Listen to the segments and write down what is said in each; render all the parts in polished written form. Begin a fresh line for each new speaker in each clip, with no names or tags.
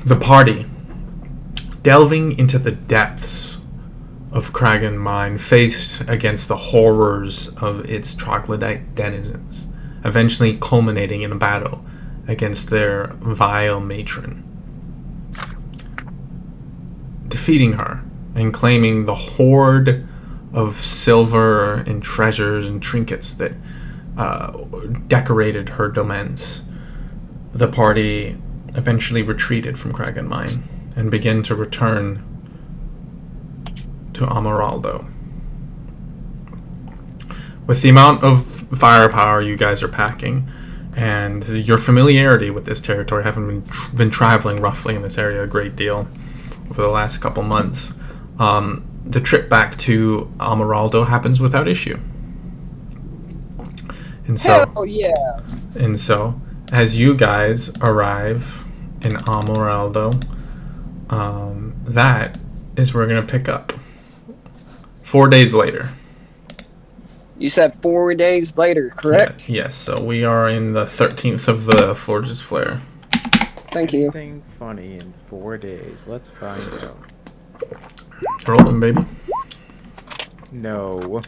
The party, delving into the depths of Kragan Mine, faced against the horrors of its troglodyte denizens, eventually culminating in a battle against their vile matron, defeating her and claiming the hoard of silver and treasures and trinkets that decorated her domains. The party eventually retreated from Kragan Mine and began to return to Amaraldo. With the amount of firepower you guys are packing and your familiarity with this territory, having been traveling roughly in this area a great deal over the last couple months, the trip back to Amaraldo happens without issue. And so,
Hell yeah.
And so, as you guys arrive in Amaraldo, that is where we're going to pick up. 4 days later.
You said 4 days later, correct?
Yeah, yes, so we are in the 13th of the Forge's Flare.
Thank you.
Anything funny in 4 days? Let's find out.
Rolling, baby.
No.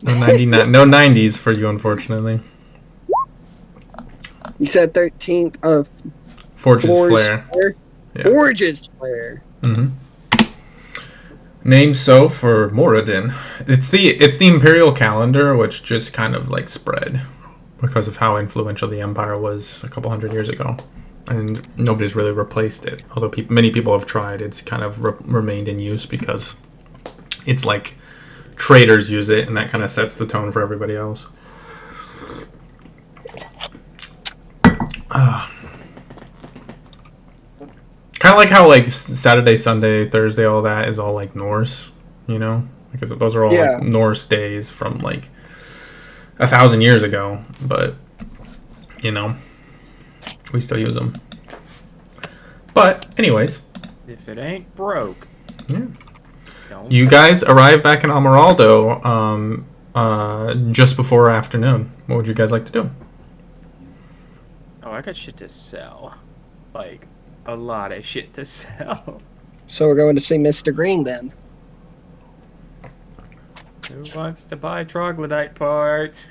No 99, no 90s for you, unfortunately.
You said 13th of
Forge's
Forge's
Flare.
Flare?
Yeah.
Forge's Flare.
Mm-hmm. Named so for Moradin. It's the imperial calendar, which just kind of like spread because of how influential the empire was a couple hundred years ago, and nobody's really replaced it. Although many people have tried, it's kind of remained in use because it's like traders use it, and that kind of sets the tone for everybody else. Kind of like how like Saturday, Sunday, Thursday, all that is all like Norse, you know, because those are all like Norse days from like 1,000 years ago. But you know, we still use them. But anyways,
if it ain't broke,
yeah.
Don't.
You guys arrive back in Amaraldo just before afternoon. What would you guys like to do?
Oh, I got shit to sell. Like, a lot of shit to sell.
So we're going to see Mr. Green then.
Who wants to buy troglodyte parts?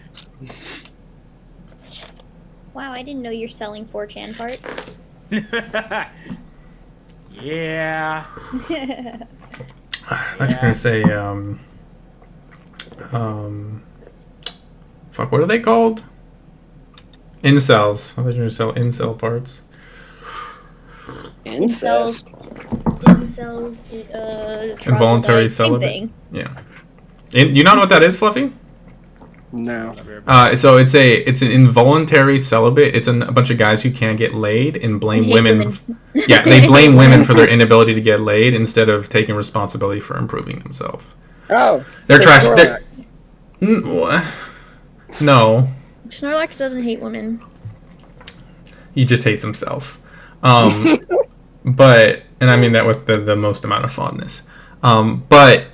Wow, I didn't know you're selling 4chan parts.
Yeah.
I thought you were gonna say fuck, what are they called? Incels. I thought you were gonna sell incel parts.
Incest.
Incels,
Involuntary
troglodyte, same
celibate.
thing.
Yeah. Do you not know what that is, Fluffy?
No.
So it's an involuntary celibate. It's a bunch of guys who can't get laid and blame women. Yeah, they blame women for their inability to get laid instead of taking responsibility for improving themselves.
Oh.
They're
so
trash.
Snorlax.
No.
Snorlax doesn't hate women.
He just hates himself. But, and I mean that with the most amount of fondness. But,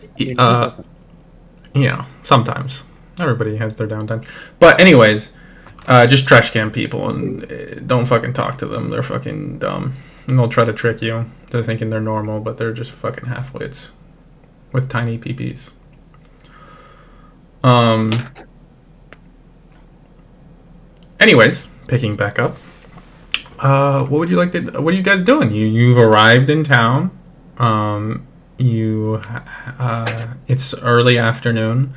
sometimes. Everybody has their downtime. But anyways, just trash can people and don't fucking talk to them. They're fucking dumb. And they'll try to trick you to thinking they're normal, but they're just fucking half-wits with tiny peepees. Anyways, picking back up. What would you like to? What are you guys doing? You've arrived in town. It's early afternoon.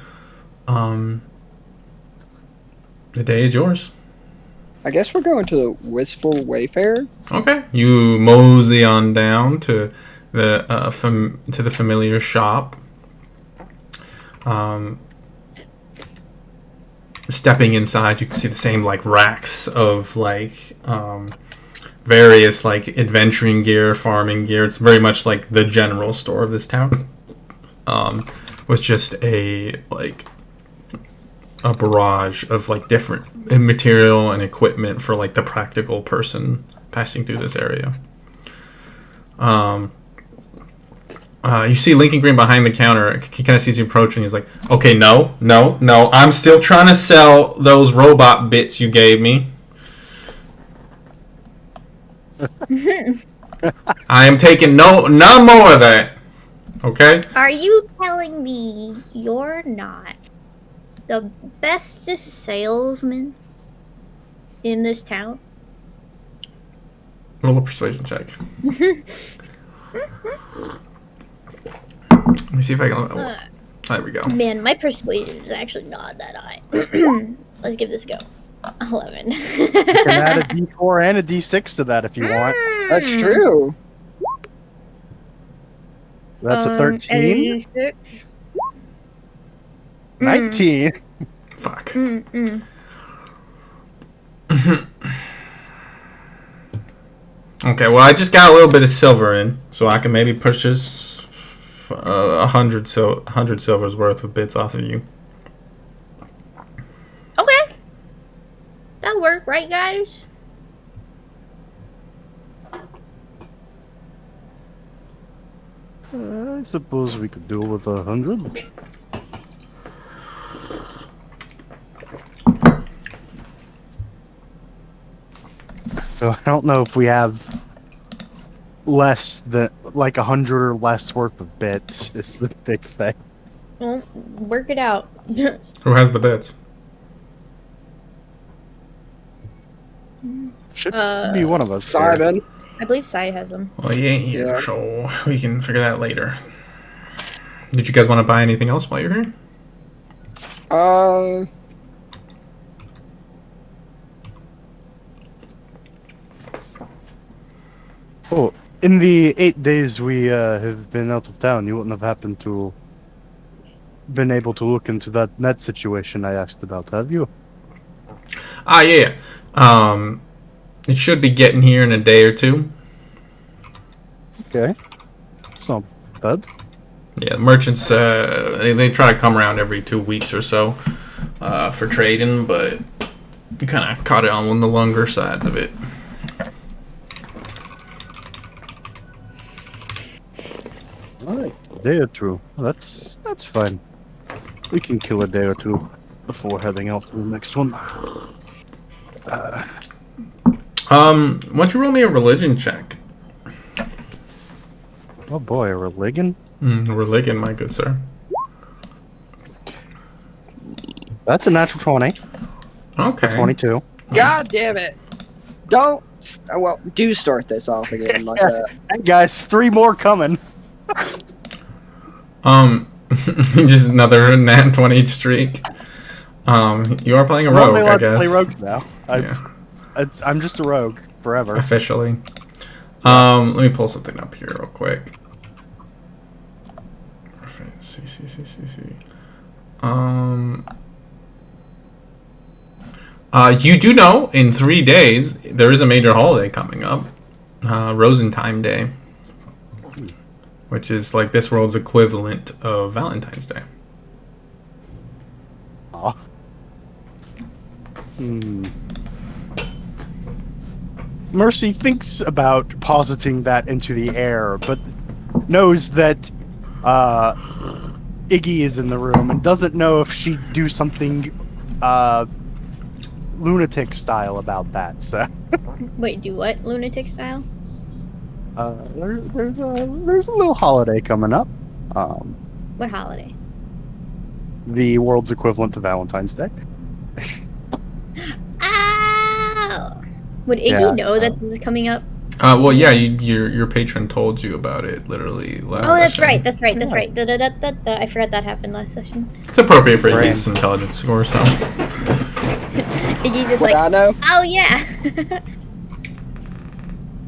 The day is yours.
I guess we're going to the Wistful Wayfarer.
Okay. You mosey on down to the familiar shop. Stepping inside, you can see the same like racks of like various like adventuring gear, farming gear. It's very much like the general store of this town. With just a barrage of like different material and equipment for like the practical person passing through this area. You see Lincoln Green behind the counter. He kind of sees you approaching. He's like, "Okay, no, I'm still trying to sell those robot bits you gave me." I am taking none more of that. Okay?
Are you telling me you're not the bestest salesman in this town?
Roll a persuasion check. Let me see if I can. There we go.
Man, my persuasion is actually not that high. Let's give this a go. 11.
You can add a D4 and a D6 to that if you want.
That's true.
That's a 13. 19.
Fuck. Okay, well, I just got a little bit of silver in, so I can maybe purchase 100 silver's worth of bits off of you.
Okay. That'll work, right, guys?
I suppose we could do with 100. So I don't know if we have less than like 100 or less worth of bits. Is the big thing.
Well, work it out.
Who has the bits?
Should be one of us.
Simon.
I believe Sai has them.
Well, he ain't here,
Yeah.
so we can figure that later. Did you guys want to buy anything else while you're here?
Oh, in the 8 days we have been out of town, you wouldn't have happened to been able to look into that net situation I asked about, have you?
Ah, yeah. It should be getting here in a day or two.
Okay. It's not bad.
Yeah, the merchants, they try to come around every 2 weeks or so for trading, but we kind of caught it on one of the longer sides of it.
Alright, a day or two. That's fine. We can kill a day or two before heading out to the next one.
Why don't you roll me a religion check?
Oh boy, a religion?
Religion, my good sir.
That's a natural 20.
Okay.
22.
God damn it. Don't. Well, do start this off again like that.
Hey guys, 3 more coming.
Just another nat 20 streak. You are playing a
I'm
rogue,
only
I
allowed to
guess.
play rogues now.
Yeah.
I'm just a rogue forever.
Officially. Let me pull something up here real quick. See. You do know in 3 days there is a major holiday coming up, Rosentime Day, which is like this world's equivalent of Valentine's Day.
Aw. Mercy thinks about positing that into the air, but knows that Iggy is in the room and doesn't know if she'd do something lunatic style about that. So
Wait, do what? Lunatic style?
there's a little holiday coming up.
What holiday?
The world's equivalent to Valentine's Day.
Oh! Would Iggy
Yeah,
know that this is coming up?
Well, yeah, your patron told you about it literally last
Oh, that's
session.
right. That's right. That's
Yeah.
right. Da. I forgot that happened last session.
It's appropriate for
Brain.
his intelligence score, so.
Iggy's just
What I
like,
know?
oh yeah.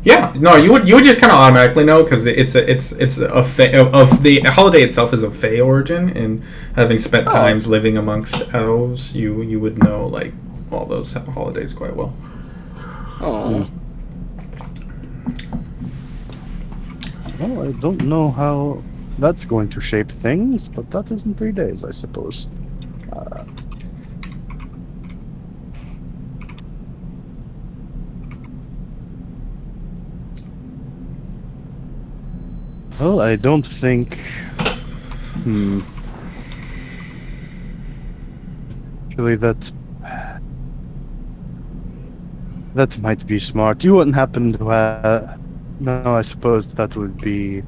Yeah, no, you would just kind of automatically know because it's a Fey, of the holiday itself is of Fey origin, and having spent times living amongst elves, you would know like all those holidays quite well.
Oh.
Well, I don't know how that's going to shape things, but that is in 3 days, I suppose. Well, I don't think... Actually, that's... That might be smart. You wouldn't happen to have... No, I suppose that would be...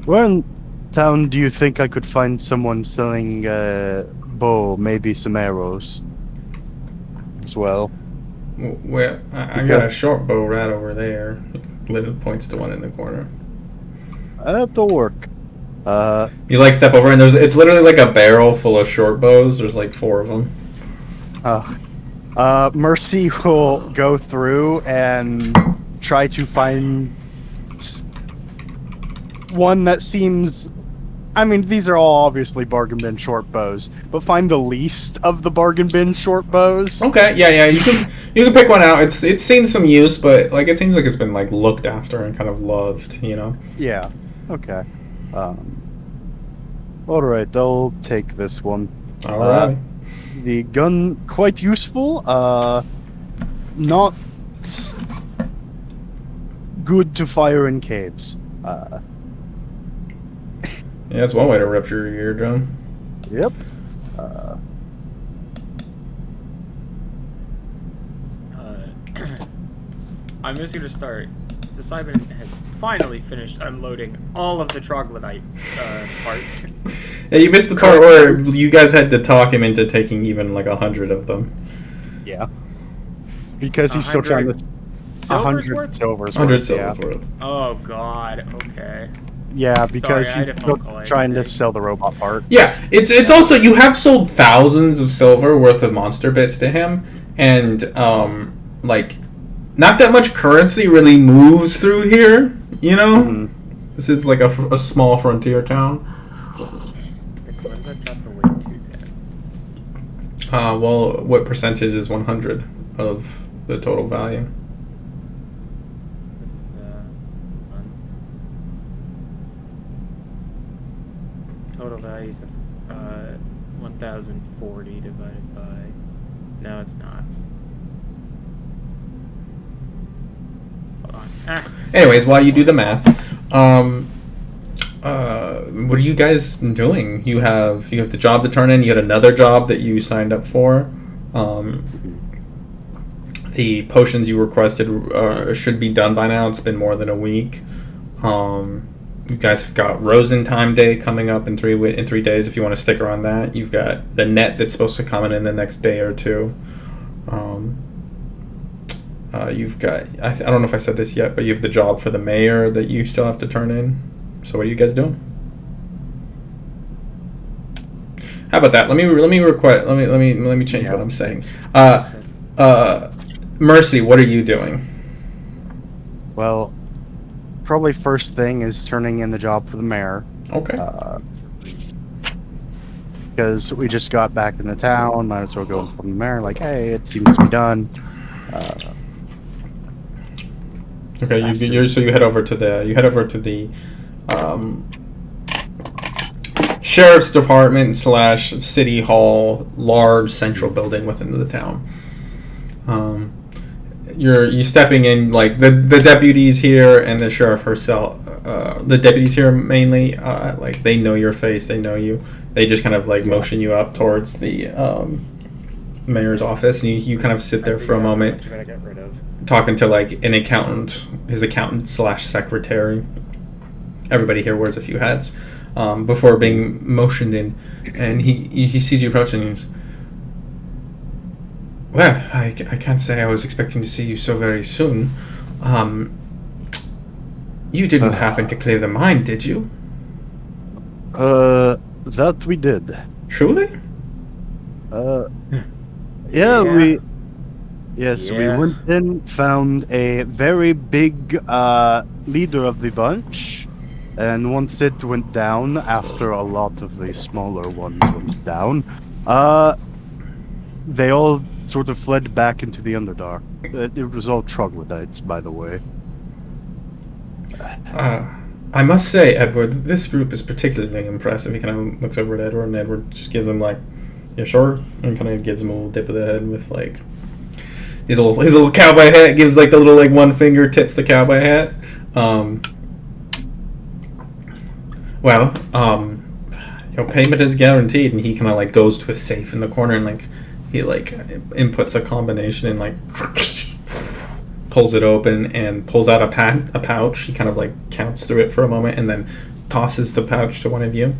Where in town do you think I could find someone selling bow, maybe some arrows as well?
Well, I got a short bow right over there. Little points to one in the corner.
That'll work.
You like step over and it's literally like a barrel full of short bows. There's like 4 of them.
Mercy will go through and try to find one that seems... I mean, these are all obviously bargain bin short bows, but find the least of the bargain bin short bows.
Okay, yeah, you can pick one out. It's seen some use, but like it seems like it's been like looked after and kind of loved, you know.
Yeah. Okay. All right, I'll take this one.
All right.
The gun quite useful. Not good to fire in caves.
Yeah, that's one way to rupture your eardrum.
Yep.
I'm just gonna start. So Simon has finally finished unloading all of the troglodyte parts.
Yeah, you missed the part where you guys had to talk him into taking even like 100 of them.
Yeah. Because he's still trying to...
Silver's
100
worth?
silver's
100
worth, yeah.
silver's worth.
Oh god, okay.
Yeah, because
Sorry, I had
he's
a
still
phone call I had
trying
to
to
take.
sell the robot part.
Yeah, it's also, you have sold thousands of silver worth of monster bits to him, and like not that much currency really moves through here, you know.
Mhm.
This is like a small frontier town.
Okay, so what does that drop the weight to then?
Well, what percentage is 100 of the total value?
That's, total value is 1,040 divided by... No, it's not. Hold on. Ah.
Anyways, while you do the math, what are you guys doing? You have the job to turn in. You had another job that you signed up for. The potions you requested should be done by now. It's been more than a week. You guys have got Rosentime Day coming up in 3 days. If you want to stick around that, you've got the net that's supposed to come in the next day or two. You've got I don't know if I said this yet, but you have the job for the mayor that you still have to turn in. So what are you guys doing? How about that? Let me change what I'm saying. Mercy, what are you doing?
Well, probably first thing is turning in the job for the mayor.
Okay.
Because we just got back in the town, might as well go from the mayor, like, hey, it seems to be done.
Okay, you head over to the sheriff's department / city hall, large central building within the town. You're stepping in, like the deputies here and the sheriff herself. The deputies here mainly, like they know your face, they know you. They just kind of like motion you up towards the mayor's office, and you kind of sit there for a moment,
What you gotta get rid of.
talking to like an accountant, his accountant / secretary. Everybody here wears a few hats before being motioned in, and he sees you approaching and he's, well, I can't say I was expecting to see you so very soon. You didn't happen to clear the mine, did you?
That we did.
Truly?
Yeah,
Yeah.
we
Yeah.
went in, found a very big leader of the bunch, and once it went down, after a lot of the smaller ones went down, they all sort of fled back into the Underdark. It was all troglodytes, by the way.
I must say, Edward, this group is particularly impressive. He kind of looks over at Edward, and Edward just gives him like, yeah, sure, and kind of gives him a little dip of the head with like his little cowboy hat. Gives like the little like one finger tips the cowboy hat. Payment is guaranteed, and he kind of like goes to a safe in the corner and like he like inputs a combination and like pulls it open and pulls out a pouch. He kind of like counts through it for a moment and then tosses the pouch to one of you.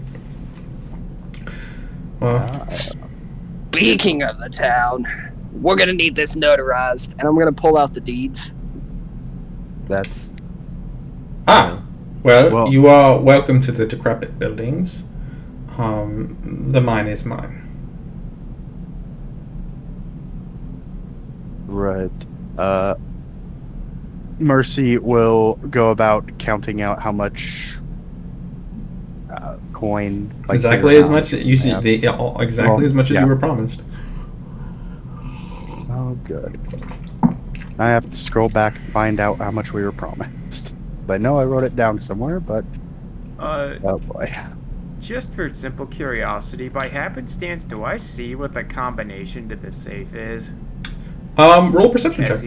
Well,
Speaking of the town, we're gonna need this notarized, and I'm gonna pull out the deeds.
That's
well, you are welcome to the decrepit buildings. The mine is mine.
right. Mercy will go about counting out how much coin. Like,
Exactly as much as much as
yeah.
you were promised.
Oh, good. I have to scroll back and find out how much we were promised. I know I wrote it down somewhere, but oh boy.
Just for simple curiosity, by happenstance, do I see what the combination to the safe is?
Roll perception check.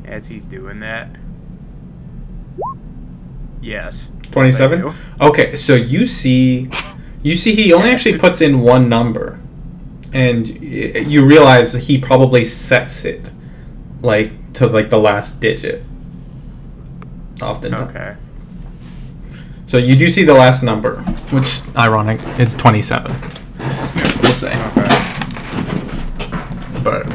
As he's doing that. Yes.
27.
Yes,
Okay, so you see he only actually puts in one number, and you realize that he probably sets it like to like the last digit. Often.
okay.
So you do see the last number, which ironic is 27. We'll say.
Okay.
But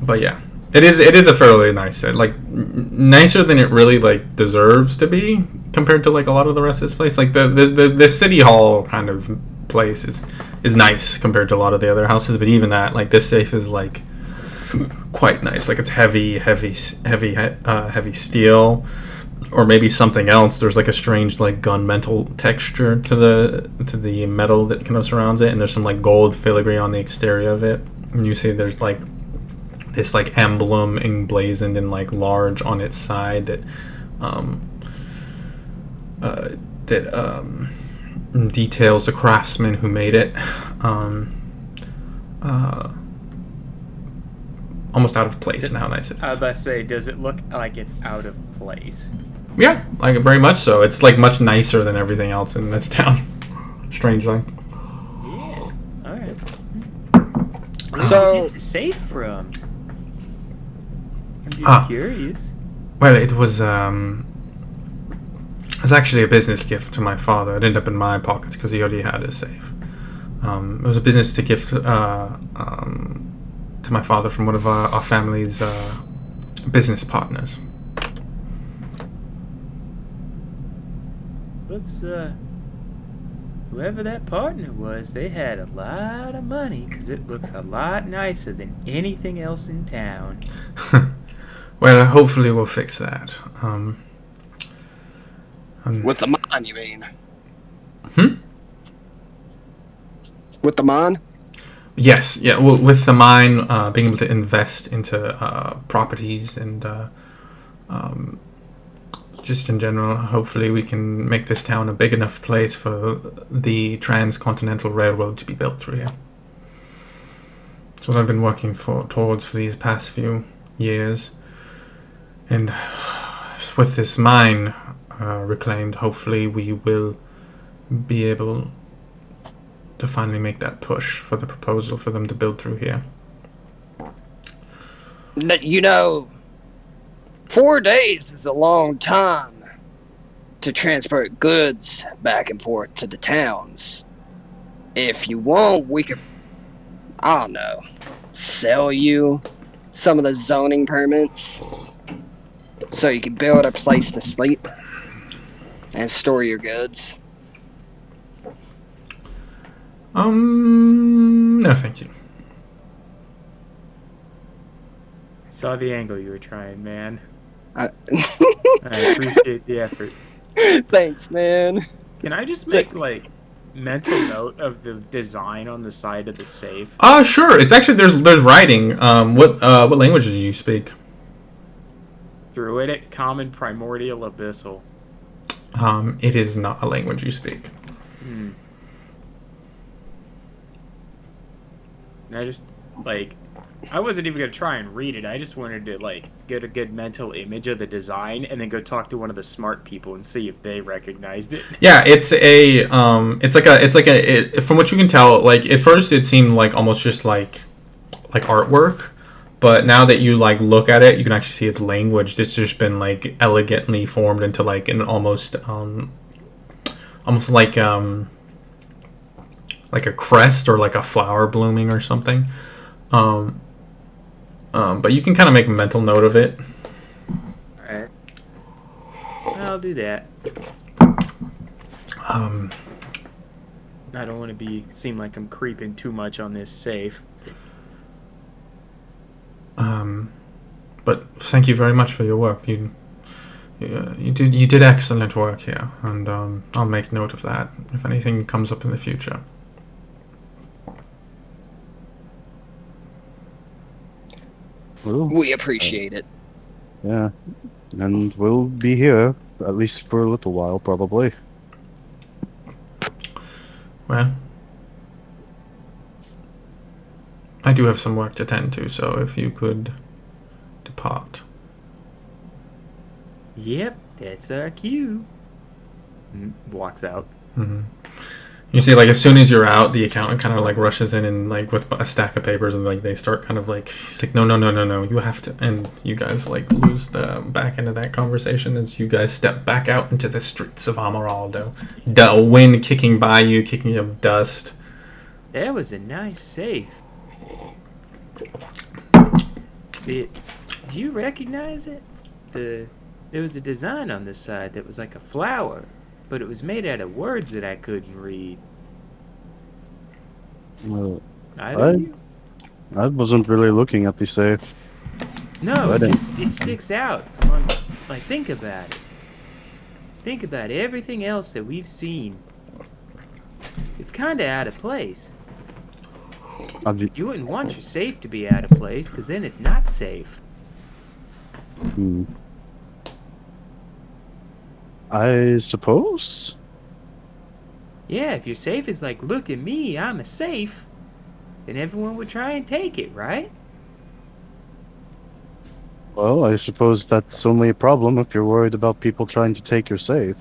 but yeah, it is a fairly nice set, like nicer than it really like deserves to be compared to like a lot of the rest of this place. Like the city hall kind of place is nice compared to a lot of the other houses, but even that, like this safe is like quite nice. Like it's heavy steel, or maybe something else. There's like a strange like gunmetal texture to the metal that kind of surrounds it, and there's some like gold filigree on the exterior of it. And you see there's like this like emblem emblazoned in like large on its side that details the craftsman who made it. Almost out of place in how nice it is.
I was about to say, does it look like it's out of place?
Yeah, like very much so. It's like much nicer than everything else in this town. Strangely.
Yeah. All right.
So-
Where did you get the safe from? I'm just curious.
Well, it was it's actually a business gift to my father. It ended up in my pockets because he already had a safe. It was a business gift to my father from one of our family's business partners.
Looks, whoever that partner was, they had a lot of money, because it looks a lot nicer than anything else in town.
Well, hopefully we'll fix that.
With the mine, you mean?
Hmm?
With the mine?
Yes, yeah. Well, with the mine, being able to invest into properties and just in general, hopefully we can make this town a big enough place for the Transcontinental Railroad to be built through here. That's what I've been working towards for these past few years. And with this mine reclaimed, hopefully we will be able to finally make that push for the proposal for them to build through here.
You know, 4 days is a long time to transport goods back and forth to the towns. If you want, we could, I don't know, sell you some of the zoning permits so you can build a place to sleep and store your goods.
No, thank you.
I saw the angle you were trying, man.
I
appreciate the effort.
Thanks, man.
Can I just make, like, mental note of the design on the side of the safe?
Sure. It's actually there's writing. What language do you speak?
Druidic, Common, Primordial, Abyssal.
It is not a language you speak.
Can I just like, I wasn't even gonna try and read it. I just wanted to like get a good mental image of the design and then go talk to one of the smart people and see if they recognized it.
Yeah, from what you can tell, like at first it seemed like almost just like artwork, but now that you like look at it, you can actually see its language. It's just been like elegantly formed into like an almost like a crest or like a flower blooming or something. But you can kind of make a mental note of it.
Alright. I'll do that.
Um,
I don't want to seem like I'm creeping too much on this safe.
but thank you very much for your work. You did excellent work here, and I'll make note of that if anything comes up in the future.
Well,
We appreciate it.
yeah. And we'll be here, at least for a little while, probably.
Well, I do have some work to tend to, so if you could depart.
Yep, that's our cue. Walks out.
Hmm. You see, like, as soon as you're out, the accountant kind of like rushes in and like with a stack of papers, and like they start kind of like, he's like, no, you have to, and you guys like lose the back end of that conversation as you guys step back out into the streets of Amaraldo. The wind kicking by you, kicking up dust.
That was a nice safe. Do you recognize it? There was a design on this side that was like a flower, but it was made out of words that I couldn't read.
Well,
Either of you?
I wasn't really looking at the safe.
No,
But,
it sticks out. Like, think about it. Think about everything else that we've seen. It's kind of out of place. You wouldn't want your safe to be out of place, because then it's not safe.
I suppose?
Yeah, if your safe is like, look at me, I'm a safe, then everyone would try and take it, right?
Well, I suppose that's only a problem if you're worried about people trying to take your safe.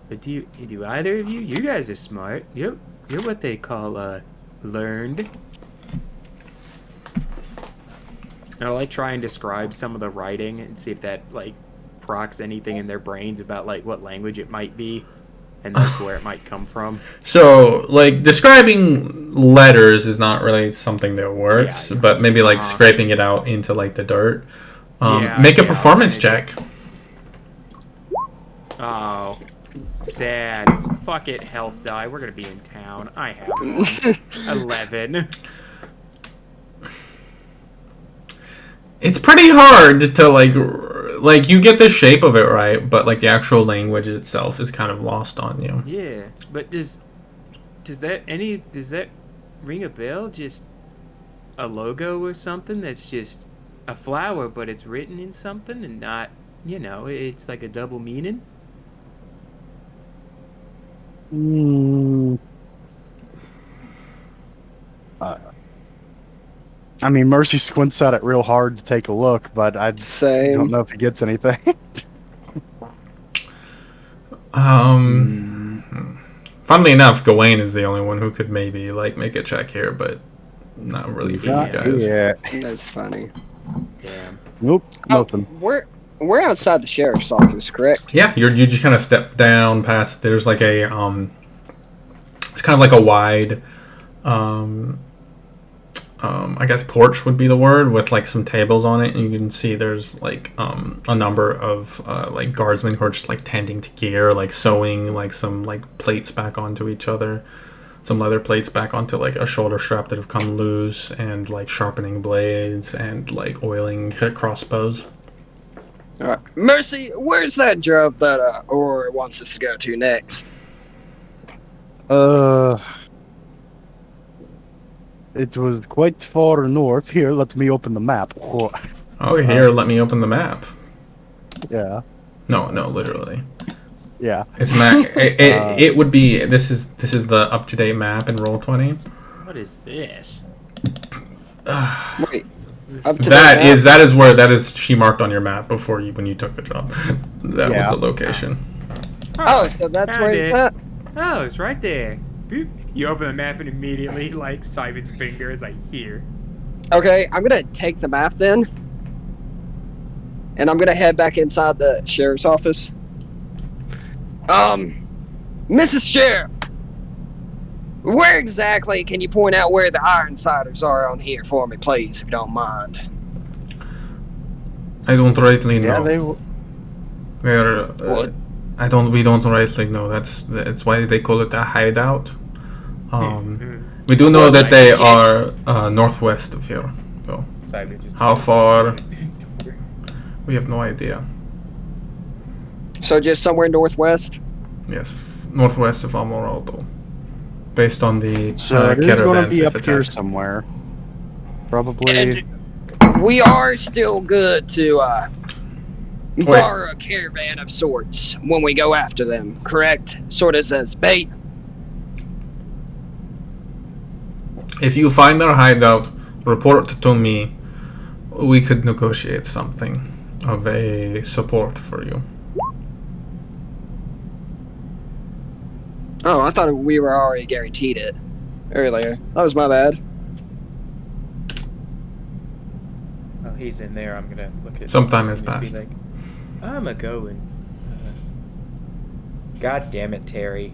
But do either of you? You guys are smart. You're what they call, learned. I'll like try and describe some of the writing and see if that like procs anything in their brains about like what language it might be, and that's where it might come from.
So, like, describing letters is not really something that works,
Yeah.
but maybe like scraping it out into like the dirt. Make a
Yeah,
performance
I
check.
Oh, sad. Fuck it, health die. We're gonna be in town. I have one. 11.
It's pretty hard to like you get the shape of it right, but like the actual language itself is kind of lost on you.
Yeah, but does that ring a bell? Just a logo or something that's just a flower, but it's written in something and not, it's like a double meaning.
I mean, Mercy squints at it real hard to take a look, but I don't
Same.
know if he gets anything.
Funnily enough, Gawain is the only one who could maybe like make a check here, but not really for you guys.
Yeah.
That's funny.
Damn.
Nope.
Oh,
Nothing.
we're outside the sheriff's office, correct?
Yeah, you just kind of step down past. There's like a it's kind of like a wide I guess porch would be the word, with like some tables on it, and you can see there's like a number of like guardsmen who are just like tending to gear, like sewing like some like plates back onto each other, some leather plates back onto like a shoulder strap that have come loose, and like sharpening blades and like oiling crossbows.
All right, Mercy, where's that job that Aurora wants us to go to next?
It was quite far north. Here, let me open the map.
Oh, here, let me open the map.
Yeah.
No, literally.
Yeah.
It's it would be this is the up to date map in Roll20.
What is this?
Wait. Up to
That is where she marked on your map before when you took the job. That was
Yeah.
the location.
Oh, so that's
Found
where
it.
it's at?
Oh, it's right there. Boop. You open the map and immediately, like, Simon's finger is like, here.
Okay, I'm gonna take the map then. And I'm gonna head back inside the sheriff's office. Mrs. Sheriff, where exactly can you point out where the Ironsiders are on here for me, please, if you don't mind?
I don't rightly
Yeah,
know.
they.
Where,
What?
we don't rightly know. That's why they call it a hideout. We do know
Well,
that they
Simon,
are northwest of here. So
Simon just
how far? We have no idea.
So just somewhere northwest?
Yes, northwest of Amoraldo. Based on the
So it is going to
caravans
be
they've
up here
attacked.
somewhere. Probably.
And we are still good to borrow a caravan of sorts when we go after them, correct? Sort of as bait.
If you find their hideout, report to me. We could negotiate something of a support for you.
Oh, I thought we were already guaranteed it earlier. That was my bad.
Oh, he's in there. I'm gonna look at.
Some time
this
has
and just
passed.
be like, I'm a going. God damn it, Terry.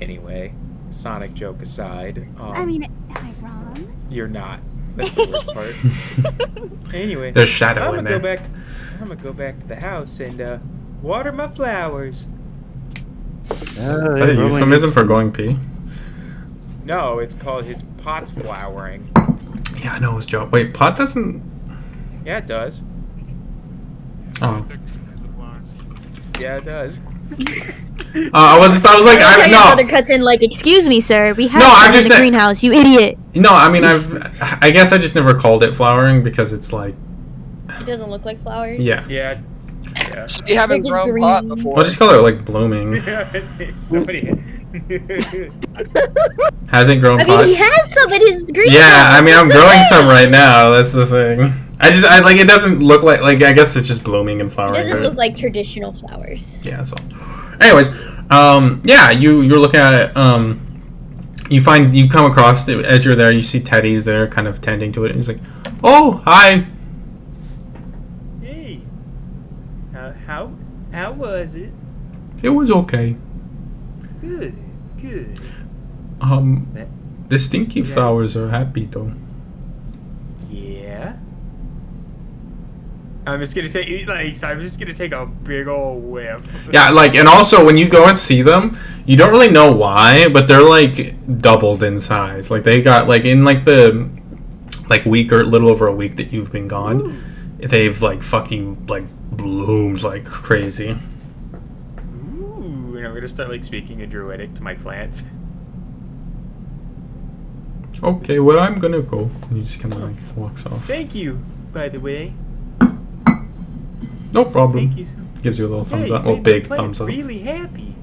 Anyway, Sonic joke aside.
I mean, am I wrong?
You're not. That's the worst part. Anyway,
There's shadow
I'm
in
gonna
there.
go back. I'm gonna go back to the house and water my flowers.
Is that a euphemism for going pee?
No, it's called his pot's flowering.
Yeah, I know it was Joe. Wait, pot doesn't.
Yeah, it does.
Oh.
Yeah, it does.
I was like,
Your
I
brother
no,
cuts in like, "Excuse me, sir. We have
No, I'm
some
just
in the
not-
greenhouse. You idiot."
no. I mean, I guess I just never called it flowering because it's like,
It doesn't look like flowers.
yeah.
Yeah. Yeah.
You haven't
They're just
grown
green.
pot before.
We'll just call it like blooming.
Somebody.
Hasn't grown
I mean,
pot.
he has some in his greenhouse.
Yeah, I mean, I'm
It's
growing
okay.
some right now. That's the thing. I like it doesn't look like I guess it's just blooming and
It
flowering.
doesn't
right?
look like traditional flowers.
Yeah, that's all. Anyways, yeah, you're looking at it. You come across it as you're there. You see Teddy's there, kind of tending to it, and he's like, "Oh, hi."
Hey. How was it?
It was okay.
Good. Good.
The stinky
Yeah.
flowers are happy though.
Yeah. I'm just gonna take I'm just gonna take a big old whiff.
Yeah, like, and also when you go and see them, you don't really know why, but they're like doubled in size. Like they got like in like the week or little over a week that you've been gone,
Ooh.
they've like fucking like bloomed like crazy.
Ooh, and I'm gonna start like speaking in Druidic to my plants.
Okay, well I'm gonna go. And he just kind of like walks off.
Thank you, by the way.
No problem.
Thank you.
Gives you a little thumbs
Yeah,
up.
you
Well,
made my
big
plants
thumbs up.
Really happy.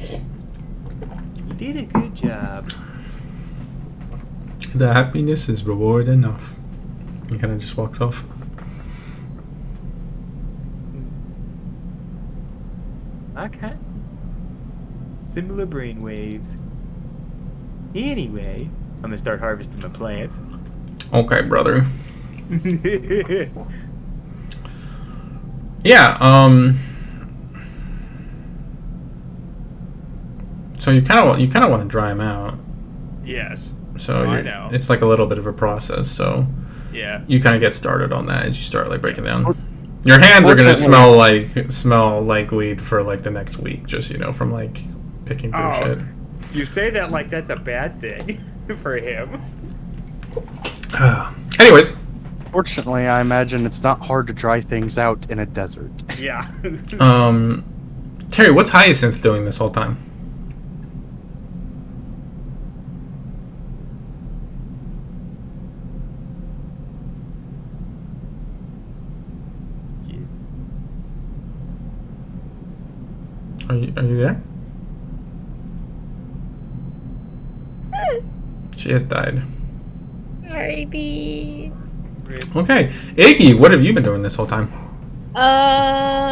You did a good job.
The happiness is reward enough. He kind of just walks off.
Okay. Similar brainwaves. Anyway, I'm gonna start harvesting my plants.
Okay, brother. Yeah, so you kind of want to dry them out.
Yes.
So
Oh, I
you're-
know.
it's like a little bit of a process. So
Yeah.
you kind of get started on that as you start like breaking down. Your hands are gonna
Fortunately-
smell like weed for like the next week, just from like picking through
Oh.
shit.
You say that like that's a bad thing for him.
Anyways,
Fortunately, I imagine it's not hard to dry things out in a desert.
Yeah.
Terry, what's Hyacinth doing this whole time? Are you there? She has died.
R.I.P.
Okay, Iggy, what have you been doing this whole time?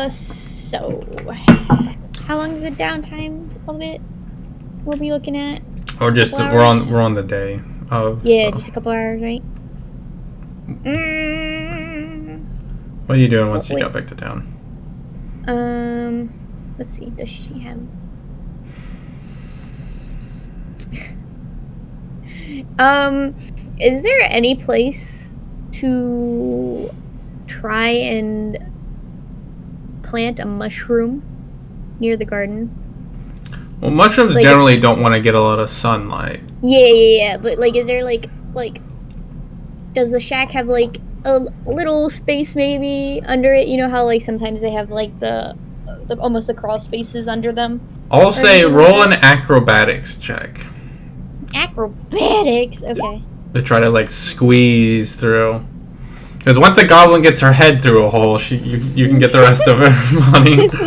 So how long is the downtime of it? We'll be looking at.
Or just
Couple
we're
hours?
on the day of.
Yeah,
so.
just a couple hours, right?
What are you doing once you
Wait.
got back to town?
Let's see. Does she have? Is there any place to try and plant a mushroom near the garden?
Well, mushrooms
Like
generally don't want to get a lot of sunlight.
Yeah. But like, is there like, does the shack have like a little space maybe under it? You know how like sometimes they have like the almost the crawl spaces under them.
I'll say
anything
roll
like
an acrobatics check
Acrobatics. Okay.
to try to like squeeze through. Because once a goblin gets her head through a hole, you can get the rest of her money.
Like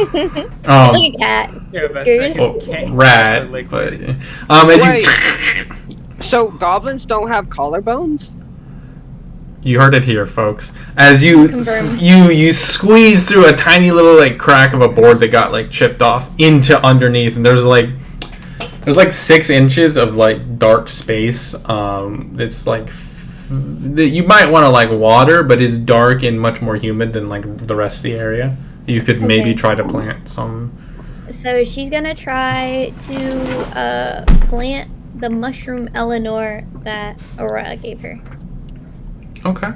a cat.
Yeah, that's
Screws.
Well,
Cat-
rat,
cats are
but
liquid.
as
Wait.
you
So goblins don't have collarbones?
you heard it here, folks. As you
Confirmed.
you squeeze through a tiny little like crack of a board that got like chipped off into underneath, and there's like 6 inches of like dark space. It's like that you might want to like water, but it's dark and much more humid than like the rest of the area. You could maybe
Okay.
try to plant some.
So she's gonna try to plant the mushroom Eleanor that Aurora gave her.
Okay.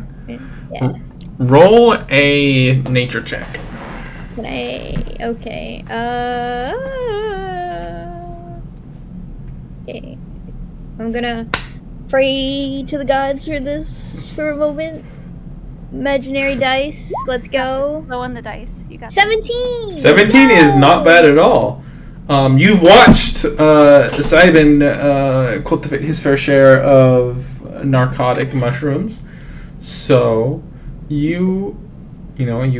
Yeah.
Roll a nature check.
Can I? Okay. Okay. I'm gonna pray to the gods for this for a moment. Imaginary dice. Let's go.
Low on the dice. You got
17.
17 is not bad at all. You've watched Simon cultivate his fair share of narcotic mushrooms, so you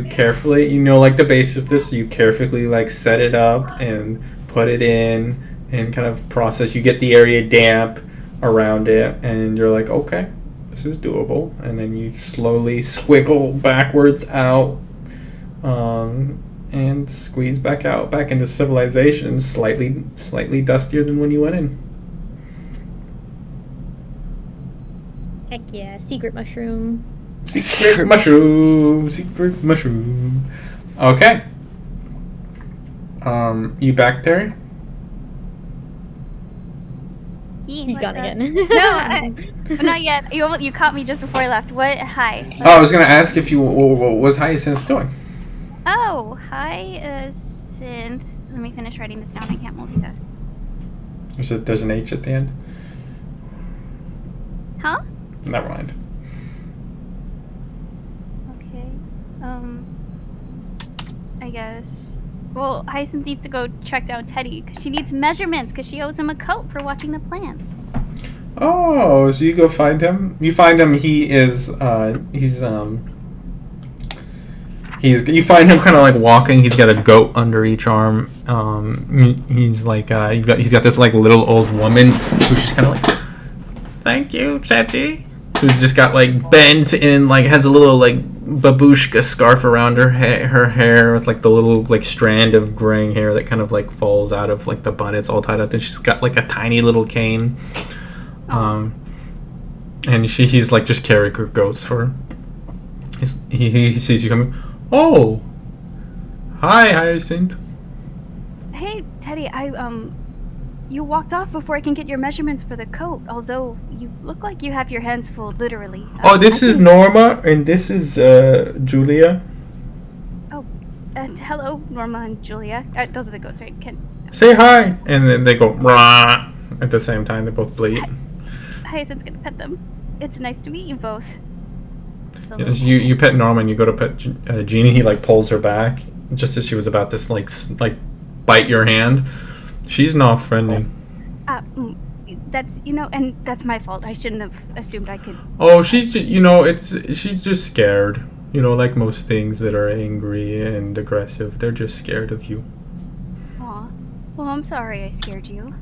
carefully, like the base of this, you carefully like set it up and put it in and kind of process. You get the area damp around it, and you're like, okay, this is doable. And then you slowly squiggle backwards out. And squeeze back into civilization, slightly dustier than when you went in.
Heck yeah! Secret mushroom.
Secret mushroom. Okay. You back, Terry?
He's gone again.
No, not yet. You caught me just before I left. What? Hi.
Oh, I was gonna ask if you what was Hyacinth doing.
Oh, hi, Synth. Let me finish writing this down. I can't multitask.
There's an H at the end.
Huh?
Never mind.
Okay. I guess. Well, Hyacinth needs to go track down Teddy because she needs measurements because she owes him a coat for watching the plants.
Oh, so you go find him. You find him. You find him kind of like walking. He's got a goat under each arm. He's like he's got this like little old woman who's just kind of like, thank you, Chetty. Who's just got like bent and like has a little like babushka scarf around her hair with like the little like strand of graying hair that kind of like falls out of like the bun. It's all tied up. And she's got like a tiny little cane. And he's like just carrying her goats for her. He sees you coming. Oh, hi, Hyacinth.
Hey, Teddy, you walked off before I can get your measurements for the coat, although you look like you have your hands full, literally.
Oh, this is Norma, and this is Julia.
Hello, Norma and Julia. Those are the goats, right?
Say hi, and then they go rah at the same time. They both bleat.
Hyacinth's gonna pet them. It's nice to meet you both.
Yes, you pet Norma, and you go to pet Jeannie. He like pulls her back just as she was about to like bite your hand. She's not friendly.
That's and that's my fault. I shouldn't have assumed I could.
Oh, she's she's just scared. Like most things that are angry and aggressive, they're just scared of you.
Aw. Well, I'm sorry I scared you.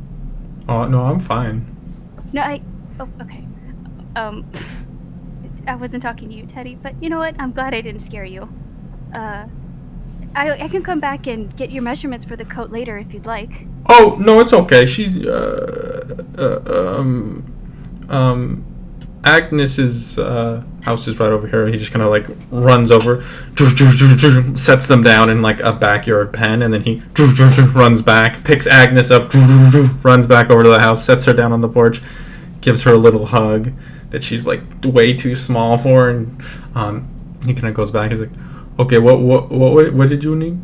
Oh no, I'm fine.
No, Oh, okay. I wasn't talking to you, Teddy, but you know what? I'm glad I didn't scare you. I can come back and get your measurements for the coat later if you'd like.
Oh no, it's okay. She's Agnes's house is right over here. He just kind of like runs over, sets them down in like a backyard pen, and then he runs back, picks Agnes up, runs back over to the house, sets her down on the porch, gives her a little hug that she's like way too small for, and he kind of goes back. He's like, "Okay, what did you need?"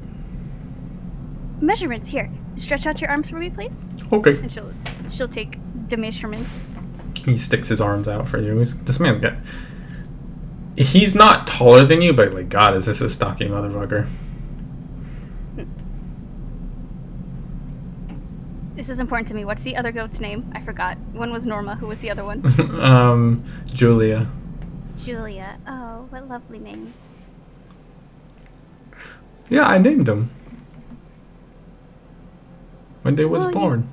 Measurements here. Stretch out your arms for me, please.
Okay.
And she'll take the measurements.
He sticks his arms out for you. This man's got. He's not taller than you, but like, God, is this a stocky motherfucker?
This is important to me. What's the other goat's name? I forgot. One was Norma. Who was the other one?
Julia.
Julia. Oh, what lovely names.
Yeah, I named him when they was
Well,
born.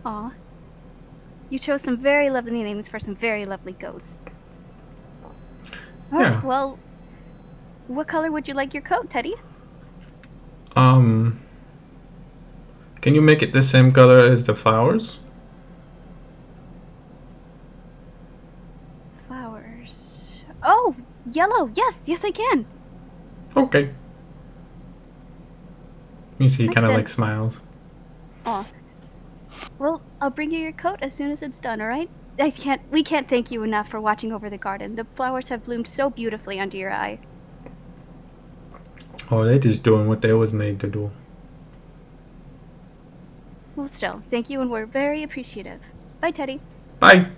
Aw. You chose some very lovely names for some very lovely goats. Alright,
Yeah.
well, what color would you like your coat, Teddy?
Can you make it the same color as the flowers?
Flowers. Oh, yellow. Yes, I can.
Okay. You see, he
Right
kind of
then.
like smiles.
Aw. Well, I'll bring you your coat as soon as it's done, alright? We can't thank you enough for watching over the garden. The flowers have bloomed so beautifully under your eye.
Oh, they just doing what they was made to do.
Well, still, thank you and we're very appreciative. Bye, Teddy.
Bye.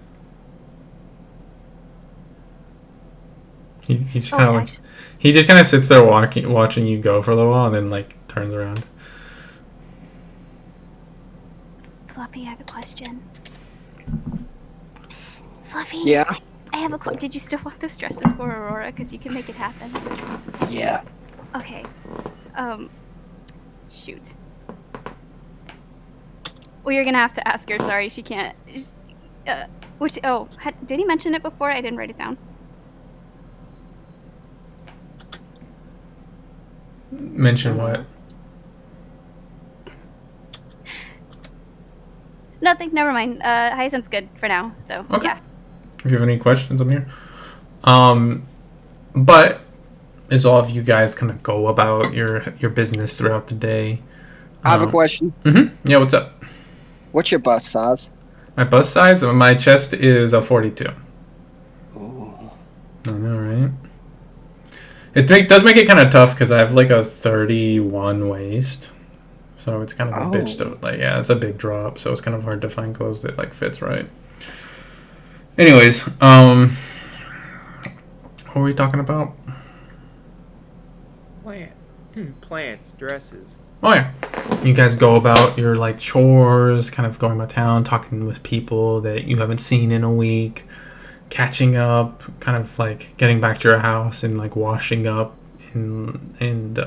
He just kind of like,
actually,
he just kind of sits there watching you go for a little while, and then like turns around.
Fluffy, I have a question. Psst, Fluffy.
Yeah.
I have a question. Did you still want those dresses for Aurora? Because you can make it happen.
Yeah.
Okay. Shoot. Well, you're gonna have to ask her. Sorry, she can't. Did he mention it before? I didn't write it down.
Mention what?
Nothing. Never mind. Hyacinth's good for now. So
Okay.
yeah.
If you have any questions, I'm here. But as all of you guys kind of go about your business throughout the day.
I have a question.
Yeah, what's up?
What's your bust size?
My bust size? My chest is a 42.
Ooh.
I know, right? It does make it kind of tough because I have like a 31 waist. So it's kind of a bitch to, like, yeah, it's a big drop. So it's kind of hard to find clothes that like fits right. Anyways, what were we talking about?
Plants, dresses.
Oh yeah, you guys go about your like chores, kind of going about town, talking with people that you haven't seen in a week, catching up, kind of like getting back to your house and like washing up, and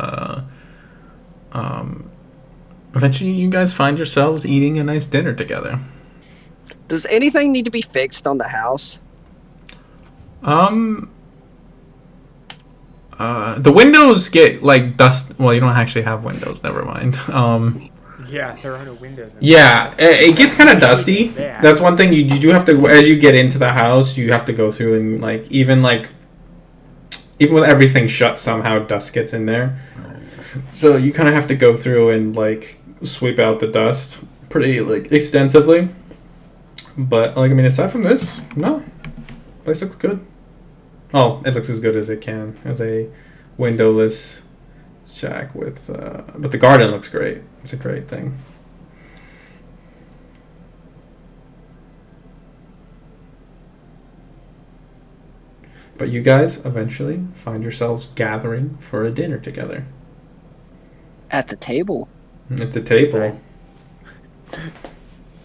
eventually you guys find yourselves eating a nice dinner together.
Does anything need to be fixed on the house?
The windows get like dust. Well, you don't actually have windows. Never mind.
Yeah, there are no windows.
Yeah, it gets kind of dusty.
Bad.
That's one thing you do have to, as you get into the house, you have to go through and like even with everything shut, somehow dust gets in there. So you kind of have to go through and like sweep out the dust pretty like extensively. But like I mean, aside from this, no, place looks good. Oh, it looks as good as it can as a windowless shack with, but the garden looks great. It's a great thing. But you guys eventually find yourselves gathering for a dinner together
At the table.
at the table.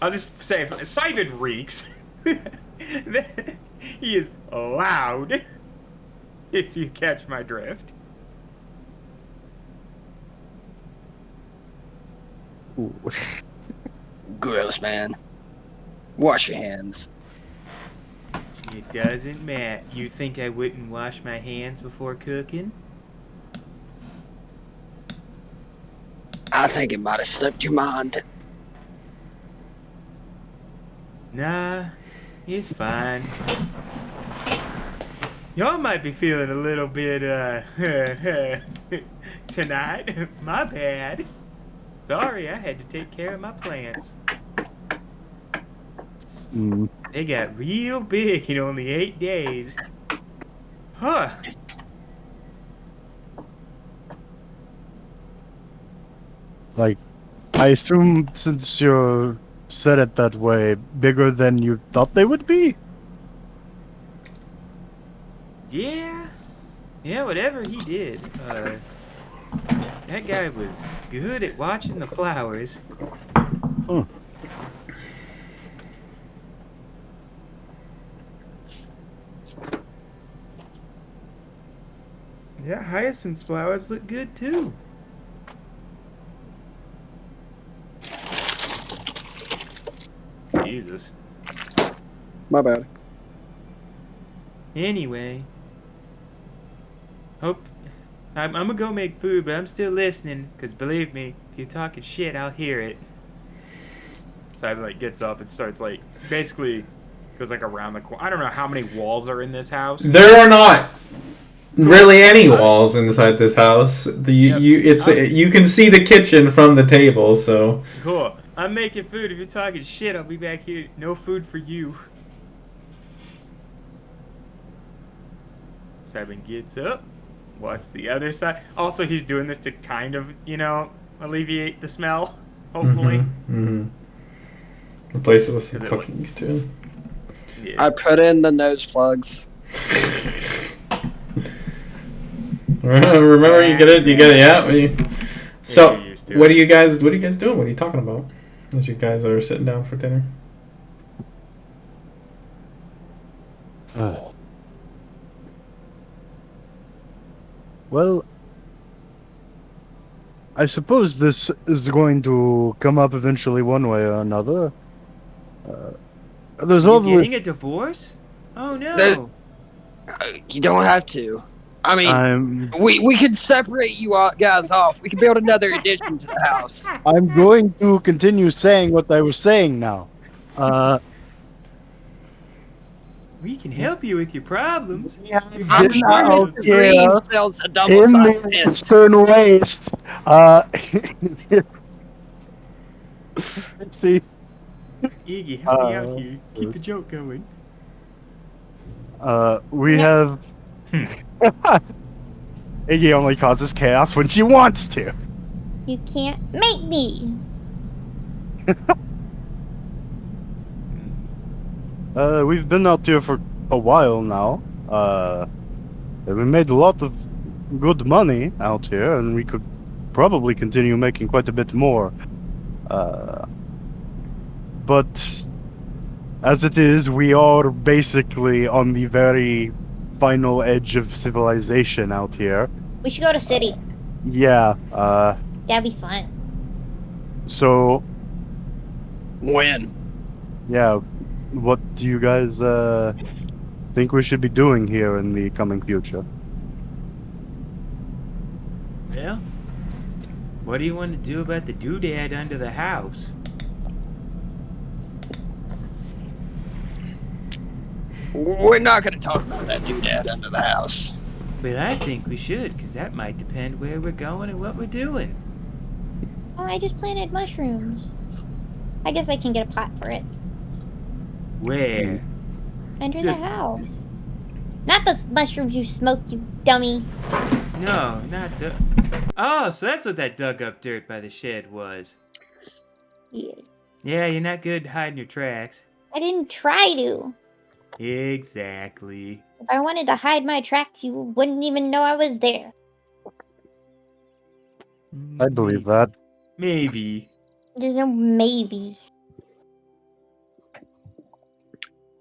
I'll just say, Simon reeks. He is loud, if you catch my drift.
Ooh.
Gross, man. Wash your hands.
It doesn't matter. You think I wouldn't wash my hands before cooking?
I think it might have slipped your mind.
Nah, it's fine. Y'all might be feeling a little bit, tonight. My bad. Sorry, I had to take care of my plants.
Mm.
They got real big in only 8 days. Huh.
Like, I assume since you said it that way, bigger than you thought they would be?
Yeah. Yeah, whatever he did. That guy was good at watching the flowers.
Huh.
Yeah, hyacinth flowers look good too. Jesus.
My bad.
Anyway. I'm gonna go make food, but I'm still listening, because believe me, if you're talking shit, I'll hear it. So I gets up and starts basically goes around the corner. I don't know how many walls are in this house.
There are not really any walls inside this house. You can see the kitchen from the table, so.
Cool. I'm making food. If you're talking shit, I'll be back here. No food for you. Simon gets up, walks the other side. Also, he's doing this to kind of, alleviate the smell, hopefully.
Mm-hmm. Replace it with some cooking, too.
Yeah.
I put in the nose plugs.
Remember, you get it, yeah. So, what are you guys doing? What are you talking about? As you guys are sitting down for dinner.
Well, I suppose this is going to come up eventually one way or another. There's
Are you
always...
getting a divorce? Oh no.
You don't have to. I mean,
I'm
we could separate you guys off. We could build another addition to the house.
I'm going to continue saying what I was saying now.
We can help you with your problems.
I'm sure Mr. Green sells a
in
double-sized
the
tent.
Eastern Waste. Let's see.
Iggy, help me out here. Keep the joke going.
We have. Iggy only causes chaos when she wants to.
You can't make me.
We've been out here for a while now. And we made a lot of good money out here, and we could probably continue making quite a bit more. But as it is, we are basically on the very final edge of civilization out here.
We should go to city.
Yeah,
That'd be fun.
so,
When?
yeah, what do you guys, think we should be doing here in the coming future?
Well, what do you want to do about the doodad under the house?
We're not going to talk about that doodad under the house.
Well, I think we should, because that might depend where we're going and what we're doing.
Oh, I just planted mushrooms. I guess I can get a pot for it.
Where?
Under
Just-
the house. Not the mushrooms you smoked, you dummy.
No, not the... Oh, so that's what that dug up dirt by the shed was.
Yeah.
Yeah, you're not good at hiding your tracks.
I didn't try to.
Exactly.
If I wanted to hide my tracks, you wouldn't even know I was there.
I believe that.
Maybe.
There's no maybe.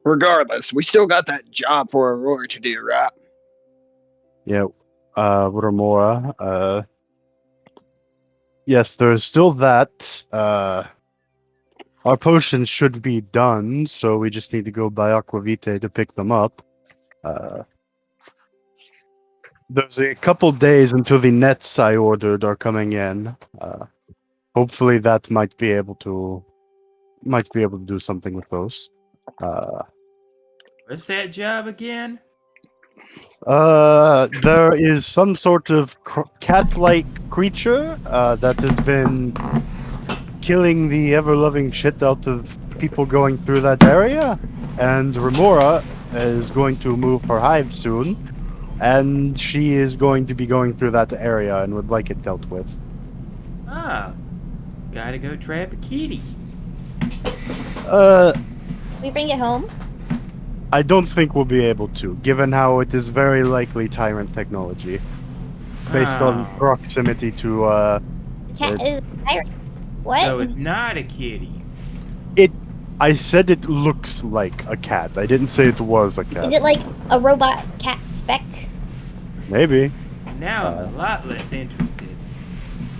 Regardless, we still got that job for Aurora to do, right?
Yeah, Remora, Yes, there is still that. Our potions should be done, so we just need to go by Aquavite to pick them up. There's a couple days until the nets I ordered are coming in. Hopefully that might be able to do something with those.
What's that job again?
There is some sort of cat-like creature that has been killing the ever-loving shit out of people going through that area, and Remora is going to move her hive soon, and she is going to be going through that area and would like it dealt with.
Ah, gotta go trap a kitty.
We bring it home.
I don't think we'll be able to, given how it is very likely Tyrant technology, based on
Oh.
proximity to,
The cat is a pirate. What?
So it's not a kitty.
I said it looks like a cat. I didn't say it was a cat.
Is it like a robot cat spec?
Maybe.
Now I'm a lot less interested.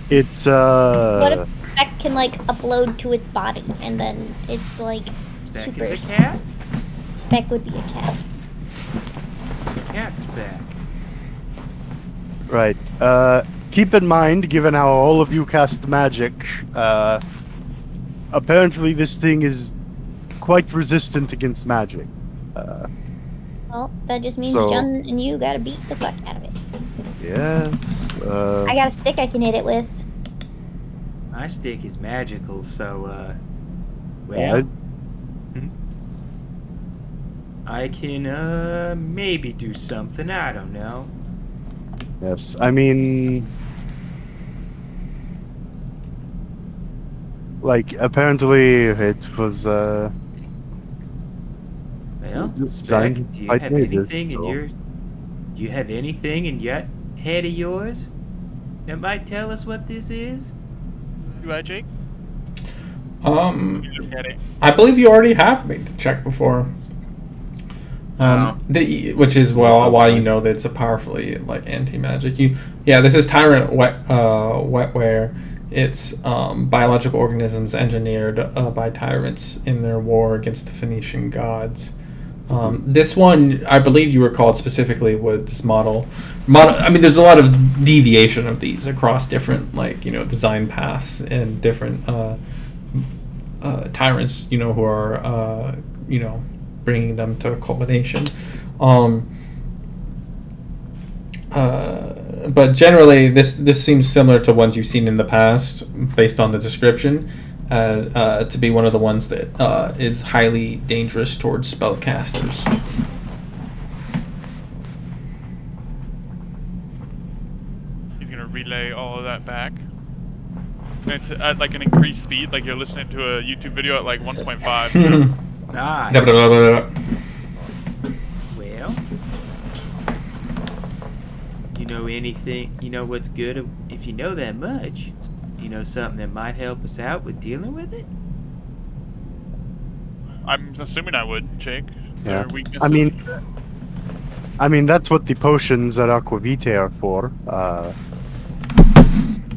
It's,
What if spec can like upload to its body and then it's like
Spec
super
is a cat?
spec would be a cat.
Cat spec.
Right. Keep in mind, given how all of you cast magic, apparently this thing is quite resistant against magic.
Well, that just means
So-
John and you gotta beat the fuck out of it.
Yes.
I got a stick I can hit it with.
My stick is magical, so,
Well,
I can, maybe do something, I don't know.
yes. I mean, like apparently it was
Well,
designed
Spec, do you
by
have
David,
anything in
so-
your... Do you have anything in your head of yours that might tell us what this is?
You right, Jake?
Um,
You look at it.
I believe you already have made the check before. Which is why you know that it's a powerfully like anti-magic. This is Tyrant wetware. It's biological organisms engineered by tyrants in their war against the Phoenician gods. This one, I believe you were called specifically with this model. I mean, there's a lot of deviation of these across different design paths and different tyrants. Who are bringing them to a culmination. But generally, this seems similar to ones you've seen in the past, based on the description, to be one of the ones that is highly dangerous towards spellcasters.
He's gonna relay all of that back. And it's at like an increased speed, like you're listening to a YouTube video at like 1.5.
Ah,
Well,
well... You know anything, you know what's good if you know that much? You know something that might help us out with dealing with it?
I'm assuming I would, Jake.
Yeah.
Their weaknesses.
I mean that's what the potions at Aquavite are for.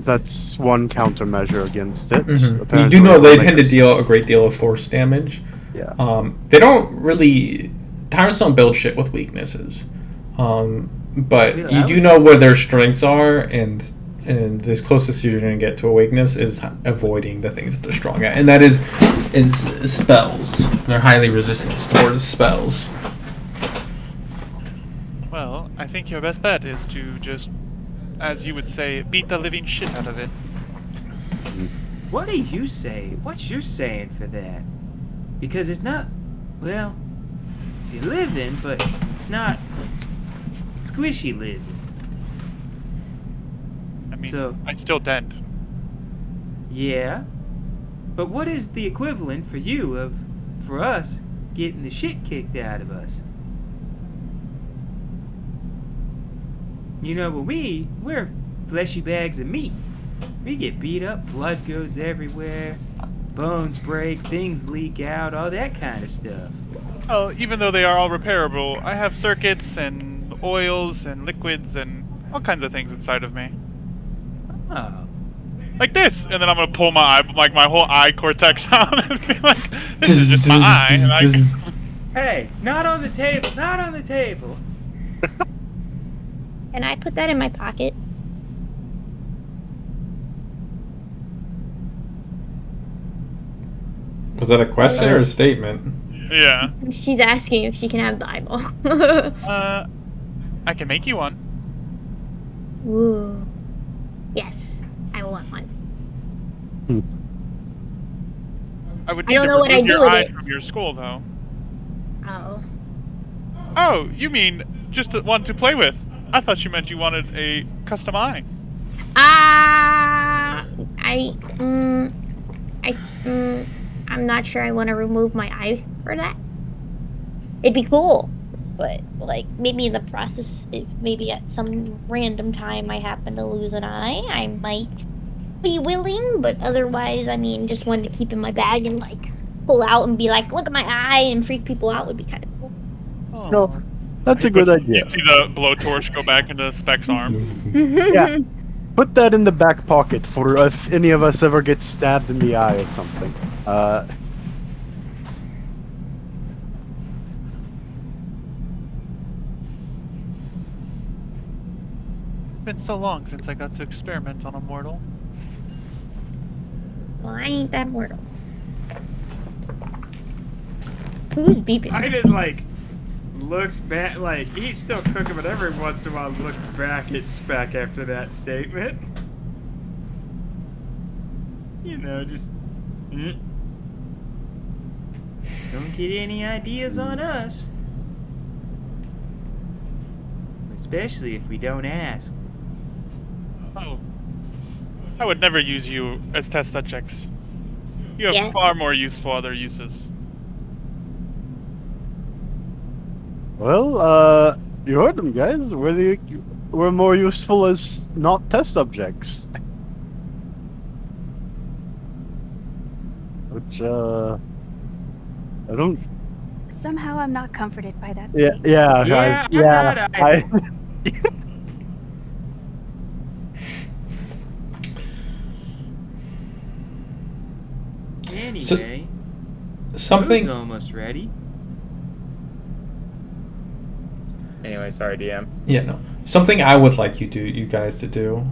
That's one countermeasure against it.
you
Apparently
do know they
it'll
tend
make
to
us-
deal a great deal of force damage.
Yeah.
They don't really. Tyrants don't build shit with weaknesses. But
Well,
you
I
do
was
know
just-
where their strengths are, and this closest you're going to get to a weakness is avoiding the things that they're strong at, and that is spells. They're highly resistant towards spells.
Well, I think your best bet is to just, as you would say, beat the living shit out of it.
What do you say? What's your saying for that? Because it's not, well, you live in, but it's not squishy living.
I mean,
So-
I still dent.
Yeah. But what is the equivalent for you of, for us, getting the shit kicked out of us? You know, but we're fleshy bags of meat. We get beat up, blood goes everywhere, bones break, things leak out, all that kind of stuff.
Oh, even though they are all repairable, I have circuits and oils and liquids and all kinds of things inside of me.
Oh.
like this, and then I'm gonna pull my eye, like my whole eye cortex out and be like, this is just my eye. And
Hey, not on the table, not on the table.
Can I put that in my pocket?
Was that a question or a statement?
yeah.
She's asking if she can have the eyeball.
I can make you one.
Ooh. Yes, I want one.
I would
I
need
don't
to
know what
remove
I'd do
your
with
eye
it.
from your skull, though.
Oh.
Oh, you mean just one to play with? I thought you meant you wanted a custom eye.
I'm not sure I want to remove my eye for that. It'd be cool, but like maybe in the process, if maybe at some random time I happen to lose an eye, I might be willing. But otherwise, I mean, just one to keep in my bag and like pull out and be like, look at my eye and freak people out would be kind of cool.
So, that's a good idea.
You see the blowtorch go back into Speck's arm.
Yeah. Put that in the back pocket for if any of us ever get stabbed in the eye or something.
It's been so long since I got to experiment on a mortal.
Well, I ain't that mortal. Who's beeping?
I didn't like looks back, like he's still cooking, but every once in a while looks back at Speck after that statement. You know, just don't get any ideas on us, especially if we don't ask.
Oh. I would never use you as test subjects. You have
Yeah.
far more useful other uses.
Well, you heard them, guys. We're more useful as not test subjects. Which, I don't.
Somehow I'm not comforted by that
Yeah,
statement.
yeah,
Yeah, I'm not
I,
Anyway,
Something.
food's almost ready. Anyway, sorry, DM.
Yeah, no. Something I would like you guys to do,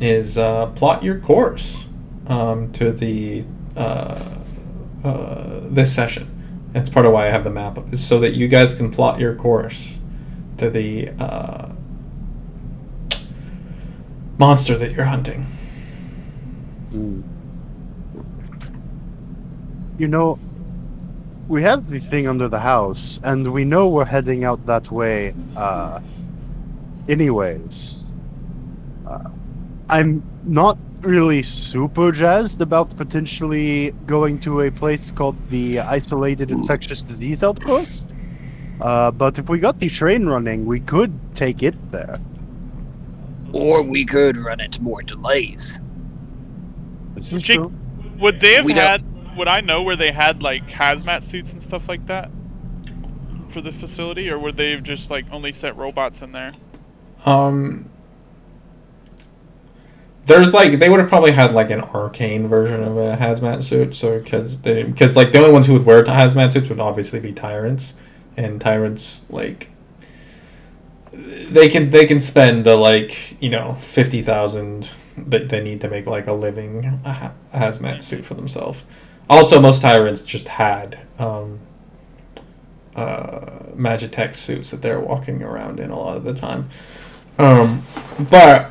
is plot your course to the this session. That's part of why I have the map up, is so that you guys can plot your course to the monster that you're hunting.
You know, we have the thing under the house, and we know we're heading out that way, anyways. I'm not really super jazzed about potentially going to a place called the Isolated Infectious Disease Outpost. But if we got the train running, we could take it there.
Or we could run into more delays.
This is
Jake,
true.
would they have
We don't-
had? Would I know where they had like hazmat suits and stuff like that for the facility, or would they have just like only set robots in there?
There's like, they would have probably had like an arcane version of a hazmat suit, so because like the only ones who would wear hazmat suits would obviously be tyrants, and tyrants like they can spend the like, you know, 50,000 that they need to make like a living hazmat suit for themselves. Also, most tyrants just had Magitech suits that they're walking around in a lot of the time. But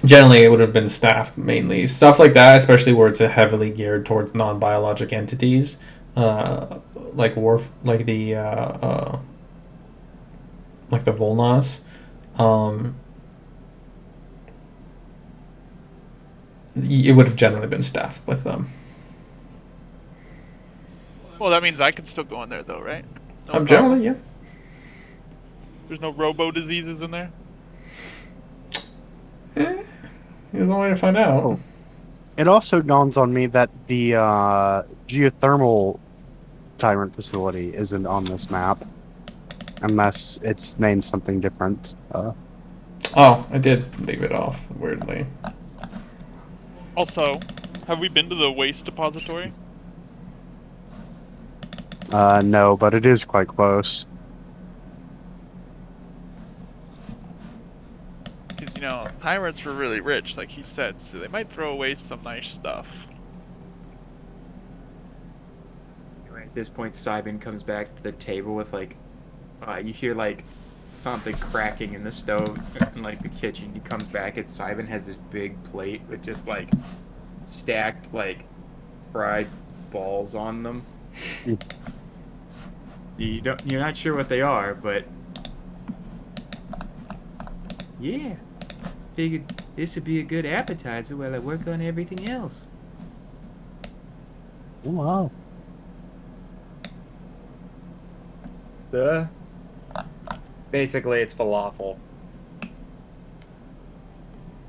generally it would have been staffed mainly. Stuff like that, especially where it's heavily geared towards non-biologic entities, like the Volnas. It would have generally been staffed with them.
Well, that means I could still go in there though, right? No problem.
Generally, yeah.
There's no robo diseases in there.
There's no way to find out.
Oh. It also dawns on me that the geothermal tyrant facility isn't on this map, unless it's named something different.
Oh, I did leave it off, weirdly.
Also, have we been to the waste depository?
No, but it is quite close.
Because, you know, pirates were really rich, like he said, so they might throw away some nice stuff.
Anyway, at this point, Simon comes back to the table with like, you hear like something cracking in the stove in like the kitchen. He comes back and Simon has this big plate with just like stacked like fried balls on them. You're not sure what they are, but yeah, figured this would be a good appetizer while I work on everything else.
Oh, wow.
Basically, it's falafel.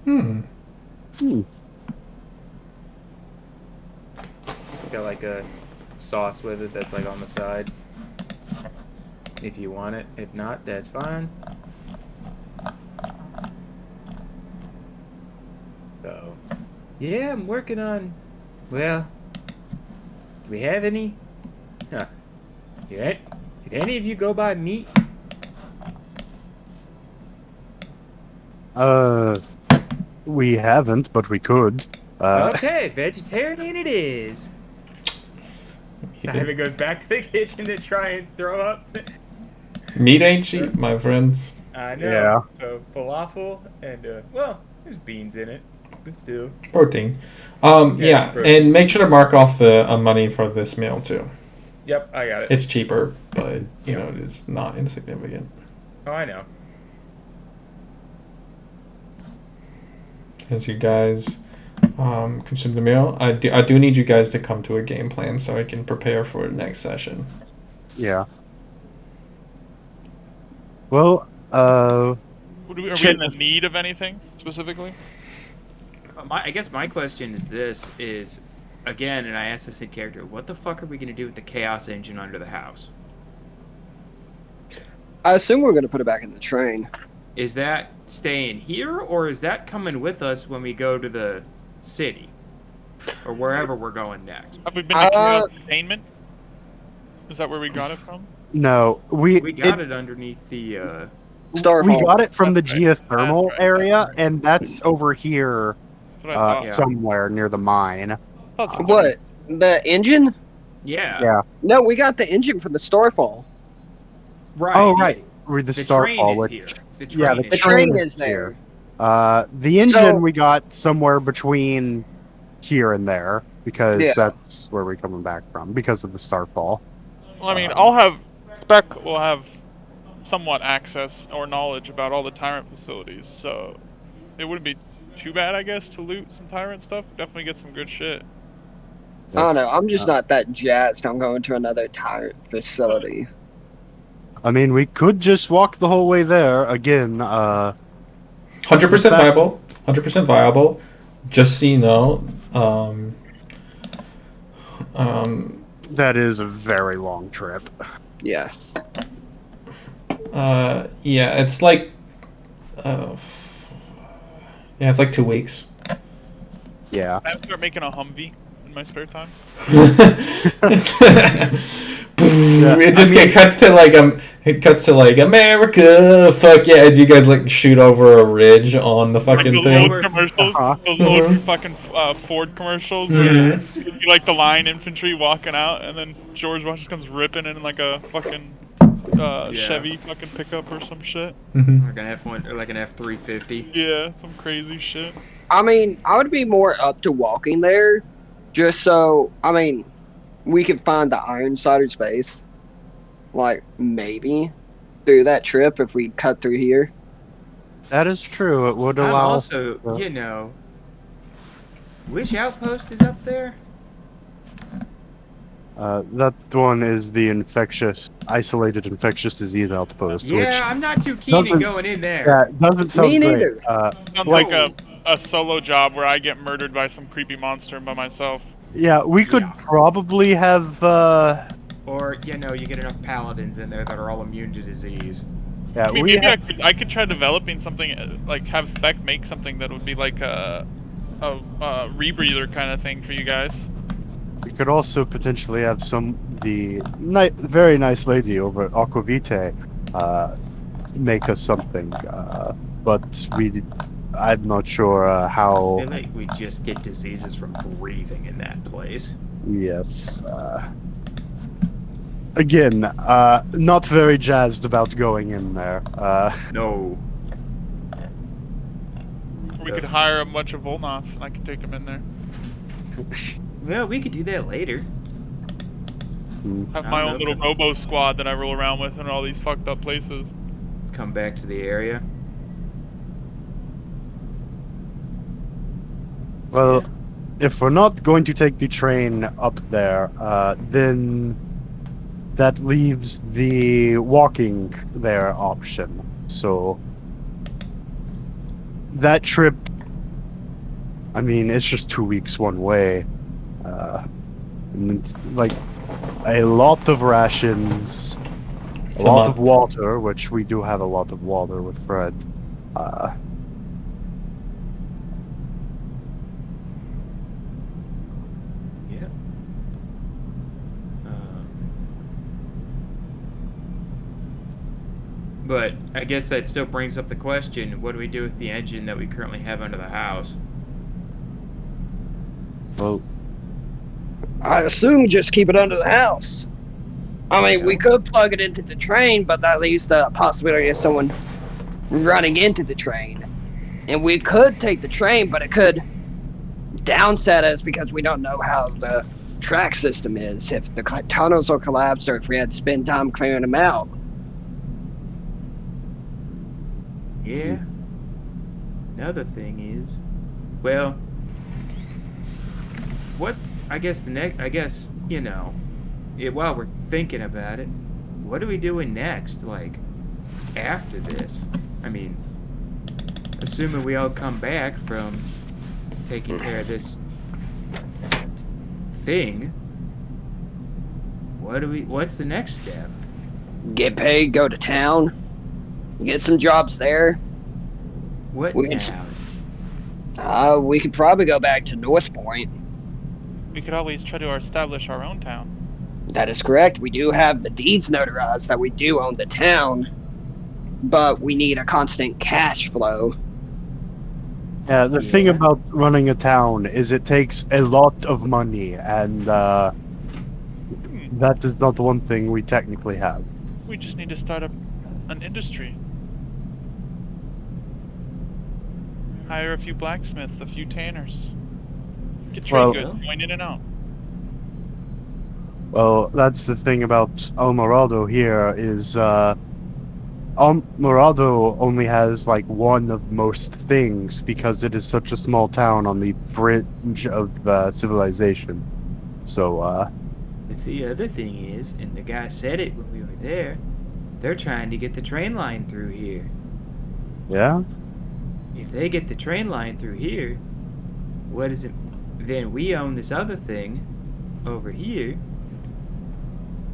Hmm.
Got like a sauce with it that's like on the side. If you want it. If not, that's fine. So, yeah, I'm working on. Well, do we have any? Huh. Did any of you go buy meat?
We haven't, but we could.
Okay, vegetarian it is. Simon goes back to the kitchen to try and throw up.
Meat ain't cheap, my friends.
I know.
Yeah.
So falafel and well, there's beans in it, but still.
Protein.
Yeah,
Yeah,
it's protein.
and make sure to mark off the money for this meal too.
Yep, I got it.
It's cheaper, but you know it is not insignificant.
Oh, I know.
As you guys consume the meal, I do need you guys to come to a game plan so I can prepare for the next session.
Yeah. Well,
Are we in the need of anything specifically?
I guess my question is this: is again, and I asked this in character, what the fuck are we gonna do with the chaos engine under the house?
I assume we're gonna put it back in the train.
Is that staying here, or is that coming with us when we go to the city, or wherever we're going next?
Have we been to Chaos Entertainment? Is that where we got it from?
no, we
got it underneath the.
Starfall.
We got it from the
That's right.
geothermal
That's right.
area,
That's right.
and that's over here
That's what I thought.
yeah.
somewhere near the mine.
That's
What? The engine?
Yeah.
Yeah.
No, we got the engine from the Starfall.
Right.
Oh, right. Read the
The train
Starfall,
is
which
here. The
yeah,
train
the
is
train
train
is there.
the engine
So-
we got somewhere between here and there because
Yeah.
that's where we're coming back from because of the Starfall.
Well, I mean, I'll have Spec will have somewhat access or knowledge about all the Tyrant facilities, so it wouldn't be too bad, I guess, to loot some Tyrant stuff. Definitely get some good shit.
I don't
That's-
know. I'm just not that jazzed on going to another tyrant facility.
I mean, we could just walk the whole way there again.
100% viable. 100% viable. Just so you know,
That is a very long trip.
Yes.
yeah, it's like, yeah, it's like 2 weeks.
Yeah.
Can I start making a Humvee in my spare time?
It just cuts to like America. Fuck yeah! As you guys like shoot over a ridge on the
Like
fucking
those
thing.
old commercials,
Uh-huh.
those old fucking Ford commercials. Where
Yes.
you like the line infantry walking out, and then George Washington comes ripping in like a fucking Chevy fucking pickup or some shit.
Mhm.
Like an F1 or like an F350.
Yeah, some crazy shit.
I mean, I would be more up to walking there, just so, I mean, we could find the Ironsider's base. Like, maybe through that trip if we cut through here.
That is true. It would
I'm
allow.
also, you know, which outpost is up there?
That one is the isolated infectious disease outpost.
Yeah, I'm not too keen in
doesn't-
going in there.
which doesn't sound
Me
great.
neither.
Sounds
No.
like a solo job where I get murdered by some creepy monster by myself.
Yeah, we could
Yeah.
probably have.
Or, you know, you get enough paladins in there that are all immune to disease.
Yeah,
I mean,
we
maybe
ha-
I could try developing something like have Spec make something that would be like a rebreather kind of thing for you guys.
we could also potentially have the very nice lady over at Aquavite make us something, but I'm not sure
I
how.
feel like we just get diseases from breathing in that place.
Yes. Again, not very jazzed about going in there.
No.
We could hire a bunch of Volnos and I could take them in there.
Well, we could do that later.
Have
I
my
don't
own
know,
little robo squad that I roll around with in all these fucked up places.
Come back to the area.
Well, if we're not going to take the train up there, then that leaves the walking there option. So that trip, I mean, it's just 2 weeks one way. And it's like a lot of rations,
It's
a
a
lot
month.
of water, which we do have a lot of water with Fred.
Yeah. But I guess that still brings up the question, what do we do with the engine that we currently have under the house?
Well,
I assume just keep it under the house. I mean, we could plug it into the train, but that leaves the possibility of someone running into the train. And we could take the train, but it could downset us because we don't know how the track system is, if the tunnels will collapse or if we had to spend time clearing them out.
Yeah. Another thing is, well, what, I guess you know, while we're thinking about it, what are we doing next, like, after this? I mean, assuming we all come back from taking care of this thing, what's the next step?
Get paid, go to town, get some jobs there.
What
We can-
town?
We could probably go back to North Point.
We could always try to establish our own town.
That is correct. We do have the deeds notarized that we do own the town, but we need a constant cash flow.
yeah, the thing
Yeah.
about running a town is it takes a lot of money, and that is not the one thing we technically have.
We just need to start up an industry. Hire a few blacksmiths, a few tanners. Get trade
Well-
goods going in and out.
Well, that's the thing about Almorado here is Almorado only has like one of most things because it is such a small town on the fringe of civilization. So
But the other thing is, and the guy said it when we were there, they're trying to get the train line through here.
yeah,
If they get the train line through here, what is it? Then we own this other thing over here.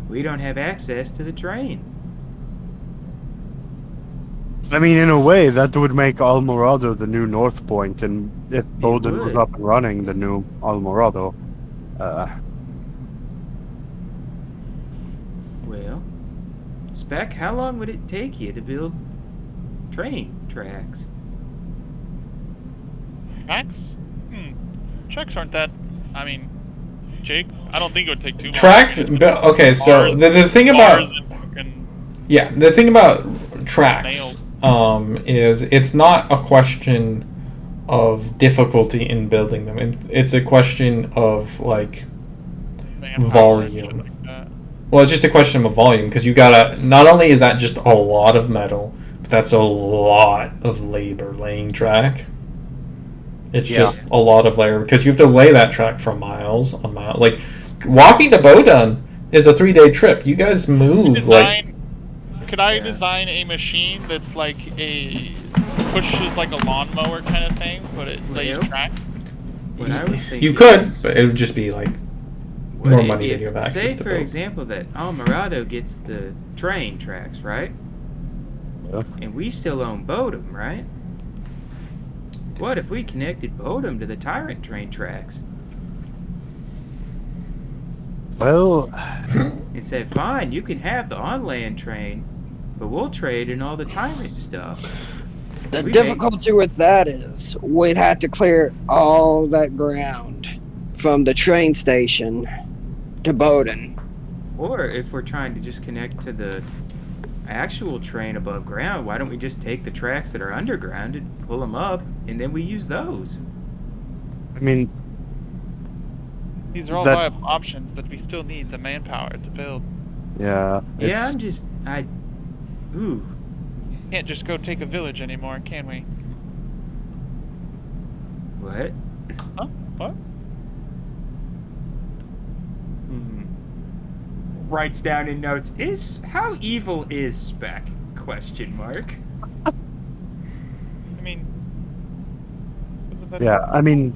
We don't have access to the train.
I mean, in a way, that would make Almorado the new North Point, and if Bowden was
would.
up and running, the new Almorado.
Well, Spec, how long would it take you to build train tracks?
Tracks? Tracks aren't that. I mean, Jake, I don't think it would take too long.
Tracks. Okay, so
Bars-
the thing about
Bars and fucking
yeah, the thing about tracks is it's not a question of difficulty in building them. It's a question of like
manpower and shit
volume.
like that.
Well, it's just a question of volume because you gotta. Not only is that just a lot of metal, but that's a lot of labor laying track. It's
Yeah.
just a lot of labor because you have to lay that track for miles on miles. Like walking to Bodun is a 3-day trip. You guys move like
Could I
Yeah.
design a machine that's like pushes like a lawnmower kind of thing, but it lays
Well,
track?
What I was thinking
you could,
is,
but it would just be like
what
more
if-
money than you have access
say,
to
for
build.
example, that Almorado gets the train tracks, right?
either.
And we still own Bodum, right? What if we connected Bodum to the Tyrant train tracks?
Well,
And said, fine, you can have the on-land train, but we'll trade in all the Tyrant stuff.
The
We
difficulty with that is we'd have to clear all that ground from the train station to Bowden.
Or if we're trying to just connect to the actual train above ground, why don't we just take the tracks that are underground and pull them up, and then we use those?
I mean,
These are all
That-
viable options, but we still need the manpower to build.
yeah.
Yeah,
it's-
Ooh.
Can't just go take a village anymore, can we?
What?
Huh? What?
Writes down in notes, how evil is Spec? Question mark.
I mean, wasn't that
Yeah, I mean,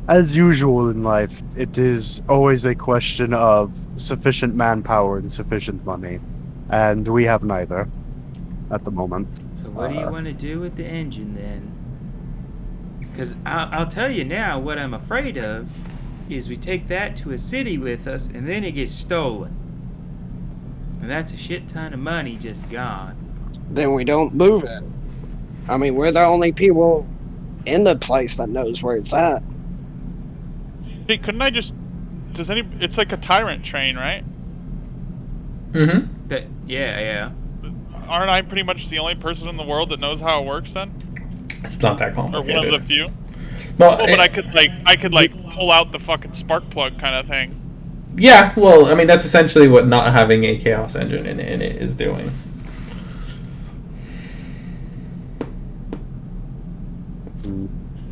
as usual in life, it is always a question of sufficient manpower and sufficient money, and we have neither at the moment.
So what do you want to do with the engine then? Because I'll tell you now, what I'm afraid of is we take that to a city with us and then it gets stolen. And that's a shit ton of money just gone.
Then we don't move it. I mean, we're the only people in the place that knows where it's at.
Hey, couldn't I just? It's like a tyrant train, right?
Mm-hmm.
Yeah.
Aren't I pretty much the only person in the world that knows how it works then?
It's not that
Or one
complicated.
of the few?
Well,
Oh, but I could pull out the fucking spark plug kind of thing.
yeah, well, I mean, that's essentially what not having a Chaos Engine in it is doing.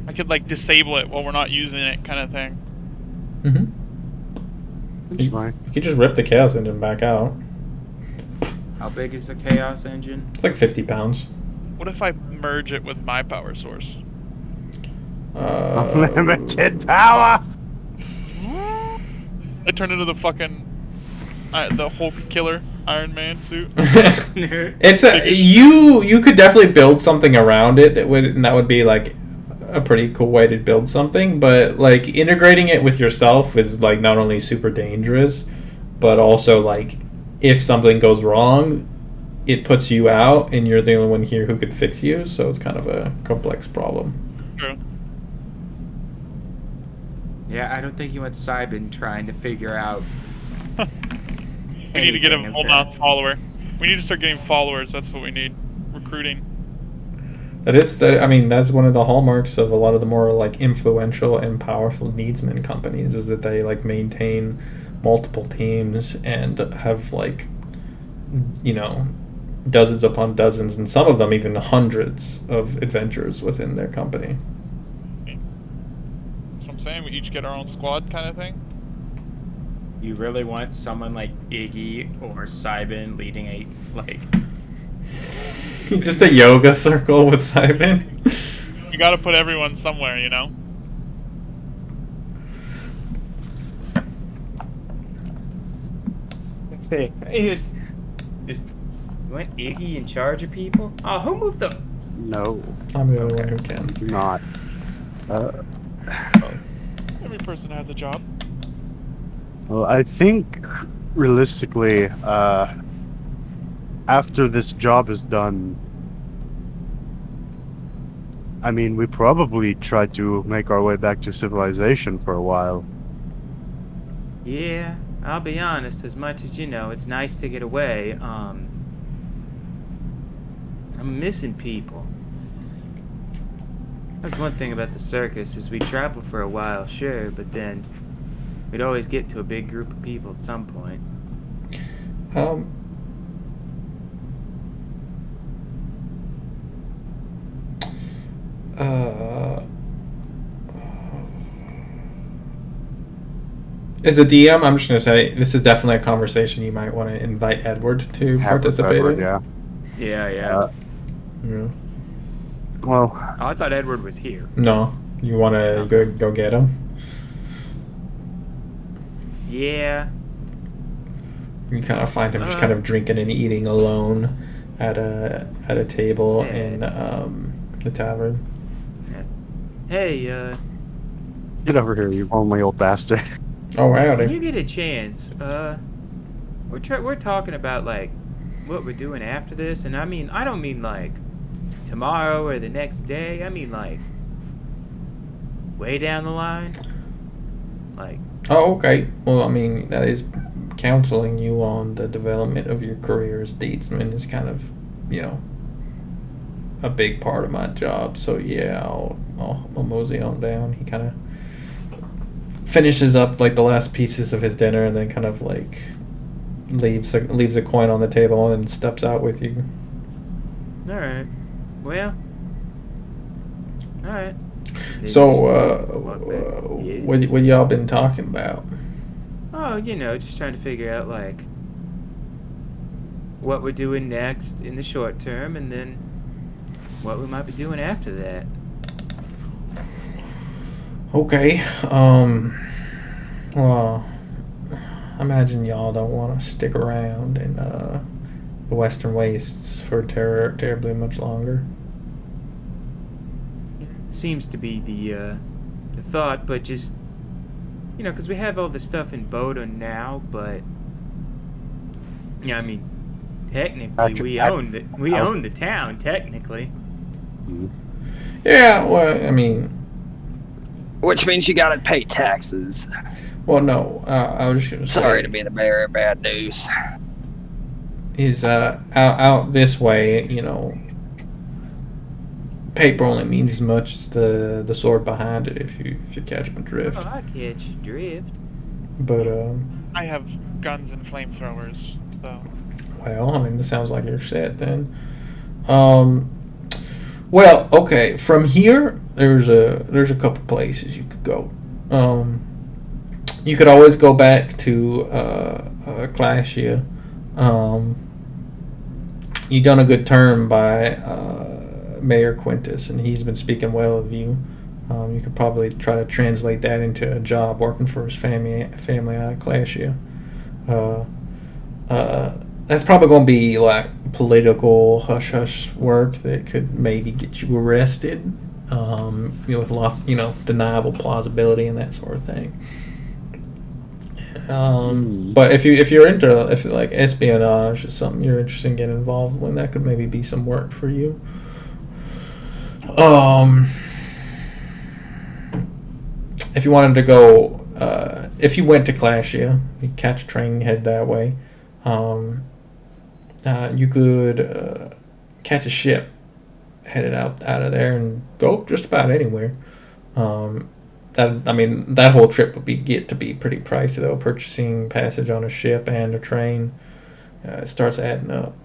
I could disable it while we're not using it kind of thing.
Mm-hmm.
It's fine.
You can just rip the Chaos Engine back out.
How big is the Chaos Engine?
It's like 50 pounds.
What if I merge it with my power source?
Unlimited power!
I turn into the fucking the Hulk killer Iron Man suit.
It's you could definitely build something around it and that would be like a pretty cool way to build something, but like integrating it with yourself is like not only super dangerous, but also like if something goes wrong, it puts you out and you're the only one here who could fix you, so it's kind of a complex problem.
True.
Yeah, I don't think you want Cybin trying to figure out.
We need to get a
anything
full
of
mouth
that.
follower. We need to start getting followers. That's what we need. Recruiting.
That's one of the hallmarks of a lot of the more like influential and powerful needsman companies is that they like maintain multiple teams and have like, you know, dozens upon dozens and some of them even hundreds of adventures within their company.
That's what I'm saying. We each get our own squad kind of thing.
You really want someone like Iggy or Cybin leading a
It's just a yoga circle with Cybin.
You got to put everyone somewhere, you know.
Let's see. You want Iggy in charge of people? Oh, who moved the?
No,
I'm the only one who can.
do not.
Every person has a job.
Well, I think realistically, after this job is done, I mean, we probably try to make our way back to civilization for a while.
Yeah, I'll be honest. As much as it's nice to get away. I'm missing people. That's one thing about the circus is we travel for a while, sure, but then we'd always get to a big group of people at some point.
As a DM, I'm just gonna say this is definitely a conversation you might want to invite Edward to
Have with
participate
Edward,
in.
yeah.
Yeah.
Yeah.
Well,
Oh, I thought Edward was here.
No, you want to go get him?
Yeah.
You kind of find him just kind of drinking and eating alone at a table
Sad.
in the tavern.
Hey,
Get over here, you lonely old bastard.
Oh,
when
howdy.
you get a chance, we're talking about like what we're doing after this, and I don't mean like tomorrow or the next day. I mean like way down the line. Like,
Oh, okay. Well, I mean, that is counseling you on the development of your career as deedsman is kind of, a big part of my job. So yeah, I'll mosey on down. He kind of finishes up like the last pieces of his dinner and then kind of like leaves a coin on the table and steps out with you.
all right, well, all right.
So,
Yeah.
what y'all been talking about?
Oh, just trying to figure out like what we're doing next in the short term, and then what we might be doing after that.
Okay. Well, I imagine y'all don't want to stick around in the Western Wastes for terribly much longer.
Seems to be the thought, but just because we have all the stuff in Boda now, but yeah, I mean, technically we own the town technically.
Yeah. Well, I mean,
Which means you gotta pay taxes.
well, no. I was just gonna say.
Sorry to be the bearer of bad news.
Is out this way, paper only means as much as the sword behind it. If you catch my drift.
Oh, I catch drift.
But
I have guns and flamethrowers, so.
well, I mean, this sounds like you're set then. Well, okay. From here, there's a couple places you could go. You could always go back to Clashia. You done a good turn by Mayor Quintus, and he's been speaking well of you. You could probably try to translate that into a job working for his family out of Clashia. That's probably going to be like political hush-hush work that could maybe get you arrested, with a lot, deniable plausibility and that sort of thing. But if you're into like espionage or something you're interested in getting involved in, that could maybe be some work for you. If you wanted to go, if you went to Clashia, you catch a train, head that way. You could catch a ship, headed out of there, and go just about anywhere. That whole trip would get to be pretty pricey though. Purchasing passage on a ship and a train, it starts adding up.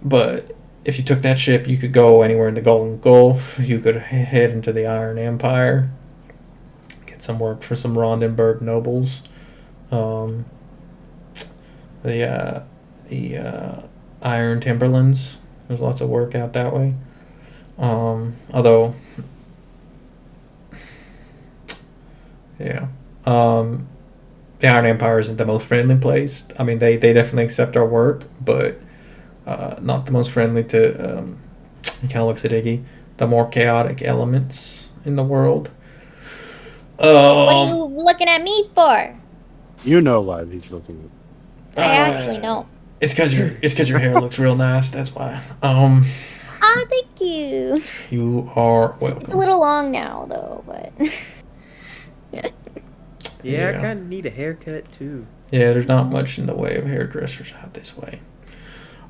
But if you took that ship, you could go anywhere in the Golden Gulf. You could head into the Iron Empire, get some work for some Rondenberg nobles. The Iron Timberlands. There's lots of work out that way. Although, yeah, the Iron Empire isn't the most friendly place. I mean, they definitely accept our work, but not the most friendly to. He kind of looks at Iggy. The more chaotic elements in the world.
What are you looking at me for?
You know why he's looking
I actually don't.
It's because your hair looks real nice. That's why.
Ah, thank you.
You are
It's a
welcome.
little long now, though, but.
Yeah,
Yeah.
I kind of need a haircut too.
Yeah, there's not much in the way of hairdressers out this way.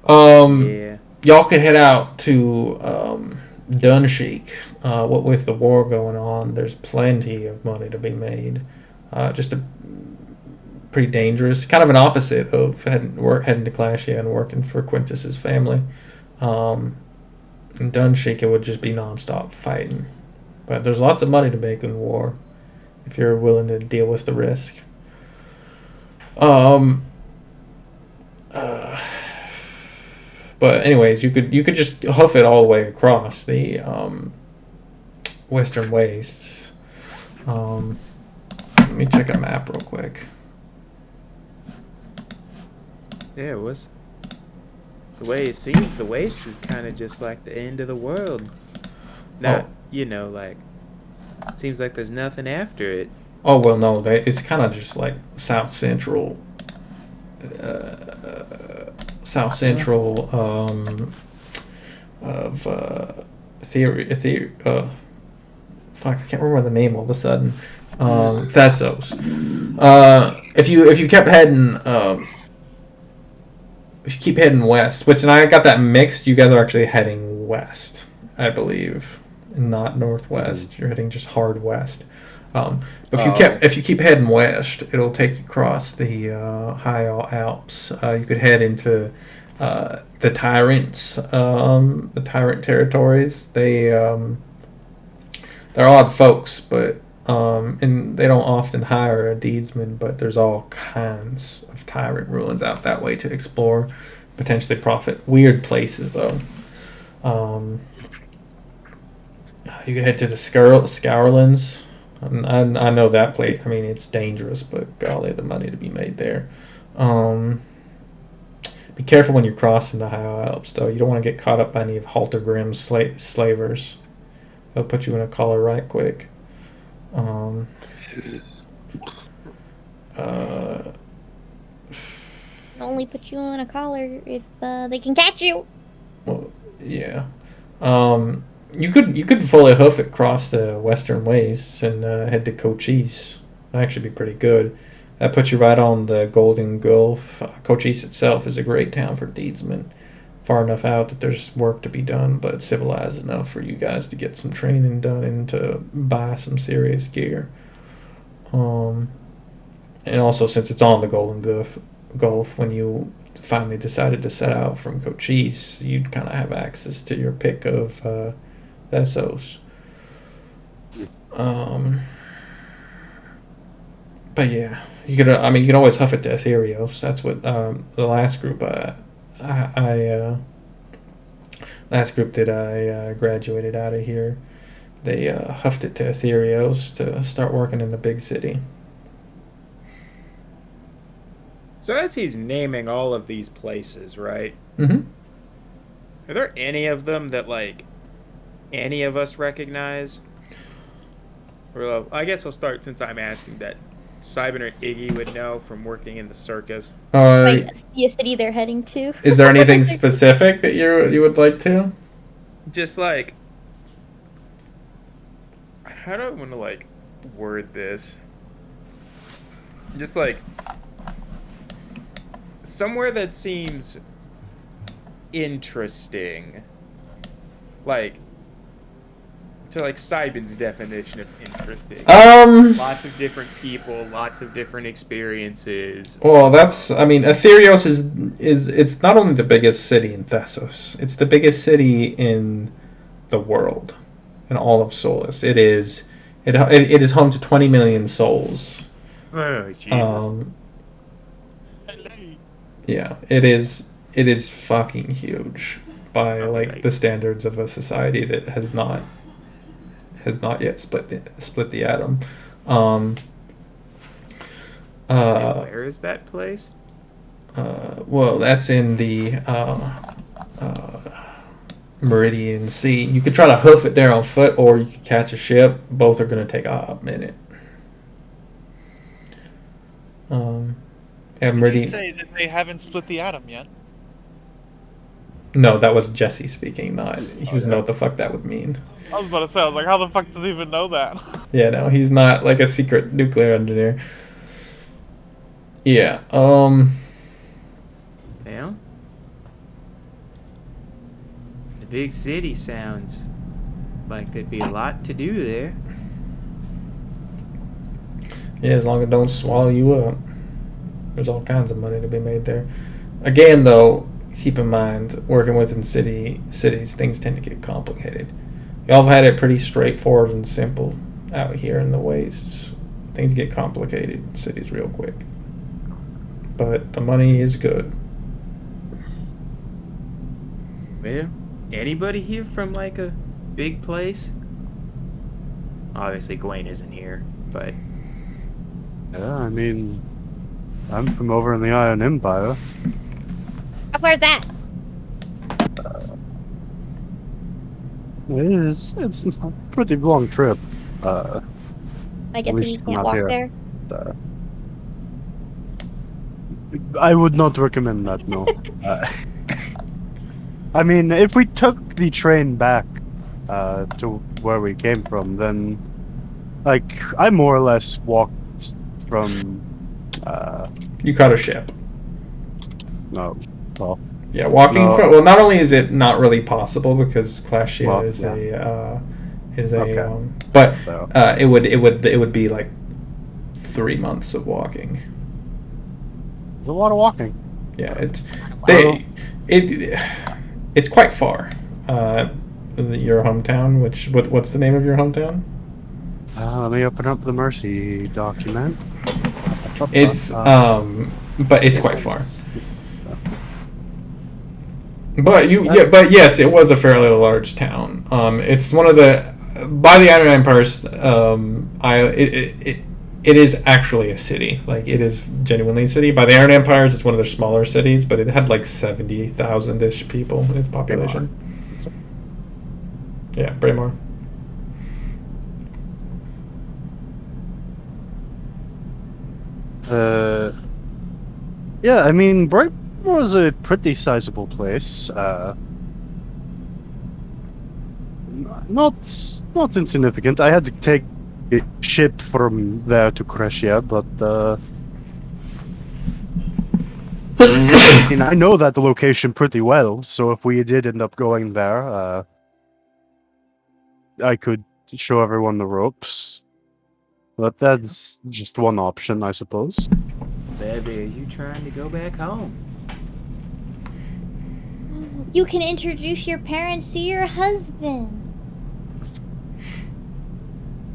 Yeah.
Y'all could head out to Dunsheik. What with the war going on, there's plenty of money to be made. Just a pretty dangerous, kind of an opposite of heading to Clashia and working for Quintus's family. In Dunsheik, it would just be nonstop fighting. But there's lots of money to make in war if you're willing to deal with the risk. But anyways, you could just hoof it all the way across the Western Wastes. Let me check a map real quick.
Yeah, The way it seems, the waste is kind of just like the end of the world. Not, you know, like, seems like there's nothing after it.
Oh well, no, it's kind of just like South Central. South Central of fuck, I can't remember the name all of a sudden. Thessos. If you kept heading if you keep heading west, which, and I got that mixed, you guys are actually heading west, I believe, and not northwest. You're heading just hard west. But if you keep heading west, it'll take you across the high Alps. You could head into the Tyrants, the Tyrant territories. They're odd folks, but and they don't often hire a deedsman. But there's all kinds of Tyrant ruins out that way to explore, potentially profit. Weird places though. You could head to the Scourlands. I know that place. I mean, it's dangerous, but golly, the money to be made there. Be careful when you're crossing the high Alps, though. You don't want to get caught up by any of Haltergrim's slavers. They'll put you in a collar right quick.
Only put you on a collar if they can catch you.
Well, yeah. You could fully hoof it across the western wastes and head to Cochise. That'd actually be pretty good. That puts you right on the Golden Gulf. Cochise itself is a great town for deedsmen. Far enough out that there's work to be done, but civilized enough for you guys to get some training done and to buy some serious gear. And also, since it's on the Golden Gulf, when you finally decided to set out from Cochise, you'd kind of have access to your pick of Thessos. But yeah, you could always huff it to Aetherios. That's what the last group that I graduated out of here, they huffed it to Aetherios to start working in the big city.
So as he's naming all of these places, right?
Mm-hmm.
Are there any of them that, like, any of us recognize? Well, I guess I'll start since I'm asking that Cybin or Iggy would know from working in the circus.
Right, see a city they're heading to.
Is there anything specific that you would like to?
Just like, how do I want to, like, word this? Just like somewhere that seems interesting, like to like Cybin's definition of interesting. Lots of different people, lots of different experiences.
Well, Aetherios is it's not only the biggest city in Thessos, it's the biggest city in the world, in all of Solus. It is home to 20 million souls.
Oh, Jesus.
Yeah, it is fucking huge by the standards of a society that has not yet split the atom.
Where is that place?
Well, that's in the Meridian Sea. You could try to hoof it there on foot, or you could catch a ship. Both are going to take a minute.
Did you say that they haven't split the atom yet?
No, that was Jesse speaking, not he doesn't know what the fuck that would mean.
I was about to say, I was like, how the fuck does he even know that?
Yeah, no, he's not like a secret nuclear engineer. Yeah,
Yeah. The big city sounds like there'd be a lot to do there.
Yeah, as long as it don't swallow you up. There's all kinds of money to be made there. Again, though, keep in mind, working within cities, things tend to get complicated. Y'all have had it pretty straightforward and simple out here in the wastes. Things get complicated in cities real quick. But the money is good.
Well, anybody here from like a big place? Obviously, Gwen isn't here, but
Yeah, I mean, I'm from over in the Iron Empire.
Where's that?
It's a pretty long trip.
I guess
least
you
from
can't
out
walk
here.
there.
Uh, I would not recommend that. No. I mean, if we took the train back to where we came from, then like I more or less walked from.
You caught a ship.
No, well,
Yeah, walking
No.
from. Well, not only is it not really possible because Clashia
Well,
is
yeah.
a
Okay.
but
So.
it would be like 3 months of walking.
There's a lot of walking.
Yeah, it's quite far. Your hometown, what's the name of your hometown?
Let me open up the Mercy document.
It's but it's quite far. But but yes, it was a fairly large town. It's one of the by the Iron Empire's. It is actually a city. Like it is genuinely a city. By the Iron Empires, it's one of their smaller cities, but it had like 70,000-ish people in its population. Yeah, Braemar.
Yeah, I mean, Brighton was a pretty sizable place. Not insignificant. I had to take a ship from there to Crescia, but I know that the location pretty well. So if we did end up going there, I could show everyone the ropes. But that's just one option, I suppose.
Baby, are you trying to go back home?
You can introduce your parents to your husband.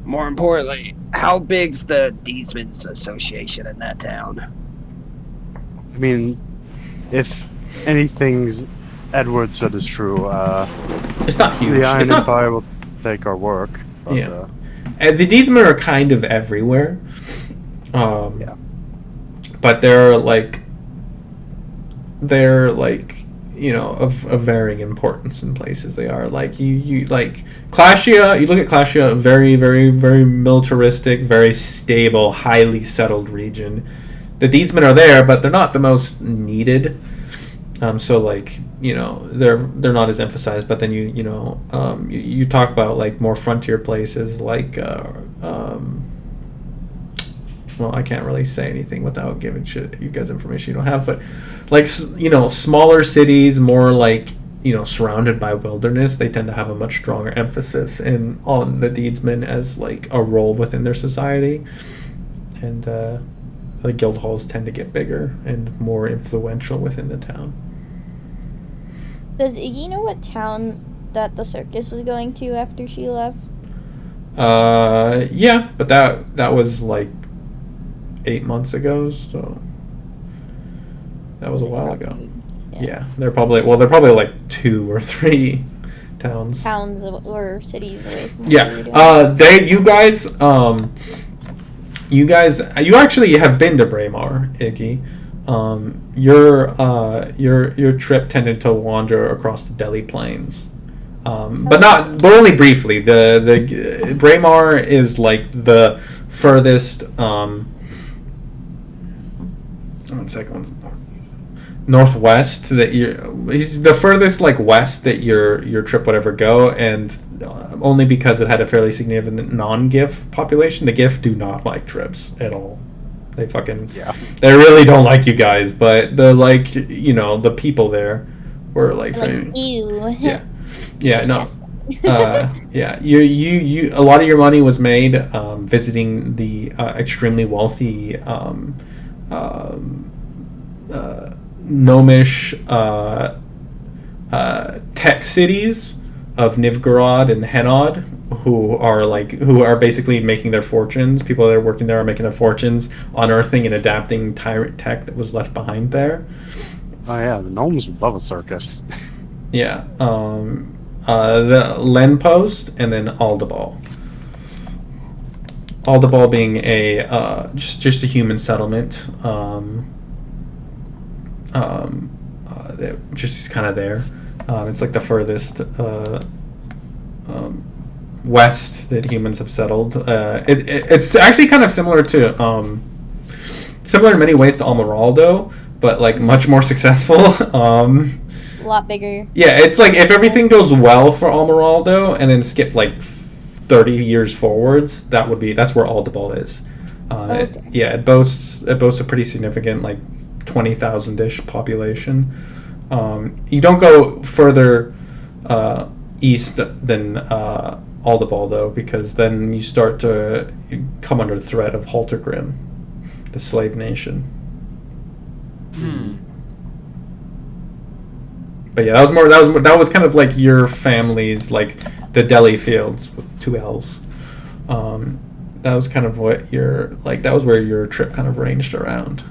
More importantly, how big's the Deesman's Association in that town?
I mean, if anything's Edward said is true,
It's not huge.
the Iron
It's not.
Empire will take our work. But,
Yeah. The Deedsmen are kind of everywhere.
Yeah.
But they're like, of varying importance in places. They are like you like Clashia. You look at Clashia, very, very, very militaristic, very stable, highly settled region. The Deedsmen are there, but they're not the most needed. So like they're not as emphasized. But then you talk about like more frontier places like well, I can't really say anything without giving you guys information you don't have, but like smaller cities, more like surrounded by wilderness, they tend to have a much stronger emphasis on the Deedsmen as like a role within their society, and the guild halls tend to get bigger and more influential within the town.
Does Iggy know what town that the circus was going to after she left?
Yeah, but that was like 8 months ago, so that was a while ago. Yeah, they're probably like 2 or 3 towns
or cities away from
Yeah, you actually have been to Braemar, Iggy. Your trip tended to wander across the Delhi Plains, but only briefly. The Braemar is like the furthest. Northwest he's the furthest like west that your trip would ever go, and only because it had a fairly significant non-GIF population. The GIF do not like trips at all. They they really don't like you guys, but the people there were like
ew.
yeah no yeah you a lot of your money was made visiting the extremely wealthy gnomish tech cities of Nivgorod and Henod, who are basically making their fortunes. People that are working there are making their fortunes unearthing and adapting tyrant tech that was left behind there.
Oh yeah, the gnomes would love a circus.
Yeah, the Len Post and then Aldabal. Aldabal being a just a human settlement. That just is kind of there. It's like the furthest west that humans have settled. It's actually kind of similar in many ways to Almeraldo, but like much more successful.
A lot bigger.
Yeah, it's like if everything goes well for Almeraldo and then skip like 30 years forwards, that's where Aldebal is.
Okay.
It boasts a pretty significant like 20,000-ish population. You don't go further east than Aldebal though, because then you start to come under the threat of Haltergrim, the slave nation. But yeah, that was kind of like your family's, like the Delhi Fields with 2 L's. That was kind of what that was where your trip kind of ranged around.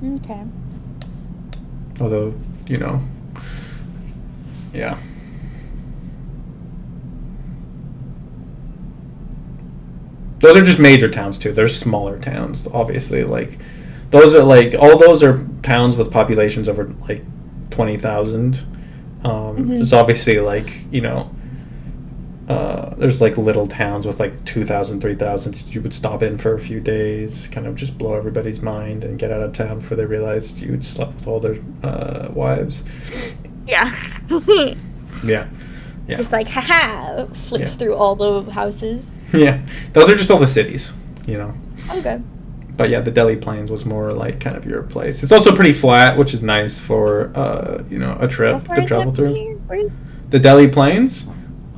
Okay.
Although, yeah. Those are just major towns too. There's smaller towns, obviously. Like, those are towns with populations over like 20,000. There's obviously there's like little towns with like 2,000, 3,000. You would stop in for a few days, kind of just blow everybody's mind, and get out of town before they realized you had slept with all their wives.
Yeah.
Yeah.
Just like, haha, flips through all the houses.
Yeah, those are just all the cities,
Okay.
But yeah, the Delhi Plains was more like kind of your place. It's also pretty flat, which is nice for a trip to travel through. The Delhi Plains,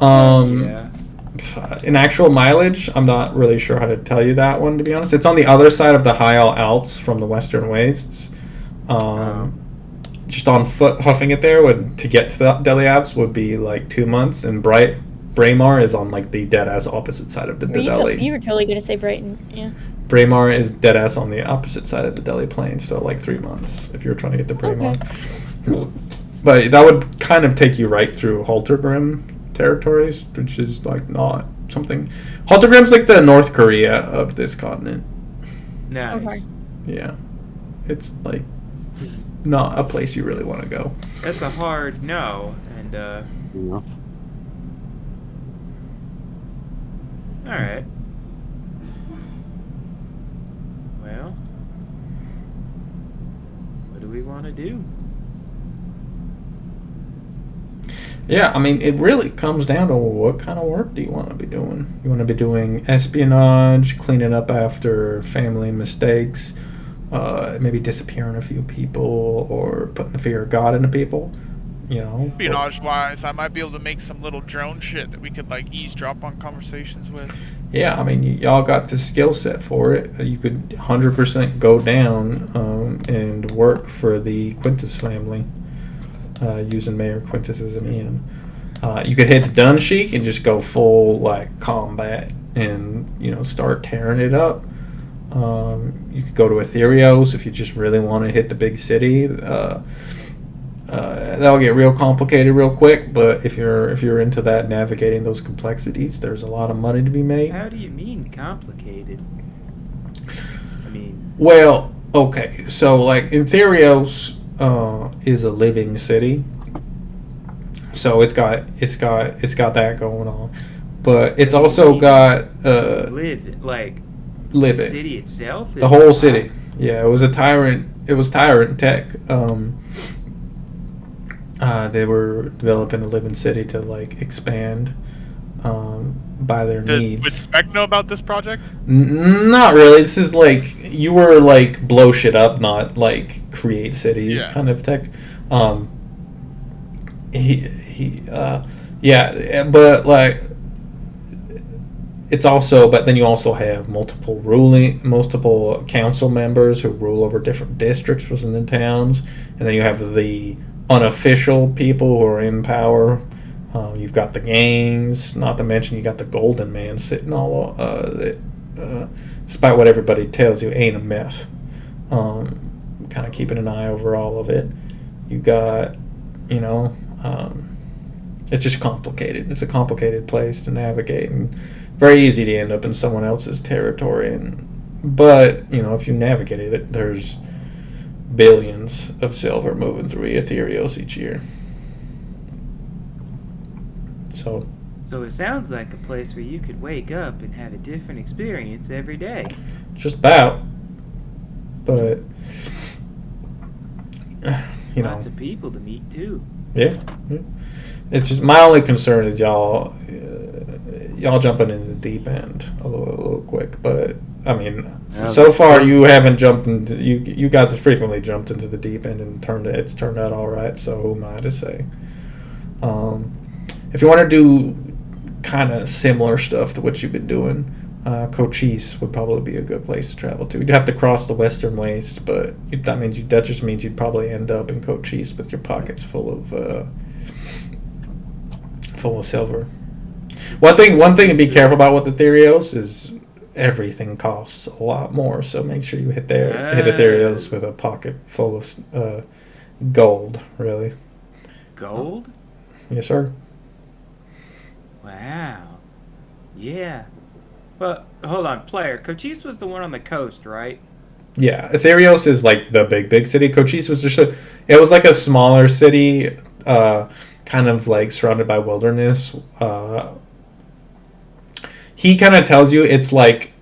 in actual mileage, I'm not really sure how to tell you that one, to be honest. It's on the other side of the High Alps from the Western Wastes. Just on foot, huffing it there to get to the Delhi Alps would be like 2 months, and Braemar is on like the dead ass opposite side of the Delhi.
You were totally gonna say Brighton, yeah.
Braemar is dead ass on the opposite side of the Delhi Plains, so like 3 months if you were trying to get to Braemar. Okay. But that would kind of take you right through Haltergrim territories, which is like not something. Haltergrim's like the North Korea of this continent.
Nice.
Okay.
Yeah, it's like not a place you really want to go.
That's a hard no, and
Yeah.
all right. Well, what do we want to do?
Yeah, I mean, it really comes down to what kind of work do you want to be doing? You want to be doing espionage, cleaning up after family mistakes, maybe disappearing a few people, or putting the fear of God into people,
Espionage-wise, I might be able to make some little drone shit that we could like eavesdrop on conversations with.
Yeah, I mean, y'all got the skill set for it. You could 100% go down and work for the Quintus family, using Mayor Quintus as an Ian. You could head to Dunsheik and just go full like combat and start tearing it up. You could go to Aetherios if you just really want to hit the big city. That'll get real complicated real quick, but if you're into that, navigating those complexities, there's a lot of money to be made.
How do you mean complicated? I mean,
well, okay, so like Aetherios is a living city, so it's got that going on, but it's also got
living. The city itself.
The whole city. Yeah, it was tyrant tech. They were developing a living city to like expand by their needs.
Would Spec know about this project?
Not really. This is like you were like blow shit up, not like create cities kind of tech. But like it's also, but then you also have multiple council members who rule over different districts within the towns, and then you have the unofficial people who are in power. You've got the gangs, not to mention you got the Golden Man sitting all despite what everybody tells you, ain't a myth. Kind of keeping an eye over all of it. You got, it's just complicated. It's a complicated place to navigate, and very easy to end up in someone else's territory. But if you navigate it, there's billions of silver moving through Ethereos each year. So
So it sounds like a place where you could wake up and have a different experience every day.
just about, but you know,
Lots of people to meet too.
yeah. It's just my only concern is y'all jumping in the deep end a little quick. But I mean,
Yeah,
so far you haven't jumped into you guys have frequently jumped into the deep end and it's turned out all right. So who am I to say? If you want to do kind of similar stuff to what you've been doing, Cochise would probably be a good place to travel to. You'd have to cross the Western Wastes, but that just means you'd probably end up in Cochise with your pockets full of silver. One thing to be careful about with Ethereos is everything costs a lot more. So make sure you hit Ethereos with a pocket full of gold. Really,
Gold?
yes, sir.
Wow. Yeah. Well, hold on, player. Cochise was the one on the coast, right?
Yeah, Ethereos is like the big city. Cochise was it was like a smaller city, kind of like surrounded by wilderness. He kind of tells you it's like,